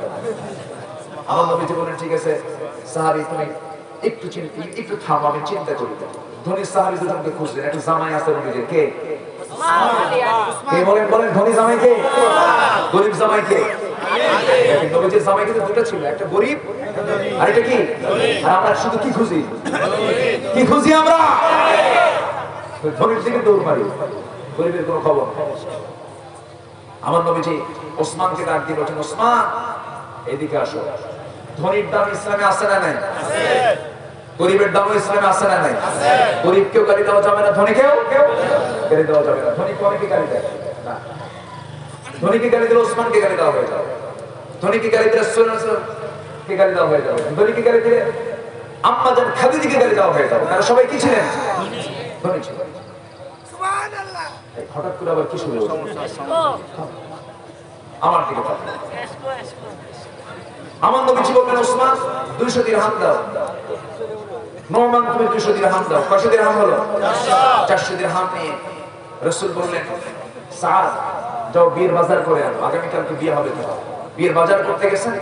S1: আমার নবীজি বলেন, ঠিক আছে সাহাবী, তুমি একটু থামো, আমি চিন্তা করি। ধনী সাহাবী দুজনকে খুঁজলেন, একটা জামাই আছে নবীজির, কে? কে বলেন? বলেন ধনী জামাই কে? গরিব জামাই কে? নবীজির জামাই কিন্তু দুটো ছিল, একটা গরিব আর এটা কি? আর আমরা শুধু কি খুঁজি? কি খুঁজি আমরা? ধনীর দিকে দৌড় মারি, গরিবের কোনো খবর। আমার নবীজি ওসমানকে ডাক দিয়ে বলছেন, ওসমান এদিকে আসো। ধনীর দাম ইসলামে আছে না নাই? গরিবের দাম ইসলামে আছে না নাই? গরিবকেও গালি দেওয়া যাবে না, ধনীকেও গালি দেওয়া যাবে না। ধনী অনেকে গালি দেয় না, ধনীকে গালি দিলে ওসমানকে গালি দেওয়া হয়ে যাবে, ধনীকে গালি দিলে রাসূলকে গালি দেওয়া হয়ে যাবে, ধনীকে গালি দিলে আম্মা জান খাদিজাকে গালি দেওয়া হয়ে যাবে। তারা সবাই কি ছিলেন? ধনী ছিলেন। সুবহানাল্লাহ। হঠাৎ করে আবার কি শুরু হলো? আমার দিকে তাকান। আমার নবীজি বললেন, ওসমান 200 দিরহাম দাও। নোমান তুমি 200 দিরহাম দাও। কয়শো দিরহাম হলো? 400 দিরহাম নিয়ে রাসূল বললেন, সাদ যাও বিয়ের বাজার করে আনো, আগামী কালকে বিয়ে হবে। তো বিয়ের বাজার করতে গেছেন,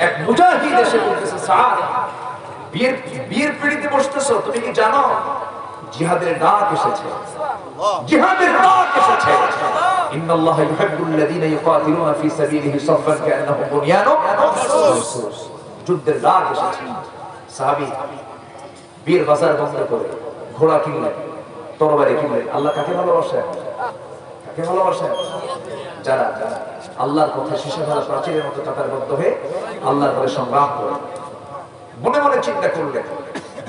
S1: এক মুজাহিদ এসে বলতেছে, সাদ বিয়ের পিড়িতে বসতেছো, তুমি কি জানো জিহাদের ডাক এসেছে? জিহাদের ডাক এসেছে। ইন্নাল্লাহা ইউহিব্বুল্লাযীনা ইউকাতিলুনা ফী সাবিলিহি সাফফান কাআন্নাহুম বুনয়ানুম মারসুস। যুদ্ধের ডাক এসেছে। সাহাবী বীর বাজার বন্ধ করে ঘোড়া কিনলেন, তরবারি কিনলেন। আল্লাহ কাকে ভালোবাসেন? কাকে ভালোবাসেন? যারা আল্লাহর কথা শিশু ধারা প্রাচীরের মতো কাতারবদ্ধ হয়ে আল্লাহর পরে সংগ্রাম করে। মনে মনে চিন্তা করলেন,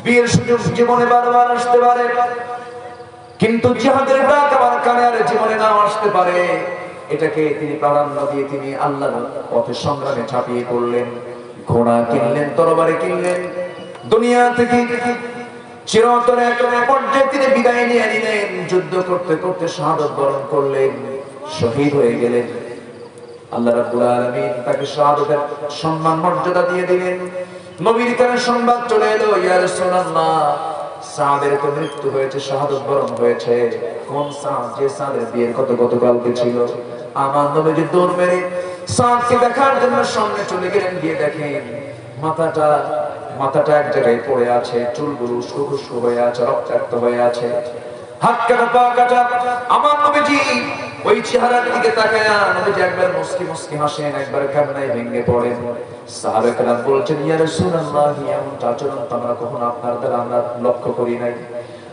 S1: বিয়ের সুযোগ জীবনে বারবার আসতে পারে, কিন্তু জিহাদের ডাক আমার কানে আর জীবনে না আসতে পারে। এটাকে তিনি প্রাধান্য দিয়ে তিনি আল্লাহর পথে সংগ্রামে ঝাঁপিয়ে পড়লেন। ঘোড়া কিনলেন, তরবারি কিনলেন, দুনিয়া থেকে চিরতরে একটা পর্যায়ে তিনি বিদায় নিয়ে নিলেন। যুদ্ধ করতে করতে শাহাদাত বরণ করলেন, শহীদ হয়ে গেলেন। আল্লাহ রাব্বুল আলামিন তাকে শাহাদাতের সম্মান মর্যাদা দিয়ে দিলেন। নবীর কানে সংবাদ চলে এলো, ইয়া রাসূলুল্লাহ, সাদের তো মৃত্যু হয়েছে, শাহাদাত বরণ হয়েছে। কোন সাদ? যে সাদের বিয়ের গতকালকে ছিল। আমার নবীজি দৌড় মেরে সাদকে দেখার জন্য সামনে চলে গেলেন। গিয়ে দেখেন মাথাটা এক জায়গায় পড়ে আছে, চুলগুলো উস্কো খুস্কো হয়ে আছে, রক্তাক্ত হয়ে আছে, হাত কাটা পা কাটা। আমার নবীজি ওই চেহারার দিকে তাকায়া নবীজি একবার মুস্কি মুস্কি হাসেন, একবার কান্নায় ভেঙে পড়েন। সাহাবায়ে কেরাম বলছেন, ইয়া রাসূলুল্লাহ, এমন আচরণ তো আমরা কখনো আপনার দ্বারা আমরা লক্ষ্য করি নাই।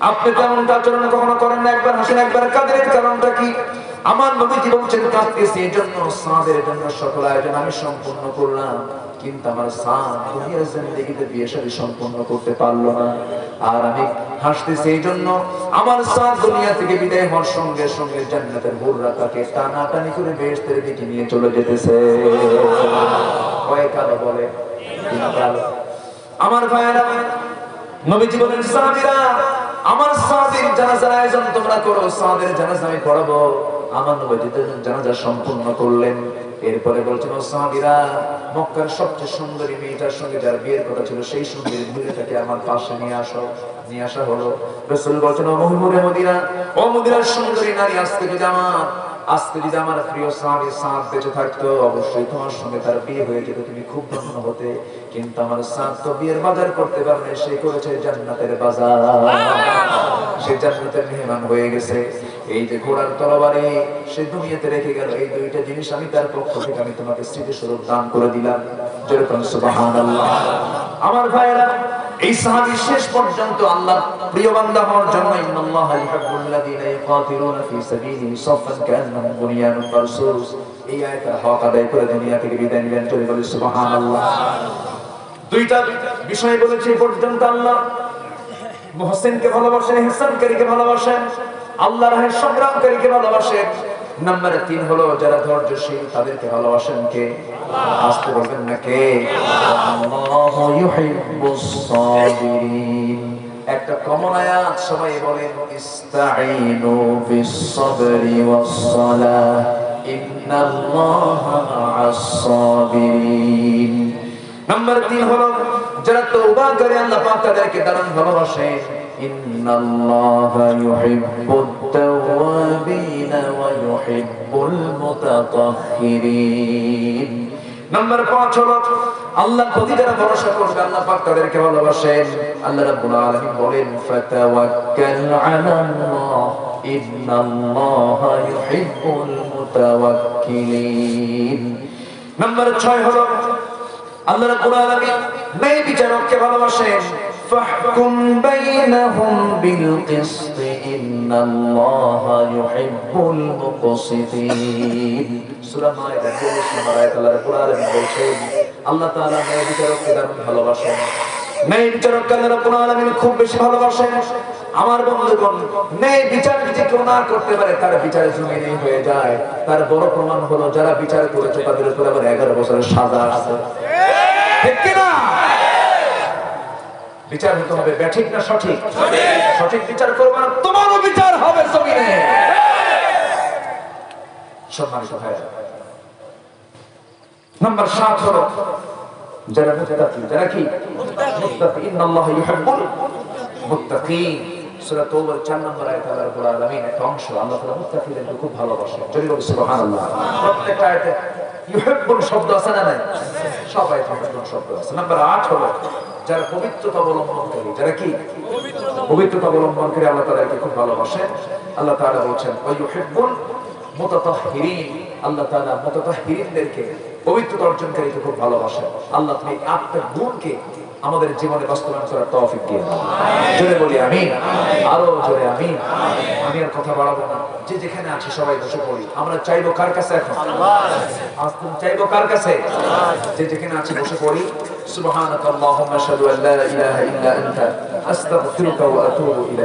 S2: আপনি তেমনটা আচরণ কখনো করেন না, একবার হাসেন একবার কাঁদেন, কারণটা কি? আমার নবীজি বলছেন কাঁদতেছি এই জন্য সাদের জন্য সকল আয়োজন আমি সম্পূর্ণ করলাম, কিন্তু আমার সাদ দুনিয়ার জিন্দেগিতে বিয়ে শাদী সম্পূর্ণ করতে পারলো না। আর আমি হাসতেছি এই জন্য আমার সাদ দুনিয়া থেকে বিদায় হওয়ার সঙ্গে সঙ্গে জান্নাতের হুররা তাকে টানাটানি করে বেহেশতের দিকে নিয়ে চলে যেতেছে। কয় কালো বলে তিন কালো। আমার ভাইয়েরা, নবীজি বলেন সাহাবীরা আমার সাদের জানাজার আয়োজন তোমরা করো, সাদের জানাজা আমি পড়াবো। আমার নবীজি জানাজা সম্পূর্ণ করলেন। এরপরে বলছেন ও সাহাবীরা, মক্কার সবচেয়ে সুন্দরী মেয়েটার সঙ্গে যার বিয়ের কথা ছিল সেই সুন্দরী মহিলাটাকে আমার পাশে নিয়ে আসো। নিয়ে আসা হলো। রাসূল বলছেন ও মুহিবুরে মদিনা, ও মদিনার সুন্দরী নারী, আজকে যদি আমার প্রিয় সাহাবী সাদ বেঁচে থাকতো অবশ্যই তোমার সঙ্গে তার বিয়ে হয়ে যেত, তুমি খুব ধন্য হতে। কিন্তু আমার সাদ তো বিয়ের বাজার করতে পারবে, সে করেছে জান্নাতের বাজার, সে জান্নাতের মেহমান হয়ে গেছে। এই যে ঘোড়ার তরবারি সে দুনিয়াতে রেখে গেল, এই দুইটা জিনিস আমি তার পক্ষ থেকে আমি তোমাকে স্মৃতিস্বরূপ দান করে দিলাম। যেরকম সুবহানাল্লাহ। আমার ভাইয়েরা, এই সাহাবী শেষ পর্যন্ত আল্লাহর প্রিয় বান্দা হওয়ার জন্য ইন্নাল্লাহা ইউহিব্বুল লাযীনা ইউকাতিলুনা ফী সাবিলিহি সাফফান কান্নাহুম বুনিয়ানুন মারসুস, এই আয়াতের হক আদায় করে দুনিয়া থেকে বিদায় নিলেন। চলে বলি সুবহানাল্লাহ। দুইটা বিষয় বলেছি পর্যন্ত আল্লাহ মুহসিনকে ভালোবাসেন, ইহসানকারীকে ভালোবাসেন, আল্লাহর রাহে সংগ্রামকারীকে ভালোবাসেন। নাম্বার 3 হলো যারা ধৈর্যশীল তাদেরকে ভালোবাসেন কে? আসতে বলবেন না কে? আল্লাহু ইউহিব্বুস সাবিরিন। একটা কমন আয়াত সবাই বলেন ইস্তাঈনু বিস সাবরি ওয়াস সালাহ ইন্নাল্লাহা মা'আস সাবিরিন। নাম্বার 3 হলো যারা তওবা করে আল্লাহ পাক তাদেরকে দারুণ ভালোবাসেন। ইন্নাল্লাহা ইউহিব্বুত তাওয়াবিনা ওয়া ইউহিব্বুল মুতাতাহহিরিন। নাম্বার 5 হলো আল্লাহর প্রতি যারা ভরসা করবে আল্লাহ পাক তাদেরকে ভালোবাসেন। আল্লাহ রাব্বুল আলামিন বলেন ফাতাওয়াক্কাল আলাল্লাহ ইন্নাল্লাহা ইউহিব্বুল মুতাওয়াক্কিলিন। নাম্বার 6 হলো আল্লাহ রাব্বুল আলামিন ন্যায় বিচারককে ভালোবাসেন। ফাহকুম বাইনাহুম বিল কিসত ইন্নাল্লাহা ইউহিব্বুল মুকসিতিন। সূরা মায়েদার 40 নম্বর আয়াত আল্লাহ রাব্বুল আলামিন বলেন আল্লাহ তাআলা ন্যায় বিচারককে দারুণ ভালোবাসেন। ন্যায় বিচারককে আল্লাহ রাব্বুল আলামিন খুব বেশি ভালোবাসেন। আমার বন্ধুগণ, ন্যায় বিচার যদি কেউ না করতে পারে তার বিচারের জমিনে হয়ে যায়। তার বড় প্রমাণ হলো যারা বিচার করেছে তাদের উপর আবার 11 বছরের সাজা আছে। ঠিক কি না? বিচার হতে হবে ব্যাঠিক না সঠিক? সঠিক বিচার করবে না তোমারও বিচার হবে জমিনে। সম্মানিত ভাইরা, নাম্বার 7 হলো যারা মুত্তাকি। যারা কি? মুত্তাকি। ইন্নাল্লাহা ইউহিব্বুল মুত্তাকিন। সূরা তাওবার 4 নম্বর আয়াতে আল্লাহ রাব্বুল আলামিন একটা অংশ আল্লাহ তাআলা মুত্তাকিদেরকে খুব ভালোবাসেন। জোরে বলি সুবহানাল্লাহ। প্রত্যেকটা আয়াতে ইউহিব্বুল শব্দ আছে না নাই? সব আয়াতে ইউহিব্বুল শব্দ আছে। নাম্বার 8 হলো যারা পবিত্রতা অবলম্বনকারী। যারা কি? পবিত্রতা অবলম্বনকারী আল্লাহ তাআলাকে খুব ভালোবাসেন। আল্লাহ তাআলা বলেন ওয়া ইউহিব্বুল মুতাতাহহিরিন। আল্লাহ তাআলা মুতাতাহহিরিনদেরকে পবিত্রতা অর্জনকারীকে খুব ভালোবাসেন। আল্লাহ তুমি এই 8টা গুণকে আমাদের জীবনে বাস্তবায়ন করার তৌফিক দিন। জোরে বলি আমিন। আরো জোরে আমিন। আমি আর কথা বাড়াবো না, যে যেখানে আছি সবাই বসে পড়ি। আমরা চাইবো কার কাছে? এখন আজকে চাইবো কার কাছে? যে যেখানে আছি বসে পড়ি। সুবহানাকাল্লাহুম্মা আশহাদু আল্লা ইলাহা ইল্লা আনতা আস্তাগফিরুকা ওয়া আতুবু ইলাইক।